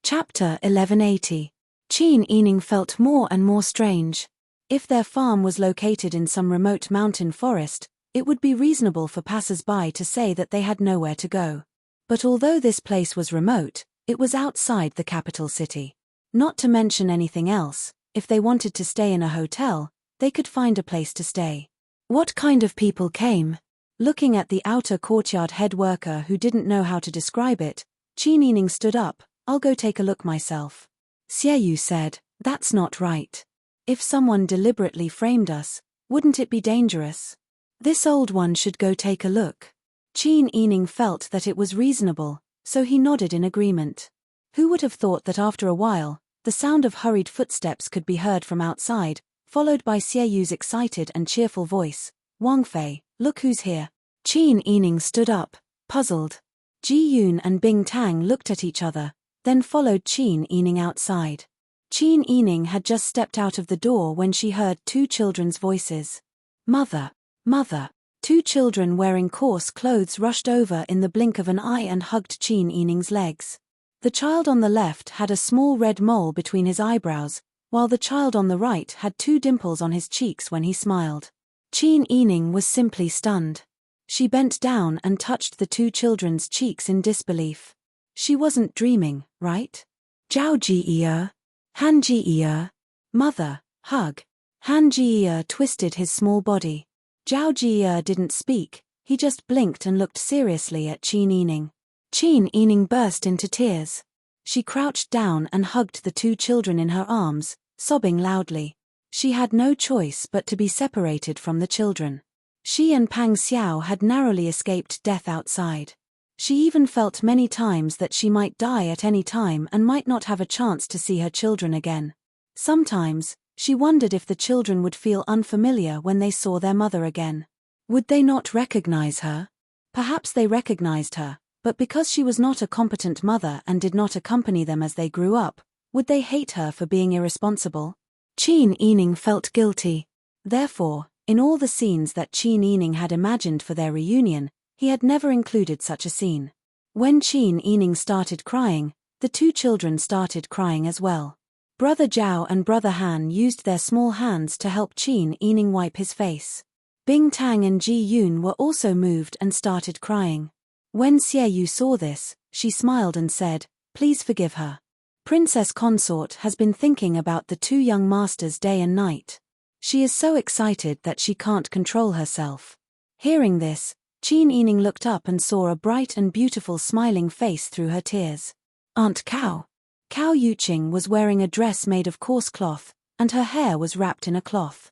Chapter 1180. Qin Yining felt more and more strange. If their farm was located in some remote mountain forest, it would be reasonable for passers-by to say that they had nowhere to go. But although this place was remote, it was outside the capital city. Not to mention anything else, if they wanted to stay in a hotel, they could find a place to stay. What kind of people came? Looking at the outer courtyard head worker who didn't know how to describe it, Qin Yining stood up. I'll go take a look myself. Xie Yu said, that's not right. If someone deliberately framed us, wouldn't it be dangerous? This old one should go take a look. Qin Yining felt that it was reasonable, so he nodded in agreement. Who would have thought that after a while, the sound of hurried footsteps could be heard from outside, followed by Xie Yu's excited and cheerful voice. Wang Fei, look who's here. Qin Yining stood up. puzzled. Ji Yun and Bing Tang looked at each other, then followed Qin Yining outside. Qin Yining had just stepped out of the door when she heard two children's voices. Mother! Mother! Two children wearing coarse clothes rushed over in the blink of an eye and hugged Qin Yining's legs. The child on the left had a small red mole between his eyebrows, while the child on the right had two dimples on his cheeks when he smiled. Qin Yining was simply stunned. She bent down and touched the two children's cheeks in disbelief. She wasn't dreaming, right? Zhao Jiye. Han Jiye. Mother, hug. Han Jiye twisted his small body. Zhao Jiye didn't speak, he just blinked and looked seriously at Qin Yining. Qin Yining burst into tears. She crouched down and hugged the two children in her arms, sobbing loudly. She had no choice but to be separated from the children. She and Pang Xiao had narrowly escaped death outside. She even felt many times that she might die at any time and might not have a chance to see her children again. Sometimes, she wondered if the children would feel unfamiliar when they saw their mother again. Would they not recognize her? Perhaps they recognized her, but because she was not a competent mother and did not accompany them as they grew up, would they hate her for being irresponsible? Qin Yining felt guilty. Therefore, in all the scenes that Qin Yining had imagined for their reunion, he had never included such a scene. When Qin Yining started crying, the two children started crying as well. Brother Zhao and Brother Han used their small hands to help Qin Yining wipe his face. Bing Tang and Ji Yun were also moved and started crying. When Xie Yu saw this, she smiled and said, "Please forgive her. Princess Consort has been thinking about the two young masters day and night. She is so excited that she can't control herself." Hearing this, Qin Yining looked up and saw a bright and beautiful smiling face through her tears. Aunt Cao. Cao Yuqing was wearing a dress made of coarse cloth, and her hair was wrapped in a cloth.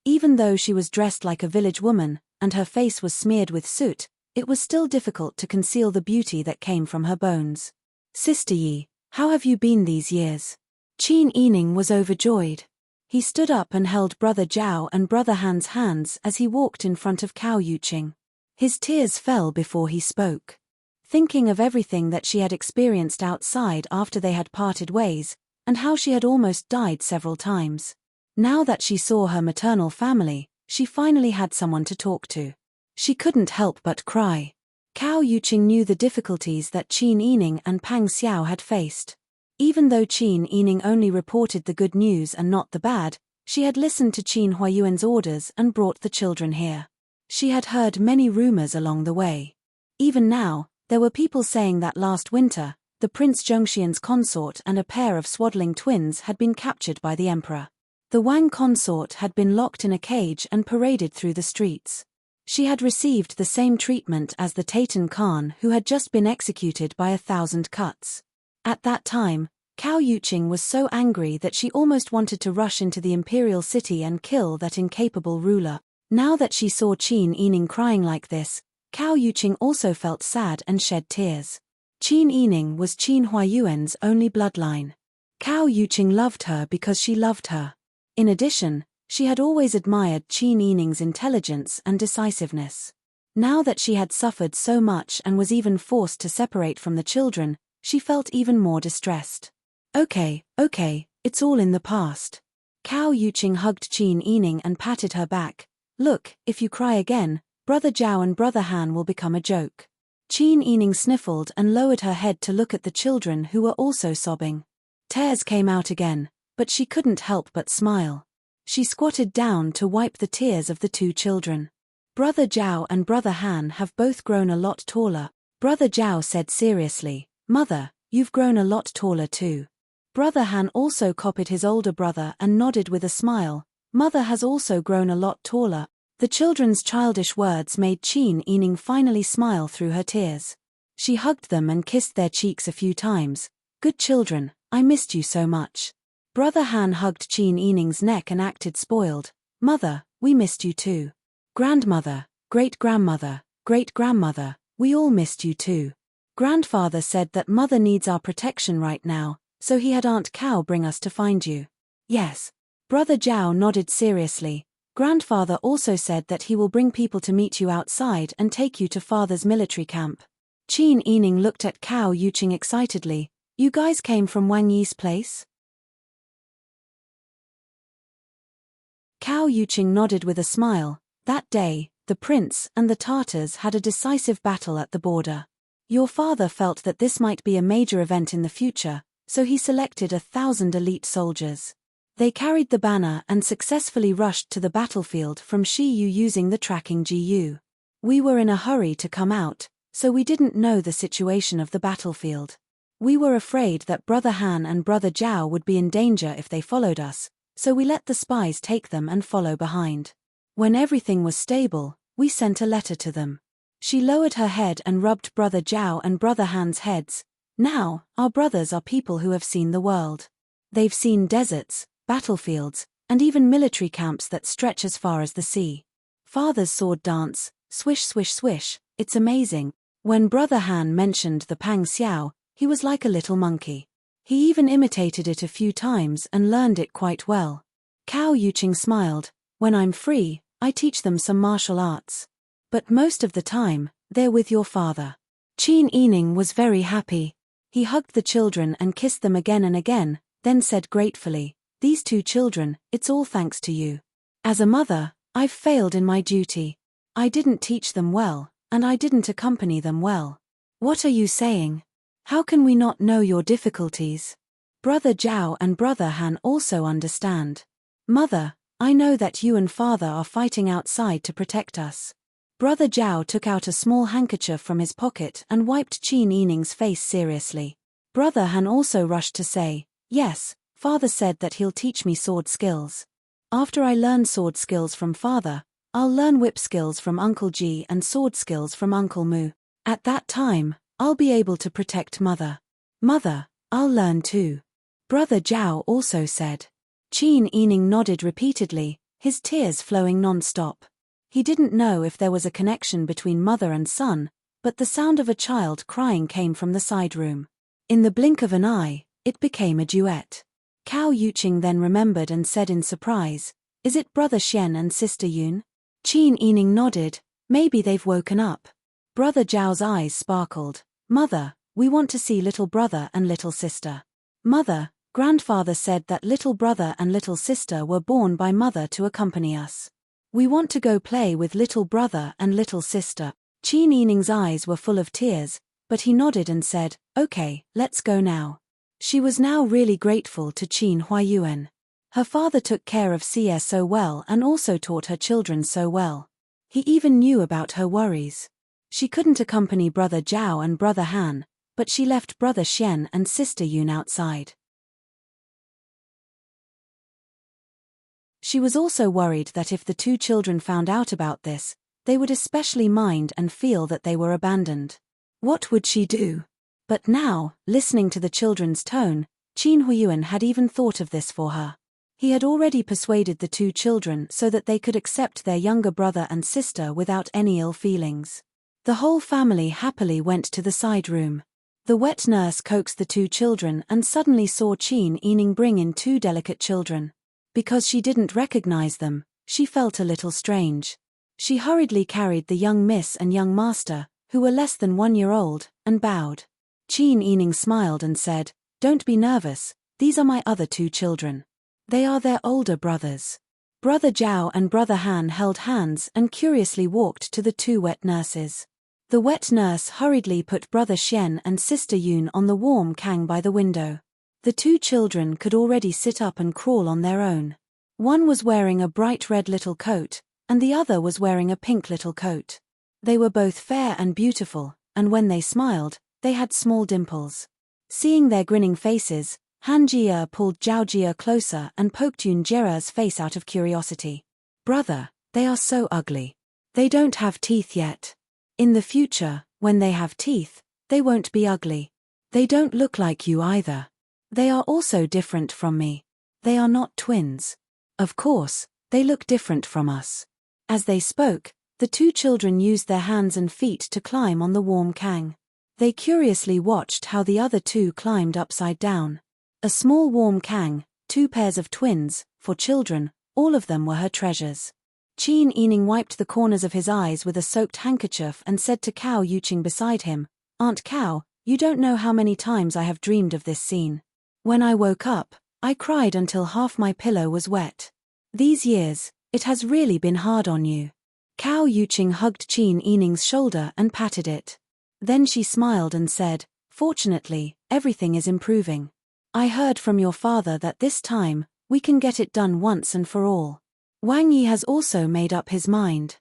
Even though she was dressed like a village woman, and her face was smeared with soot, it was still difficult to conceal the beauty that came from her bones. "Sister Yi, how have you been these years?" Qin Yining was overjoyed. He stood up and held Brother Zhao and Brother Han's hands as he walked in front of Cao Yuqing. His tears fell before he spoke. Thinking of everything that she had experienced outside after they had parted ways, and how she had almost died several times. Now that she saw her maternal family, she finally had someone to talk to. She couldn't help but cry. Cao Yuqing knew the difficulties that Qin Yining and Pang Xiao had faced. Even though Qin Yining only reported the good news and not the bad, she had listened to Qin Huayuan's orders and brought the children here. She had heard many rumors along the way. Even now, there were people saying that last winter, the Prince Zhongxian's consort and a pair of swaddling twins had been captured by the emperor. The Wang consort had been locked in a cage and paraded through the streets. She had received the same treatment as the Taitan Khan who had just been executed by 1,000 cuts. At that time, Cao Yuqing was so angry that she almost wanted to rush into the imperial city and kill that incapable ruler. Now that she saw Qin Yining crying like this, Cao Yuqing also felt sad and shed tears. Qin Yining was Qin Huayuan's only bloodline. Cao Yuqing loved her because she loved her. In addition, she had always admired Qin Yining's intelligence and decisiveness. Now that she had suffered so much and was even forced to separate from the children, she felt even more distressed. Okay, it's all in the past." Cao Yuqing hugged Qin Yining and patted her back. "Look, if you cry again, Brother Zhao and Brother Han will become a joke." Qin Yining sniffled and lowered her head to look at the children who were also sobbing. Tears came out again, but she couldn't help but smile. She squatted down to wipe the tears of the two children. "Brother Zhao and Brother Han have both grown a lot taller." Brother Zhao said seriously, "Mother, you've grown a lot taller too." Brother Han also copied his older brother and nodded with a smile. "Mother has also grown a lot taller." The children's childish words made Qin Yining finally smile through her tears. She hugged them and kissed their cheeks a few times. "Good children, I missed you so much." Brother Han hugged Qin Yining's neck and acted spoiled. "Mother, we missed you too. Grandmother, great-grandmother, great-grandmother, we all missed you too. Grandfather said that Mother needs our protection right now, so he had Aunt Cao bring us to find you." "Yes." Brother Zhao nodded seriously. Grandfather also said that he will bring people to meet you outside and take you to father's military camp. Qin Yining looked at Cao Yuqing excitedly. You guys came from Wang Yi's place? Cao Yuqing nodded with a smile. That day, the prince and the Tartars had a decisive battle at the border. Your father felt that this might be a major event in the future, so he selected 1,000 elite soldiers. They carried the banner and successfully rushed to the battlefield from Shiyu using the tracking GU. We were in a hurry to come out, so we didn't know the situation of the battlefield. We were afraid that Brother Han and Brother Zhao would be in danger if they followed us, so we let the spies take them and follow behind. When everything was stable, we sent a letter to them. She lowered her head and rubbed Brother Zhao and Brother Han's heads. Now, our brothers are people who have seen the world. They've seen deserts, battlefields, and even military camps that stretch as far as the sea. Father's sword dance, swish swish swish, it's amazing. When Brother Han mentioned the Pang Xiao, he was like a little monkey. He even imitated it a few times and learned it quite well. Cao Yuqing smiled. When I'm free, I teach them some martial arts. But most of the time, they're with your father. Qin Yining was very happy. He hugged the children and kissed them again and again, then said gratefully, these two children, it's all thanks to you. As a mother, I've failed in my duty. I didn't teach them well, and I didn't accompany them well. What are you saying? How can we not know your difficulties? Brother Zhao and Brother Han also understand. Mother, I know that you and father are fighting outside to protect us. Brother Zhao took out a small handkerchief from his pocket and wiped Qin Yining's face seriously. Brother Han also rushed to say, yes, father said that he'll teach me sword skills. After I learn sword skills from father, I'll learn whip skills from Uncle Ji and sword skills from Uncle Mu. At that time, I'll be able to protect mother. Mother, I'll learn too. Brother Zhao also said. Qin Yining nodded repeatedly, his tears flowing non-stop. He didn't know if there was a connection between mother and son, but the sound of a child crying came from the side room. In the blink of an eye, it became a duet. Cao Yuqing then remembered and said in surprise, is it Brother Xian and Sister Yun? Qin Yining nodded, maybe they've woken up. Brother Zhao's eyes sparkled. Mother, we want to see little brother and little sister. Mother, grandfather said that little brother and little sister were born by mother to accompany us. We want to go play with little brother and little sister. Qin Yining's eyes were full of tears, but he nodded and said, okay, let's go now. She was now really grateful to Qin Huayuan. Her father took care of Xie so well and also taught her children so well. He even knew about her worries. She couldn't accompany Brother Zhao and Brother Han, but she left Brother Xian and Sister Yun outside. She was also worried that if the two children found out about this, they would especially mind and feel that they were abandoned. What would she do? But now, listening to the children's tone, Qin Huiyuan had even thought of this for her. He had already persuaded the two children so that they could accept their younger brother and sister without any ill feelings. The whole family happily went to the side room. The wet nurse coaxed the two children and suddenly saw Qin Yining bring in two delicate children. Because she didn't recognize them, she felt a little strange. She hurriedly carried the young miss and young master, who were less than 1 year old, and bowed. Qin Yining smiled and said, don't be nervous, these are my other two children. They are their older brothers. Brother Zhao and Brother Han held hands and curiously walked to the two wet nurses. The wet nurse hurriedly put Brother Xian and Sister Yun on the warm kang by the window. The two children could already sit up and crawl on their own. One was wearing a bright red little coat, and the other was wearing a pink little coat. They were both fair and beautiful, and when they smiled, they had small dimples. Seeing their grinning faces, Han Jia pulled Zhao Jia closer and poked Yun Jera's face out of curiosity. Brother, they are so ugly. They don't have teeth yet. In the future, when they have teeth, they won't be ugly. They don't look like you either. They are also different from me. They are not twins. Of course, they look different from us. As they spoke, the two children used their hands and feet to climb on the warm kang. They curiously watched how the other two climbed upside down. A small warm kang, two pairs of twins, for children, all of them were her treasures. Qin Yining wiped the corners of his eyes with a soaked handkerchief and said to Cao Yuqing beside him, "Aunt Cao, you don't know how many times I have dreamed of this scene. When I woke up, I cried until half my pillow was wet. These years, it has really been hard on you." Cao Yuqing hugged Qin Yining's shoulder and patted it. Then she smiled and said, "Fortunately, everything is improving. I heard from your father that this time, we can get it done once and for all. Wang Yi has also made up his mind."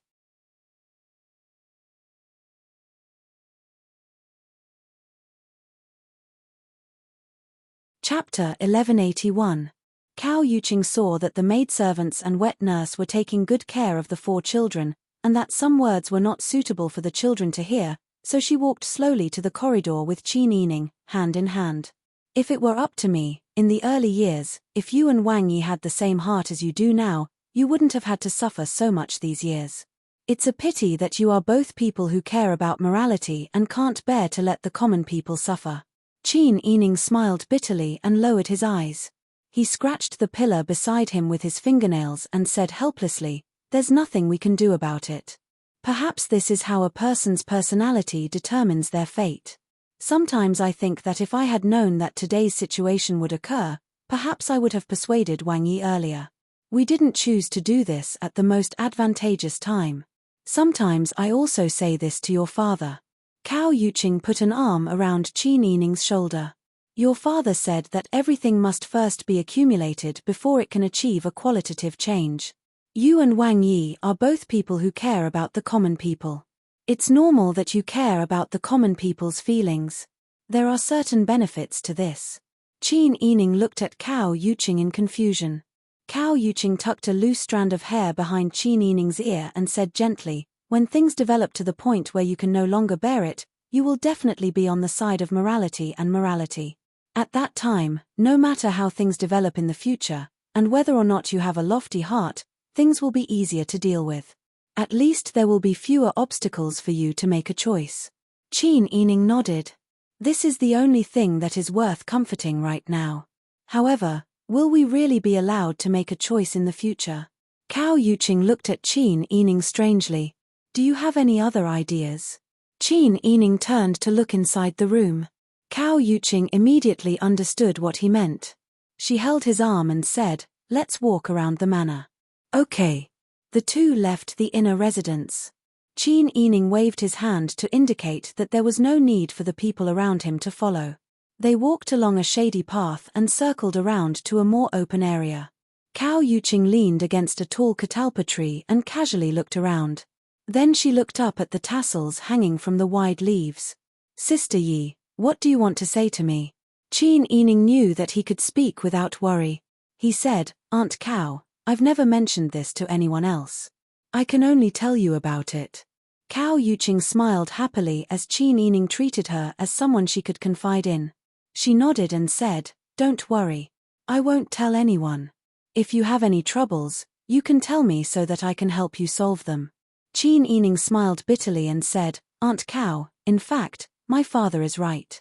Chapter 1181. Cao Yuqing saw that the maidservants and wet nurse were taking good care of the 4 children, and that some words were not suitable for the children to hear, so she walked slowly to the corridor with Qin Yining, hand in hand. "If it were up to me, in the early years, if you and Wang Yi had the same heart as you do now, you wouldn't have had to suffer so much these years. It's a pity that you are both people who care about morality and can't bear to let the common people suffer." Qin Yining smiled bitterly and lowered his eyes. He scratched the pillar beside him with his fingernails and said helplessly, "There's nothing we can do about it. Perhaps this is how a person's personality determines their fate. Sometimes I think that if I had known that today's situation would occur, perhaps I would have persuaded Wang Yi earlier. We didn't choose to do this at the most advantageous time. Sometimes I also say this to your father." Cao Yuqing put an arm around Qin Yining's shoulder. "Your father said that everything must first be accumulated before it can achieve a qualitative change. You and Wang Yi are both people who care about the common people. It's normal that you care about the common people's feelings. There are certain benefits to this." Qin Yining looked at Cao Yuqing in confusion. Cao Yuqing tucked a loose strand of hair behind Qin Yining's ear and said gently, "When things develop to the point where you can no longer bear it, you will definitely be on the side of morality and morality. At that time, no matter how things develop in the future, and whether or not you have a lofty heart, things will be easier to deal with. At least there will be fewer obstacles for you to make a choice." Qin Yining nodded. "This is the only thing that is worth comforting right now. However, will we really be allowed to make a choice in the future?" Cao Yuqing looked at Qin Yining strangely. "Do you have any other ideas?" Qin Yining turned to look inside the room. Cao Yuqing immediately understood what he meant. She held his arm and said, "Let's walk around the manor." "Okay." The two left the inner residence. Qin Yining waved his hand to indicate that there was no need for the people around him to follow. They walked along a shady path and circled around to a more open area. Cao Yuqing leaned against a tall catalpa tree and casually looked around. Then she looked up at the tassels hanging from the wide leaves. "Sister Yi, what do you want to say to me?" Qin Yining knew that he could speak without worry. He said, "Aunt Cao, I've never mentioned this to anyone else. I can only tell you about it." Cao Yuqing smiled happily as Qin Yining treated her as someone she could confide in. She nodded and said, "Don't worry. I won't tell anyone. If you have any troubles, you can tell me so that I can help you solve them." Qin Yining smiled bitterly and said, "Aunt Cao, in fact, my father is right.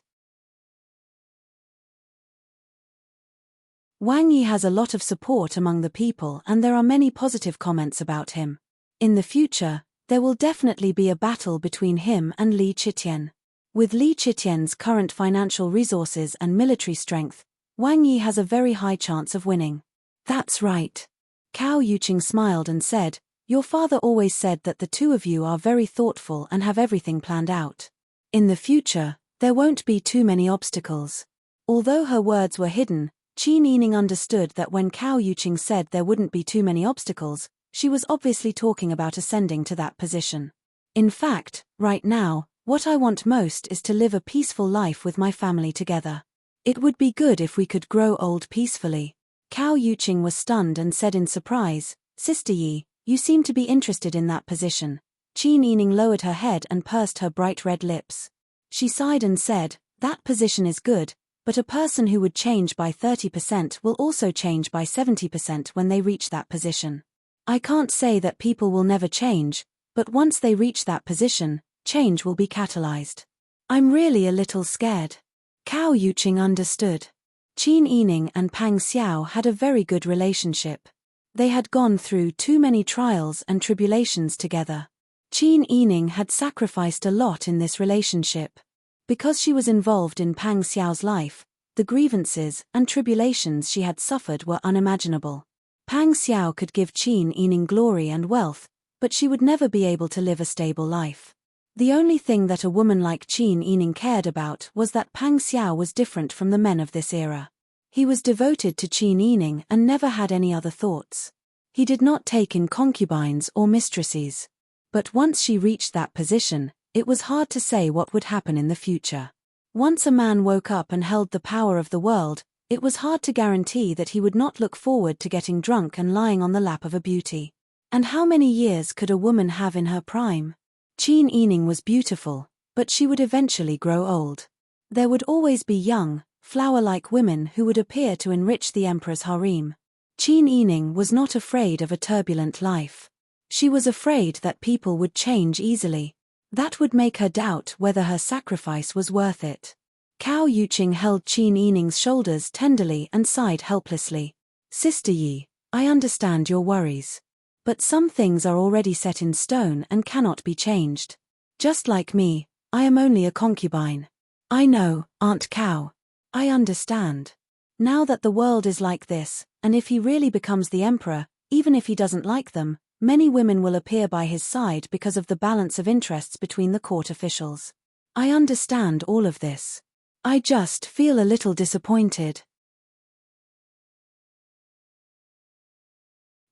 Wang Yi has a lot of support among the people and there are many positive comments about him. In the future, there will definitely be a battle between him and Li Qitian. With Li Qitian's current financial resources and military strength, Wang Yi has a very high chance of winning." "That's right." Cao Yuqing smiled and said, "Your father always said that the two of you are very thoughtful and have everything planned out. In the future, there won't be too many obstacles." Although her words were hidden, Qin Yining understood that when Cao Yuqing said there wouldn't be too many obstacles, she was obviously talking about ascending to that position. "In fact, right now, what I want most is to live a peaceful life with my family together. It would be good if we could grow old peacefully." Cao Yuqing was stunned and said in surprise, "Sister Yi, you seem to be interested in that position." Qin Yining lowered her head and pursed her bright red lips. She sighed and said, "That position is good, but a person who would change by 30% will also change by 70% when they reach that position. I can't say that people will never change, but once they reach that position, change will be catalyzed. I'm really a little scared." Cao Yuqing understood. Qin Yining and Pang Xiao had a very good relationship. They had gone through too many trials and tribulations together. Qin Yining had sacrificed a lot in this relationship. Because she was involved in Pang Xiao's life, the grievances and tribulations she had suffered were unimaginable. Pang Xiao could give Qin Yining glory and wealth, but she would never be able to live a stable life. The only thing that a woman like Qin Yining cared about was that Pang Xiao was different from the men of this era. He was devoted to Qin Yining and never had any other thoughts. He did not take in concubines or mistresses. But once she reached that position, it was hard to say what would happen in the future. Once a man woke up and held the power of the world, it was hard to guarantee that he would not look forward to getting drunk and lying on the lap of a beauty. And how many years could a woman have in her prime? Qin Yining was beautiful, but she would eventually grow old. There would always be young, flower-like women who would appear to enrich the emperor's harem. Qin Yining was not afraid of a turbulent life. She was afraid that people would change easily. That would make her doubt whether her sacrifice was worth it. Cao Yuqing held Qin Yining's shoulders tenderly and sighed helplessly. "Sister Yi, I understand your worries. But some things are already set in stone and cannot be changed. Just like me, I am only a concubine." "I know, Aunt Cao. I understand. Now that the world is like this, and if he really becomes the emperor, even if he doesn't like them, many women will appear by his side because of the balance of interests between the court officials. I understand all of this. I just feel a little disappointed."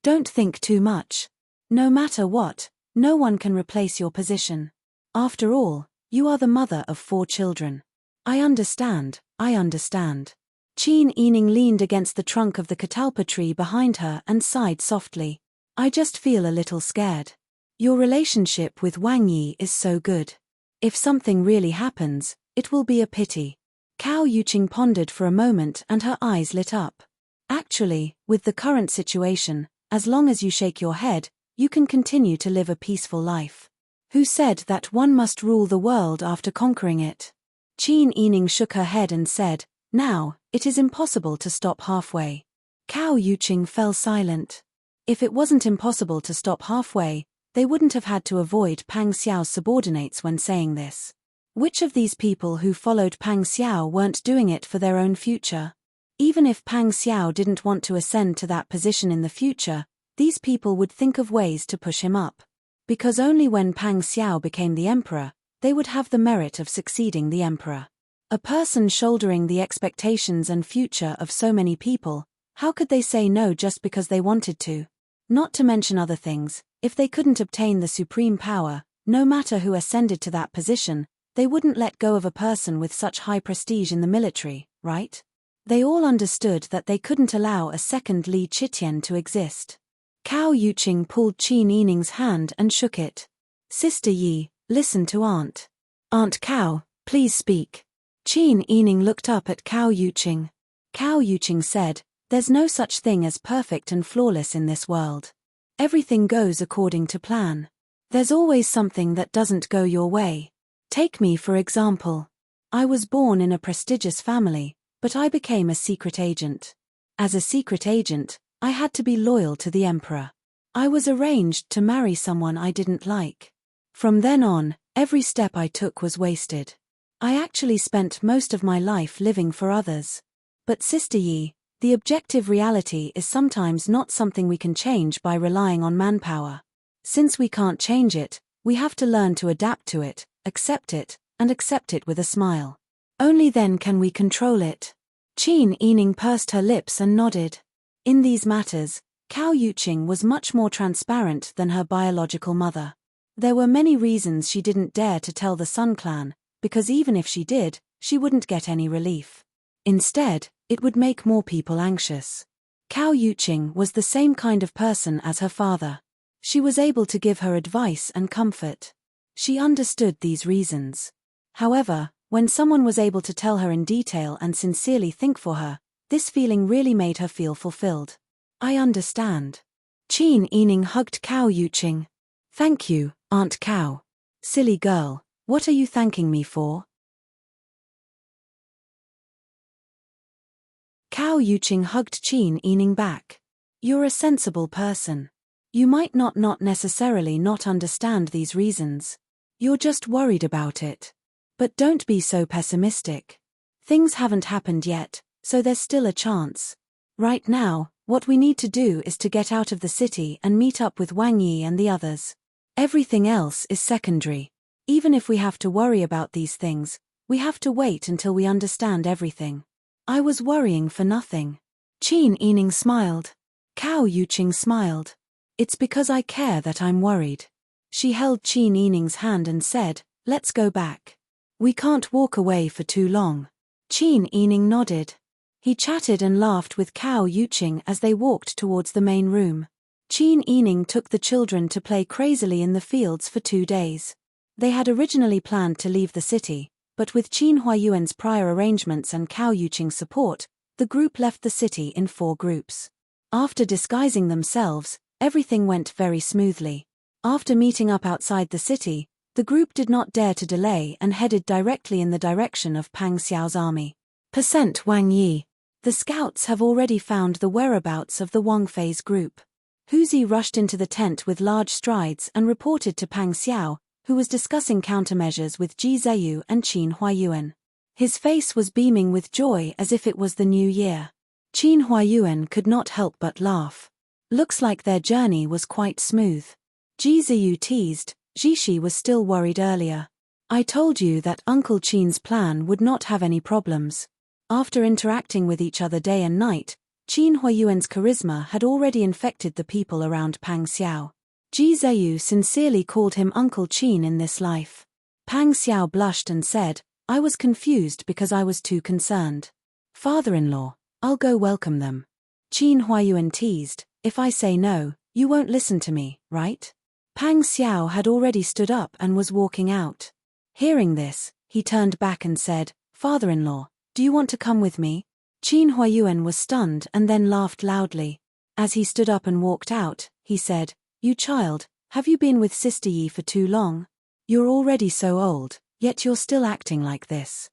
Don't think too much. No matter what, no one can replace your position. After all, you are the mother of 4 children. I understand. Qin Yining leaned against the trunk of the catalpa tree behind her and sighed softly. "I just feel a little scared. Your relationship with Wang Yi is so good. If something really happens, it will be a pity." Cao Yuqing pondered for a moment and her eyes lit up. "Actually, with the current situation, as long as you shake your head, you can continue to live a peaceful life. Who said that one must rule the world after conquering it?" Qin Yining shook her head and said, "Now, it is impossible to stop halfway." Cao Yuqing fell silent. If it wasn't impossible to stop halfway, they wouldn't have had to avoid Pang Xiao's subordinates when saying this. Which of these people who followed Pang Xiao weren't doing it for their own future? Even if Pang Xiao didn't want to ascend to that position in the future, these people would think of ways to push him up. Because only when Pang Xiao became the emperor, they would have the merit of succeeding the emperor. A person shouldering the expectations and future of so many people, how could they say no just because they wanted to? Not to mention other things, if they couldn't obtain the supreme power, no matter who ascended to that position, they wouldn't let go of a person with such high prestige in the military, right? They all understood that they couldn't allow a second Li Chitian to exist. Cao Yuqing pulled Qin Yining's hand and shook it. "Sister Yi, listen to Aunt. Aunt Cao, please speak." Qin Yining looked up at Cao Yuqing. Cao Yuqing said, "There's no such thing as perfect and flawless in this world. Everything goes according to plan. There's always something that doesn't go your way. Take me for example. I was born in a prestigious family, but I became a secret agent. As a secret agent, I had to be loyal to the emperor. I was arranged to marry someone I didn't like. From then on, every step I took was wasted. I actually spent most of my life living for others. But Sister Yi, the objective reality is sometimes not something we can change by relying on manpower. Since we can't change it, we have to learn to adapt to it, and accept it with a smile. Only then can we control it." Qin Yining pursed her lips and nodded. In these matters, Cao Yuqing was much more transparent than her biological mother. There were many reasons she didn't dare to tell the Sun Clan, because even if she did, she wouldn't get any relief. Instead, it would make more people anxious. Cao Yuqing was the same kind of person as her father. She was able to give her advice and comfort. She understood these reasons. However, when someone was able to tell her in detail and sincerely think for her, this feeling really made her feel fulfilled. "I understand." Qin Yining hugged Cao Yuqing. "Thank you, Aunt Cao. Silly girl, what are you thanking me for?" Cao Yuqing hugged Qin Yining back. You're a sensible person. You might not necessarily not understand these reasons. You're just worried about it. But don't be so pessimistic. Things haven't happened yet, so there's still a chance. Right now, what we need to do is to get out of the city and meet up with Wang Yi and the others. Everything else is secondary. Even if we have to worry about these things, we have to wait until we understand everything. I was worrying for nothing. Qin Yining smiled. Cao Yuqing smiled. It's because I care that I'm worried. She held Qin Yining's hand and said, let's go back. We can't walk away for too long. Qin Yining nodded. He chatted and laughed with Cao Yuqing as they walked towards the main room. Qin Yining took the children to play crazily in the fields for 2 days. They had originally planned to leave the city, but with Qin Huayuan's prior arrangements and Cao Yuqing's support, the group left the city in 4 groups. After disguising themselves, everything went very smoothly. After meeting up outside the city, the group did not dare to delay and headed directly in the direction of Pang Xiao's army. Wang Yi. The scouts have already found the whereabouts of the Wang Fei's group. Huzi rushed into the tent with large strides and reported to Pang Xiao, who was discussing countermeasures with Ji Zheyu and Qin Huayuan. His face was beaming with joy as if it was the new year. Qin Huayuan could not help but laugh. Looks like their journey was quite smooth. Ji Zheyu teased, Jishi was still worried earlier. I told you that Uncle Qin's plan would not have any problems. After interacting with each other day and night, Qin Huayuan's charisma had already infected the people around Pang Xiao. Ji Zheyu sincerely called him Uncle Qin in this life. Pang Xiao blushed and said, I was confused because I was too concerned. Father-in-law, I'll go welcome them. Qin Huayuan teased, if I say no, you won't listen to me, right? Pang Xiao had already stood up and was walking out. Hearing this, he turned back and said, Father-in-law, do you want to come with me? Qin Huayuan was stunned and then laughed loudly. As he stood up and walked out, he said, You child, have you been with Sister Yi for too long? You're already so old, yet you're still acting like this.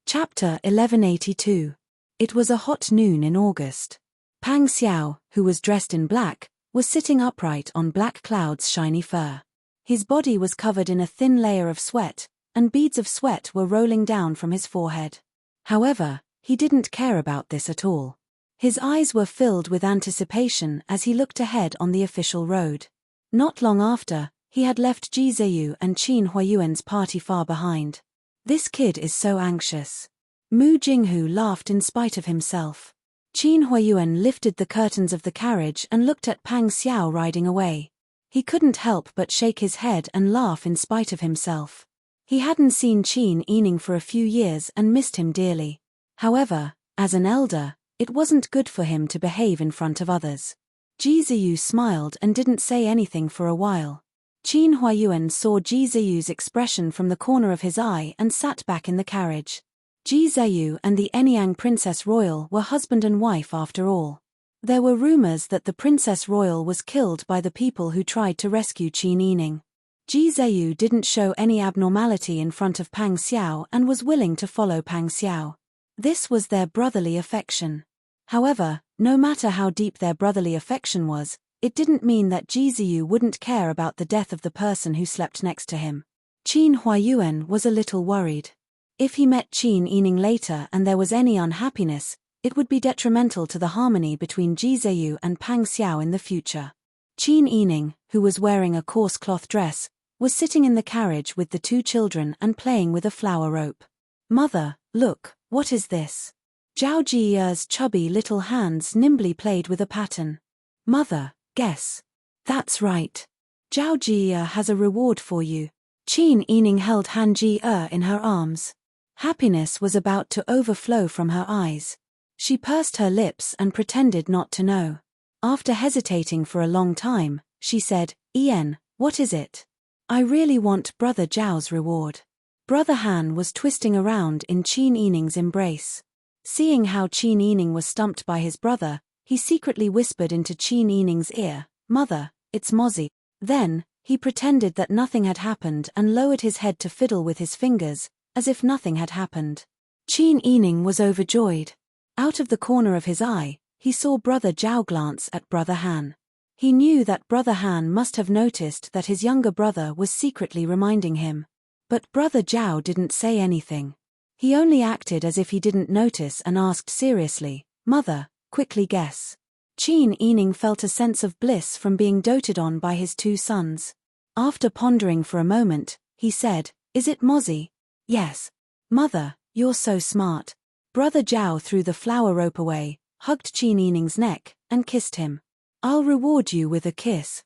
Chapter 1182. It was a hot noon in August. Pang Xiao, who was dressed in black, was sitting upright on Black Cloud's shiny fur. His body was covered in a thin layer of sweat, and beads of sweat were rolling down from his forehead. However, he didn't care about this at all. His eyes were filled with anticipation as he looked ahead on the official road. Not long after, he had left Ji Zheyu and Qin Huayuan's party far behind. This kid is so anxious. Mu Jinghu laughed in spite of himself. Qin Huayuan lifted the curtains of the carriage and looked at Pang Xiao riding away. He couldn't help but shake his head and laugh in spite of himself. He hadn't seen Qin Yining for a few years and missed him dearly. However, as an elder, it wasn't good for him to behave in front of others. Ji Zheyu smiled and didn't say anything for a while. Qin Huayuan saw Ji Zheyu's expression from the corner of his eye and sat back in the carriage. Ji Zheyu and the Enyang Princess Royal were husband and wife after all. There were rumors that the Princess Royal was killed by the people who tried to rescue Qin Yining. Ji Zheyu didn't show any abnormality in front of Pang Xiao and was willing to follow Pang Xiao. This was their brotherly affection. However, no matter how deep their brotherly affection was, it didn't mean that Ji Zheyu wouldn't care about the death of the person who slept next to him. Qin Huayuan was a little worried. If he met Qin Yining later and there was any unhappiness, it would be detrimental to the harmony between Ji Zheyu and Pang Xiao in the future. Qin Yining, who was wearing a coarse cloth dress, was sitting in the carriage with the 2 children and playing with a flower rope. Mother, look, what is this? Zhao Jiye's chubby little hands nimbly played with a pattern. Mother, guess. That's right. Zhao Jiye has a reward for you. Qin Yining held Han Jiye in her arms. Happiness was about to overflow from her eyes. She pursed her lips and pretended not to know. After hesitating for a long time, she said, Ian, what is it? I really want Brother Zhao's reward. Brother Han was twisting around in Qin Yining's embrace. Seeing how Qin Yining was stumped by his brother, he secretly whispered into Qin Yining's ear, Mother, it's Mozzie. Then, He pretended that nothing had happened and lowered his head to fiddle with his fingers, as if nothing had happened. Qin Yining was overjoyed. Out of the corner of his eye, he saw Brother Zhao glance at Brother Han. He knew that Brother Han must have noticed that his younger brother was secretly reminding him. But Brother Zhao didn't say anything. He only acted as if he didn't notice and asked seriously, "Mother, quickly guess." Qin Yining felt a sense of bliss from being doted on by his two sons. After pondering for a moment, he said, "Is it Mozzie?" "Yes." "Mother, you're so smart." Brother Zhao threw the flower rope away, hugged Qin Yining's neck, and kissed him. "I'll reward you with a kiss."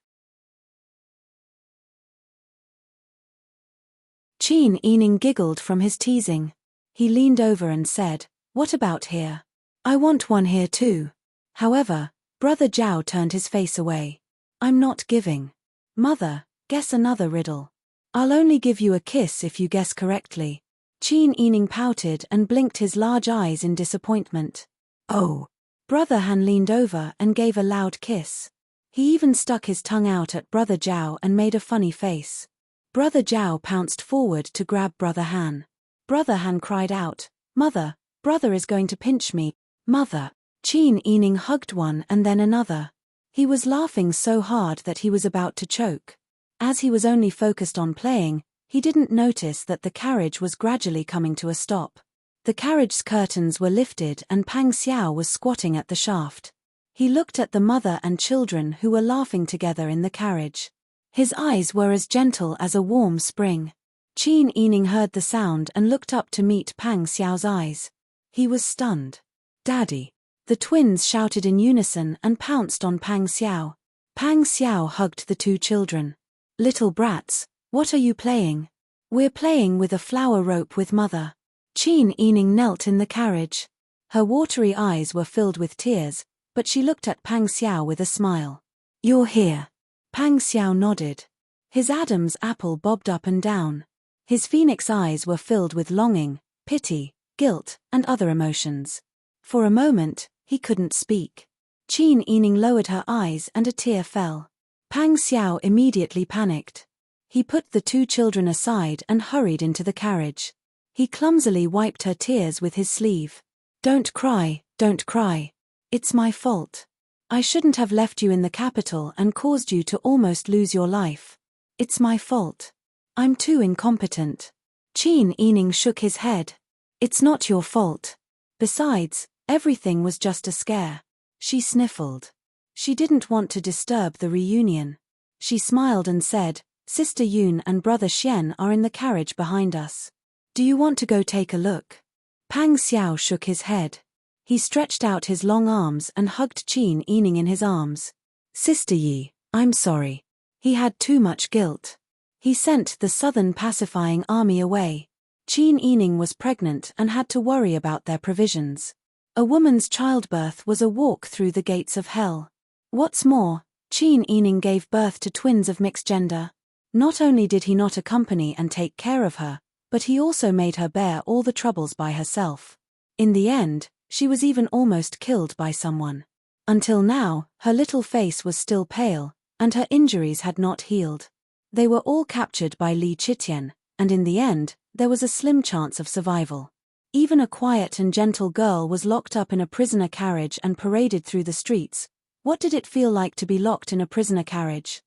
Qin Yining giggled from his teasing. He leaned over and said, "What about here? I want one here too." However, Brother Zhao turned his face away. "I'm not giving." "Mother, guess another riddle." "I'll only give you a kiss if you guess correctly." Qin Yining pouted and blinked his large eyes in disappointment. "Oh." Brother Han leaned over and gave a loud kiss. He even stuck his tongue out at Brother Zhao and made a funny face. Brother Zhao pounced forward to grab Brother Han. Brother Han cried out, "Mother, brother is going to pinch me." "Mother." Qin Yining hugged one and then another. He was laughing so hard that he was about to choke. As he was only focused on playing, he didn't notice that the carriage was gradually coming to a stop. The carriage's curtains were lifted and Pang Xiao was squatting at the shaft. He looked at the mother and children who were laughing together in the carriage. His eyes were as gentle as a warm spring. Qin Yining heard the sound and looked up to meet Pang Xiao's eyes. He was stunned. "Daddy!" The twins shouted in unison and pounced on Pang Xiao. Pang Xiao hugged the two children. "Little brats, what are you playing?" "We're playing with a flower rope with Mother." Qin Yining knelt in the carriage. Her watery eyes were filled with tears, but she looked at Pang Xiao with a smile. "You're here." Pang Xiao nodded. His Adam's apple bobbed up and down. His phoenix eyes were filled with longing, pity, guilt, and other emotions. For a moment, he couldn't speak. Qin Yining lowered her eyes and a tear fell. Pang Xiao immediately panicked. He put the two children aside and hurried into the carriage. He clumsily wiped her tears with his sleeve. Don't cry, don't cry. It's my fault. I shouldn't have left you in the capital and caused you to almost lose your life. It's my fault. I'm too incompetent." Qin Yining shook his head. "It's not your fault. Besides, everything was just a scare." She sniffled. She didn't want to disturb the reunion. She smiled and said, "Sister Yun and Brother Xian are in the carriage behind us. Do you want to go take a look?" Pang Xiao shook his head. He stretched out his long arms and hugged Qin Yining in his arms. "Sister Yi, I'm sorry." He had too much guilt. He sent the Southern Pacifying Army away. Qin Yining was pregnant and had to worry about their provisions. A woman's childbirth was a walk through the gates of hell. What's more, Qin Yining gave birth to twins of mixed gender. Not only did he not accompany and take care of her, but he also made her bear all the troubles by herself. In the end, she was even almost killed by someone. Until now, her little face was still pale, and her injuries had not healed. They were all captured by Li Qitian, and in the end, there was a slim chance of survival. Even a quiet and gentle girl was locked up in a prisoner carriage and paraded through the streets. What did it feel like to be locked in a prisoner carriage?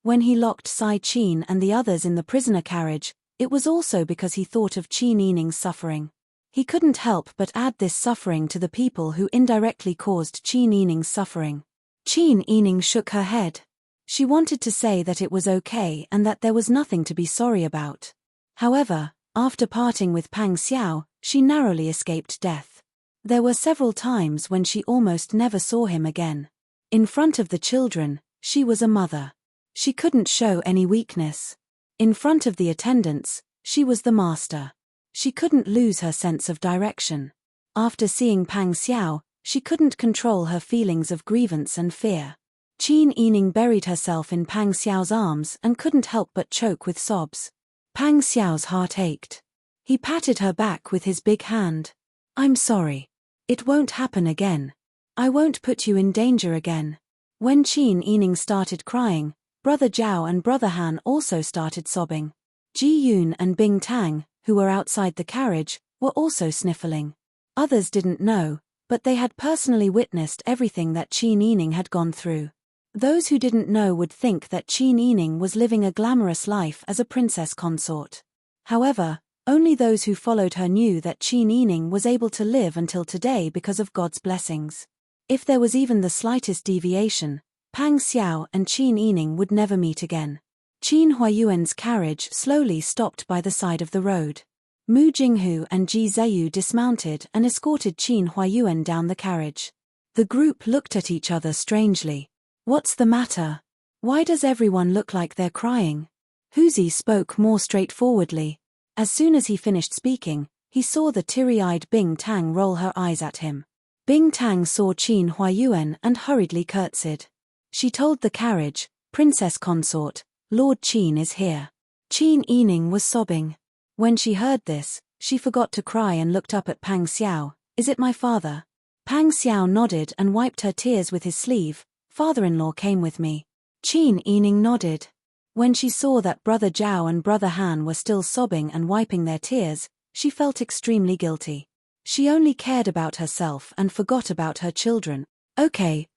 When he locked Sai Qin and the others in the prisoner carriage, it was also because he thought of Qin Yining's suffering. He couldn't help but add this suffering to the people who indirectly caused Qin Yining's suffering. Qin Yining shook her head. She wanted to say that it was okay and that there was nothing to be sorry about. However, after parting with Pang Xiao, she narrowly escaped death. There were several times when she almost never saw him again. In front of the children, she was a mother. She couldn't show any weakness. In front of the attendants, she was the master. She couldn't lose her sense of direction. After seeing Pang Xiao, she couldn't control her feelings of grievance and fear. Qin Yining buried herself in Pang Xiao's arms and couldn't help but choke with sobs. Pang Xiao's heart ached. He patted her back with his big hand. "I'm sorry. It won't happen again." I won't put you in danger again. When Qin Yining started crying, Brother Zhao and Brother Han also started sobbing. Ji Yun and Bing Tang, who were outside the carriage, were also sniffling. Others didn't know, but they had personally witnessed everything that Qin Yining had gone through. Those who didn't know would think that Qin Yining was living a glamorous life as a princess consort. However, only those who followed her knew that Qin Yining was able to live until today because of God's blessings. If there was even the slightest deviation, Pang Xiao and Qin Yining would never meet again. Qin Huayuan's carriage slowly stopped by the side of the road. Mu Jinghu and Ji Zheyu dismounted and escorted Qin Huayuan down the carriage. The group looked at each other strangely. What's the matter? Why does everyone look like they're crying? Huzi spoke more straightforwardly. As soon as he finished speaking, he saw the teary-eyed Bing Tang roll her eyes at him. Bing Tang saw Qin Huayuan and hurriedly curtsied. She told the carriage, "Princess consort, Lord Qin is here." Qin Yining was sobbing. When she heard this, she forgot to cry and looked up at Pang Xiao. "Is it my father?" Pang Xiao nodded and wiped her tears with his sleeve. "Father-in-law came with me." Qin Yining nodded. When she saw that Brother Zhao and Brother Han were still sobbing and wiping their tears, she felt extremely guilty. She only cared about herself and forgot about her children. Okay,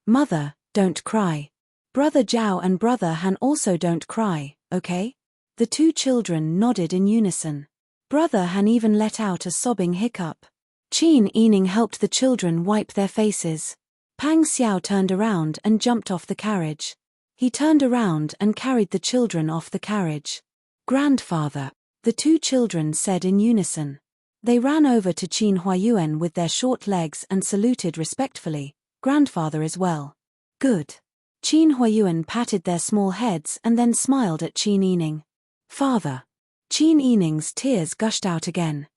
mother, don't cry. Brother Zhao and Brother Han also don't cry, okay?" The two children nodded in unison. Brother Han even let out a sobbing hiccup. Qin Yining helped the children wipe their faces. Pang Xiao turned around and jumped off the carriage. He turned around and carried the children off the carriage. "Grandfather," the two children said in unison. They ran over to Qin Huayuan with their short legs and saluted respectfully. "Grandfather as well." "Good." Qin Huayuan patted their small heads and then smiled at Qin Yining. "Father." Qin Yining's tears gushed out again.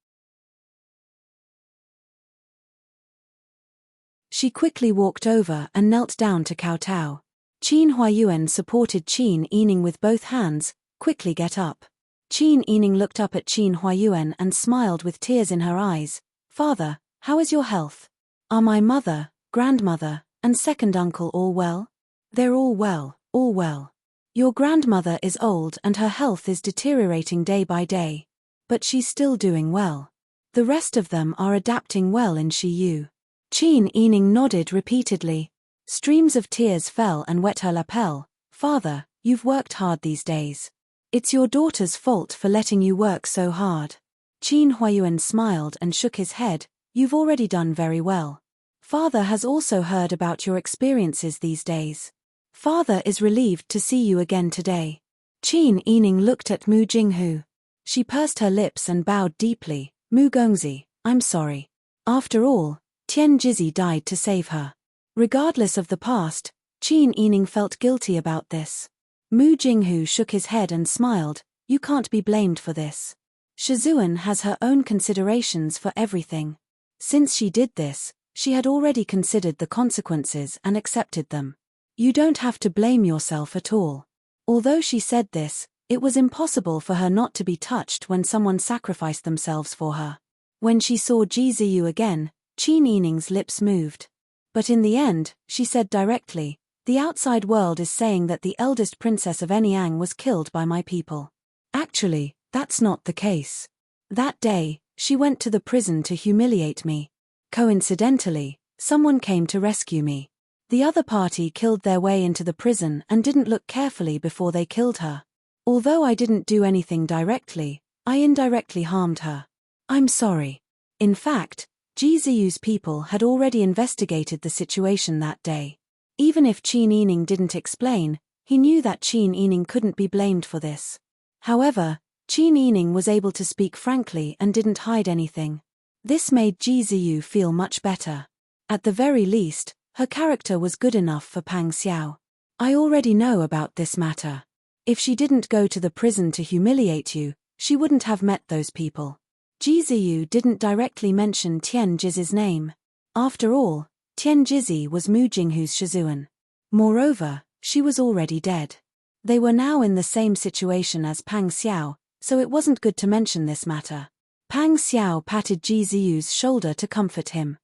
She quickly walked over and knelt down to kowtow. Qin Huayuan supported Qin Yining with both hands. "Quickly get up." Qin Yining looked up at Qin Huayuan and smiled with tears in her eyes. "Father, how is your health? Are my mother, grandmother, and second uncle all well?" "They're all well, all well. Your grandmother is old and her health is deteriorating day by day. But she's still doing well. The rest of them are adapting well in Shiyu." Qin Yining nodded repeatedly. Streams of tears fell and wet her lapel. "Father, you've worked hard these days. It's your daughter's fault for letting you work so hard." Qin Huayuan smiled and shook his head. "You've already done very well. Father has also heard about your experiences these days. Father is relieved to see you again today." Qin Yining looked at Mu Jinghu. She pursed her lips and bowed deeply. "Mu Gongzi, I'm sorry. After all, Tian Jizi died to save her." Regardless of the past, Qin Yining felt guilty about this. Mu Jinghu shook his head and smiled. "You can't be blamed for this. Shizuan has her own considerations for everything. Since she did this, she had already considered the consequences and accepted them. You don't have to blame yourself at all." Although she said this, it was impossible for her not to be touched when someone sacrificed themselves for her. When she saw Ji Ziyu again, Qin Yining's lips moved. But in the end, she said directly, "The outside world is saying that the eldest princess of Anyang was killed by my people. Actually, that's not the case. That day, she went to the prison to humiliate me. Coincidentally, someone came to rescue me. The other party killed their way into the prison and didn't look carefully before they killed her. Although I didn't do anything directly, I indirectly harmed her. I'm sorry." In fact, Ji Ziyu's people had already investigated the situation that day. Even if Qin Yining didn't explain, he knew that Qin Yining couldn't be blamed for this. However, Qin Yining was able to speak frankly and didn't hide anything. This made Ji Ziyu feel much better. At the very least, her character was good enough for Pang Xiao. "I already know about this matter. If she didn't go to the prison to humiliate you, she wouldn't have met those people." Ji Ziyu didn't directly mention Tian Jizi's name. After all, Tian Jizi was Mu Jinghu's Shizuan. Moreover, she was already dead. They were now in the same situation as Pang Xiao, so it wasn't good to mention this matter. Pang Xiao patted Ji Ziyu's shoulder to comfort him.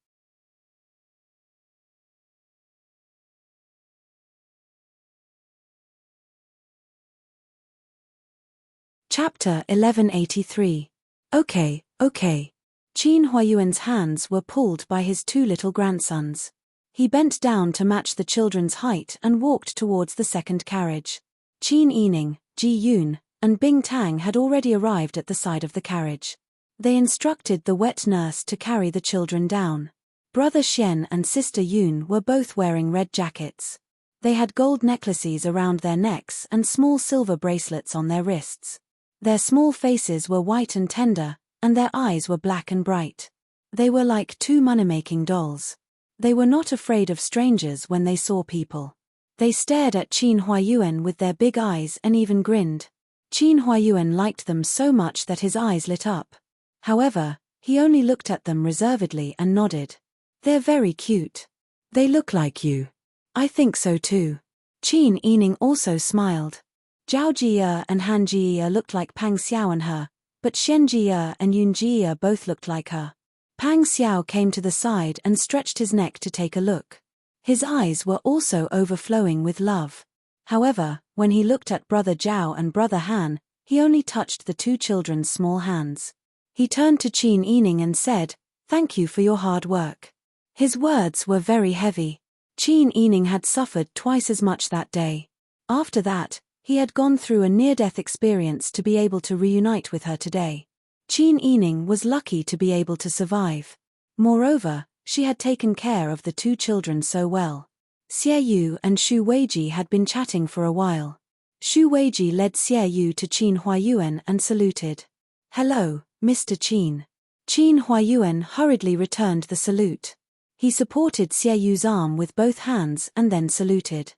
Chapter 1183. Okay. Qin Huayuan's hands were pulled by his two little grandsons. He bent down to match the children's height and walked towards the second carriage. Qin Yining, Ji Yun, and Bing Tang had already arrived at the side of the carriage. They instructed the wet nurse to carry the children down. Brother Xian and sister Yun were both wearing red jackets. They had gold necklaces around their necks and small silver bracelets on their wrists. Their small faces were white and tender, and their eyes were black and bright. They were like two money-making dolls. They were not afraid of strangers when they saw people. They stared at Qin Huayuan with their big eyes and even grinned. Qin Huayuan liked them so much that his eyes lit up. However, he only looked at them reservedly and nodded. They're very cute. They look like you. I think so too. Qin Yining also smiled. Zhao Jie and Han Jie looked like Pang Xiao and her, but Xian Jie and Yun Jie both looked like her. Pang Xiao came to the side and stretched his neck to take a look. His eyes were also overflowing with love. However, when he looked at Brother Zhao and Brother Han, he only touched the two children's small hands. He turned to Qin Yining and said, "Thank you for your hard work." His words were very heavy. Qin Yining had suffered twice as much that day. After that, he had gone through a near-death experience to be able to reunite with her today. Qin Yining was lucky to be able to survive. Moreover, she had taken care of the two children so well. Xie Yu and Xu Weiji had been chatting for a while. Xu Weiji led Xie Yu to Qin Huayuan and saluted. "Hello, Mr. Qin." Qin Huayuan hurriedly returned the salute. He supported Xie Yu's arm with both hands and then saluted.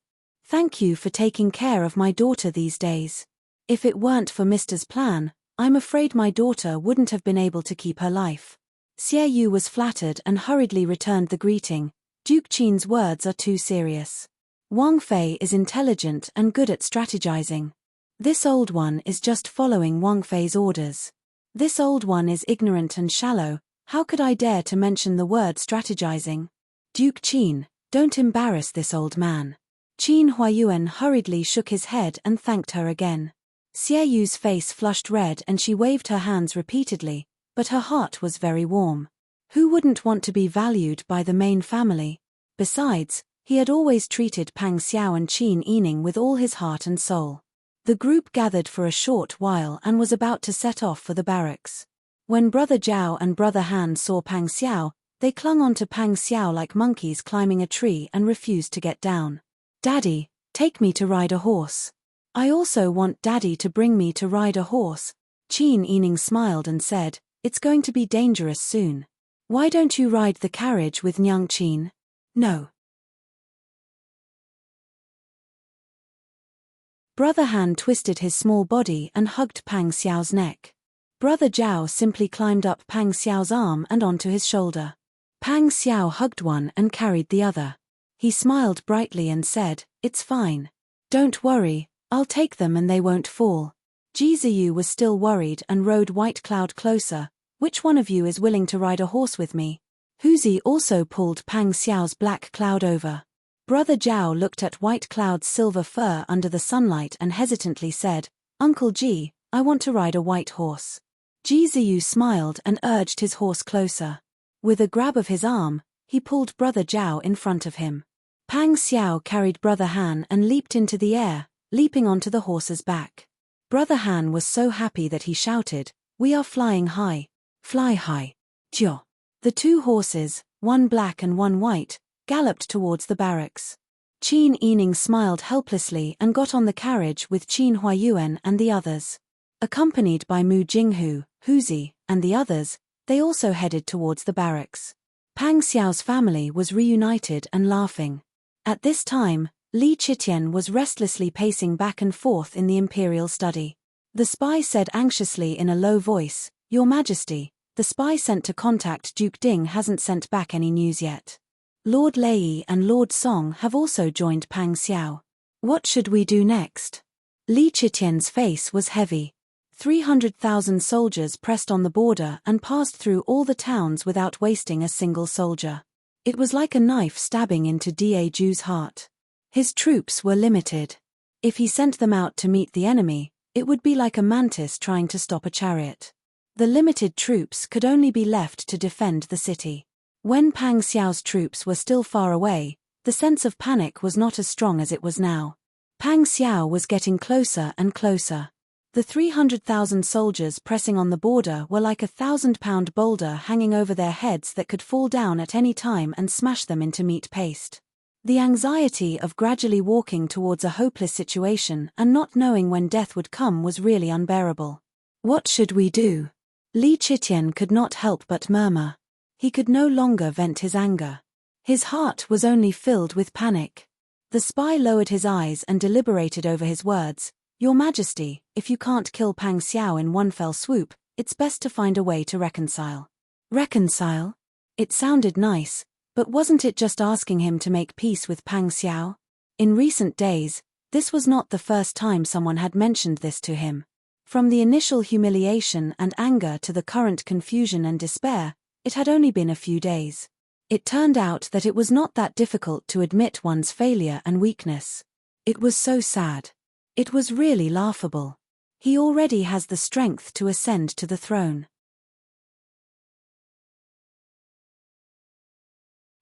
"Thank you for taking care of my daughter these days. If it weren't for Mr.'s plan, I'm afraid my daughter wouldn't have been able to keep her life." Xie Yu was flattered and hurriedly returned the greeting. Duke Qin's words are too serious. Wang Fei is intelligent and good at strategizing. This old one is just following Wang Fei's orders. This old one is ignorant and shallow. How could I dare to mention the word strategizing? Duke Qin, don't embarrass this old man. Qin Huayuan hurriedly shook his head and thanked her again. Xie Yu's face flushed red and she waved her hands repeatedly, but her heart was very warm. Who wouldn't want to be valued by the main family? Besides, he had always treated Pang Xiao and Qin Yining with all his heart and soul. The group gathered for a short while and was about to set off for the barracks. When Brother Zhao and Brother Han saw Pang Xiao, they clung onto Pang Xiao like monkeys climbing a tree and refused to get down. "Daddy, take me to ride a horse." "I also want Daddy to bring me to ride a horse." Qin Yining smiled and said, "It's going to be dangerous soon. Why don't you ride the carriage with Nyang Qin?" "No." Brother Han twisted his small body and hugged Pang Xiao's neck. Brother Zhao simply climbed up Pang Xiao's arm and onto his shoulder. Pang Xiao hugged one and carried the other. He smiled brightly and said, "It's fine. Don't worry, I'll take them and they won't fall." Ji Ziyu was still worried and rode White Cloud closer. "Which one of you is willing to ride a horse with me?" Huzi also pulled Pang Xiao's black cloud over. Brother Zhao looked at White Cloud's silver fur under the sunlight and hesitantly said, "Uncle Ji, I want to ride a white horse." Ji Ziyu smiled and urged his horse closer. With a grab of his arm, he pulled Brother Zhao in front of him. Pang Xiao carried Brother Han and leaped into the air, leaping onto the horse's back. Brother Han was so happy that he shouted, "We are flying high. Fly high. Jio." The two horses, one black and one white, galloped towards the barracks. Qin Yining smiled helplessly and got on the carriage with Qin Huayuan and the others. Accompanied by Mu Jinghu, Huzi, and the others, they also headed towards the barracks. Pang Xiao's family was reunited and laughing. At this time, Li Chitian was restlessly pacing back and forth in the imperial study. The spy said anxiously in a low voice, "Your Majesty, the spy sent to contact Duke Ding hasn't sent back any news yet. Lord Lei and Lord Song have also joined Pang Xiao. What should we do next?" Li Chitian's face was heavy. 300,000 soldiers pressed on the border and passed through all the towns without wasting a single soldier. It was like a knife stabbing into Da Ju's heart. His troops were limited. If he sent them out to meet the enemy, It would be like a mantis trying to stop a chariot. The limited troops could only be left to defend the city. When Pang Xiao's troops were still far away, the sense of panic was not as strong as it was now. Pang Xiao was getting closer and closer. The 300,000 soldiers pressing on the border were like a 1,000-pound boulder hanging over their heads that could fall down at any time and smash them into meat paste. The anxiety of gradually walking towards a hopeless situation and not knowing when death would come was really unbearable. What should we do? Li Chitian could not help but murmur. He could no longer vent his anger. His heart was only filled with panic. The spy lowered his eyes and deliberated over his words. Your Majesty, if you can't kill Pang Xiao in one fell swoop, it's best to find a way to reconcile. Reconcile? It sounded nice, but wasn't it just asking him to make peace with Pang Xiao? In recent days, this was not the first time someone had mentioned this to him. From the initial humiliation and anger to the current confusion and despair, it had only been a few days. It turned out that it was not that difficult to admit one's failure and weakness. It was so sad. It was really laughable. He already has the strength to ascend to the throne.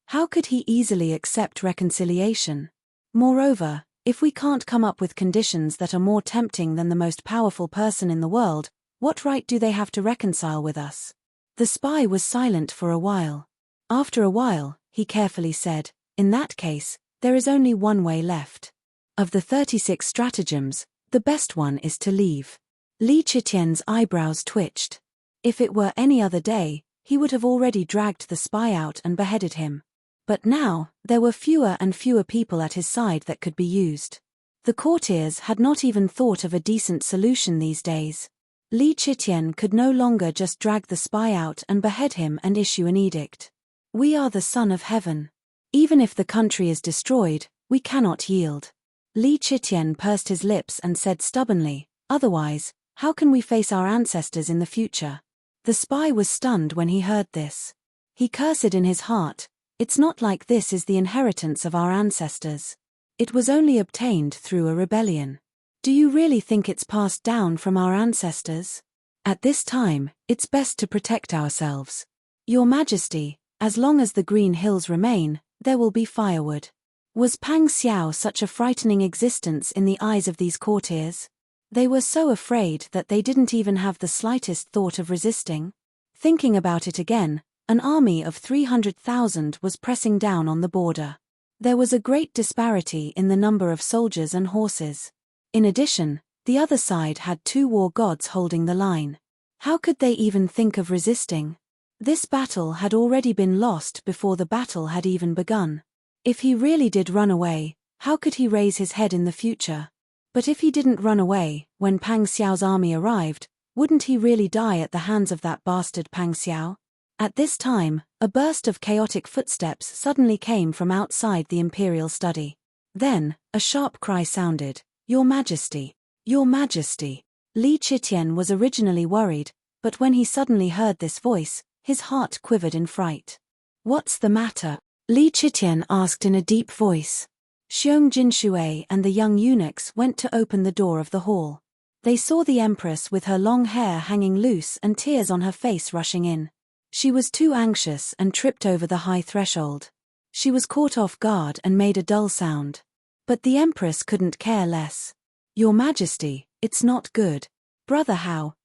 How could he easily accept reconciliation? Moreover, if we can't come up with conditions that are more tempting than the most powerful person in the world, what right do they have to reconcile with us? The spy was silent for a while. After a while, he carefully said, in that case, there is only one way left. Of the 36 stratagems, the best one is to leave. Li Chitian's eyebrows twitched. If it were any other day, he would have already dragged the spy out and beheaded him. But now, there were fewer and fewer people at his side that could be used. The courtiers had not even thought of a decent solution these days. Li Chitian could no longer just drag the spy out and behead him and issue an edict. We are the son of heaven. Even if the country is destroyed, we cannot yield. Li Chitian pursed his lips and said stubbornly, otherwise, how can we face our ancestors in the future? The spy was stunned when he heard this. He cursed in his heart, it's not like this is the inheritance of our ancestors. It was only obtained through a rebellion. Do you really think it's passed down from our ancestors? At this time, it's best to protect ourselves. Your Majesty, as long as the green hills remain, there will be firewood. Was Pang Xiao such a frightening existence in the eyes of these courtiers? They were so afraid that they didn't even have the slightest thought of resisting. Thinking about it again, an army of 300,000 was pressing down on the border. There was a great disparity in the number of soldiers and horses. In addition, the other side had 2 war gods holding the line. How could they even think of resisting? This battle had already been lost before the battle had even begun. If he really did run away, how could he raise his head in the future? But if he didn't run away, when Pang Xiao's army arrived, wouldn't he really die at the hands of that bastard Pang Xiao? At this time, a burst of chaotic footsteps suddenly came from outside the imperial study. Then, a sharp cry sounded, Your Majesty! Your Majesty! Li Chitian was originally worried, but when he suddenly heard this voice, his heart quivered in fright. What's the matter? Li Chitian asked in a deep voice. Xiong Jinshui and the young eunuchs went to open the door of the hall. They saw the empress with her long hair hanging loose and tears on her face rushing in. She was too anxious and tripped over the high threshold. She was caught off guard and made a dull sound. But the empress couldn't care less. Your Majesty, it's not good. Brother Hao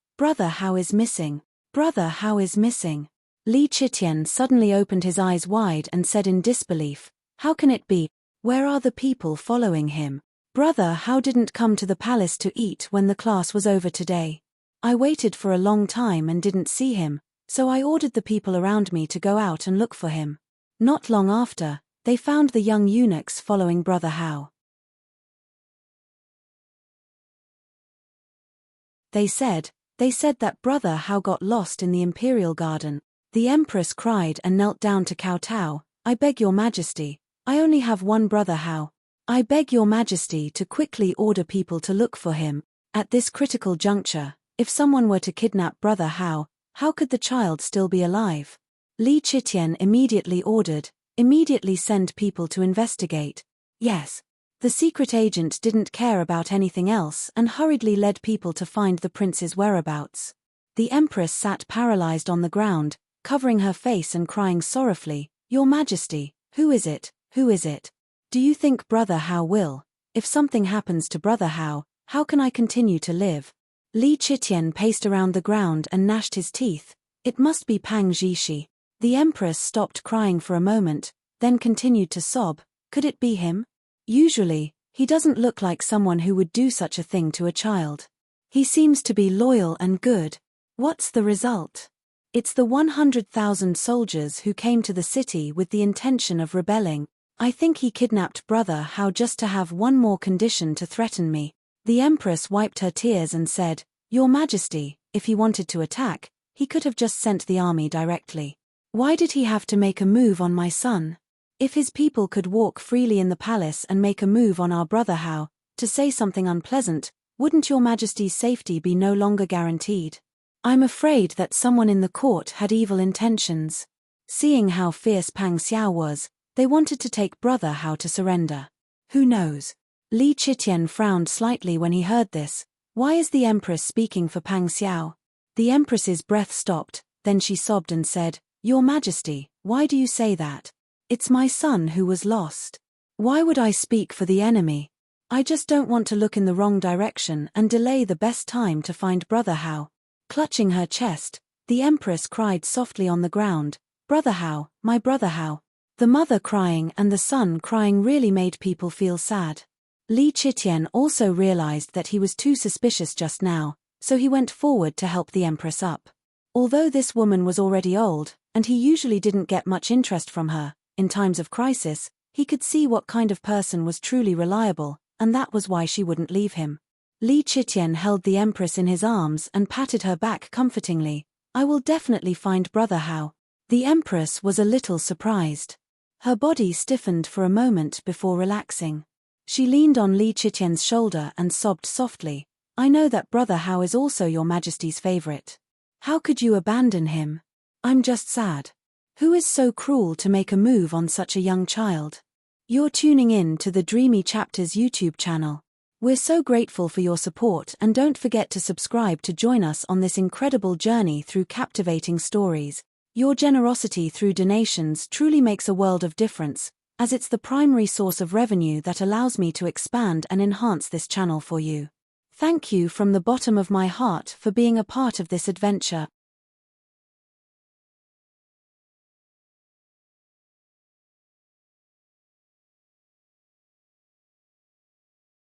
is missing. Brother Hao is missing. Li Chitian suddenly opened his eyes wide and said in disbelief, how can it be? Where are the people following him? Brother Hao didn't come to the palace to eat when the class was over today. I waited for a long time and didn't see him, so I ordered the people around me to go out and look for him. Not long after, they found the young eunuchs following Brother Hao. They said that Brother Hao got lost in the imperial garden. The empress cried and knelt down to kowtow. I beg your Majesty, I only have one Brother Hao. I beg your Majesty to quickly order people to look for him. At this critical juncture, if someone were to kidnap Brother Hao, how could the child still be alive? Li Chitian immediately send people to investigate. Yes. The secret agent didn't care about anything else and hurriedly led people to find the prince's whereabouts. The empress sat paralyzed on the ground, covering her face and crying sorrowfully, "Your Majesty, who is it? Who is it? Do you think Brother Hao will? If something happens to Brother Hao, how can I continue to live?" Li Chitian paced around the ground and gnashed his teeth. It must be Pang Zhishi. The empress stopped crying for a moment, then continued to sob. Could it be him? Usually, he doesn't look like someone who would do such a thing to a child. He seems to be loyal and good. What's the result? It's the 100,000 soldiers who came to the city with the intention of rebelling. I think he kidnapped Brother Hao just to have one more condition to threaten me. The empress wiped her tears and said, "Your Majesty, if he wanted to attack, he could have just sent the army directly. Why did he have to make a move on my son? If his people could walk freely in the palace and make a move on our Brother Hao, to say something unpleasant, wouldn't Your Majesty's safety be no longer guaranteed? I'm afraid that someone in the court had evil intentions. Seeing how fierce Pang Xiao was, they wanted to take Brother Hao to surrender. Who knows?" Li Chitian frowned slightly when he heard this. Why is the empress speaking for Pang Xiao? The empress's breath stopped, then she sobbed and said, "Your Majesty, why do you say that? It's my son who was lost. Why would I speak for the enemy? I just don't want to look in the wrong direction and delay the best time to find Brother Hao." Clutching her chest, the empress cried softly on the ground, "Brother Hao, my Brother Hao." The mother crying and the son crying really made people feel sad. Li Chitian also realized that he was too suspicious just now, so he went forward to help the empress up. Although this woman was already old, and he usually didn't get much interest from her, in times of crisis, he could see what kind of person was truly reliable, and that was why she wouldn't leave him. Li Chitian held the empress in his arms and patted her back comfortingly. "I will definitely find Brother Hao." The empress was a little surprised. Her body stiffened for a moment before relaxing. She leaned on Li Chitian's shoulder and sobbed softly. "I know that Brother Hao is also Your Majesty's favorite. How could you abandon him? I'm just sad. Who is so cruel to make a move on such a young child?" You're tuning in to the Dreamy Chapters YouTube channel. We're so grateful for your support, and don't forget to subscribe to join us on this incredible journey through captivating stories. Your generosity through donations truly makes a world of difference, as it's the primary source of revenue that allows me to expand and enhance this channel for you. Thank you from the bottom of my heart for being a part of this adventure.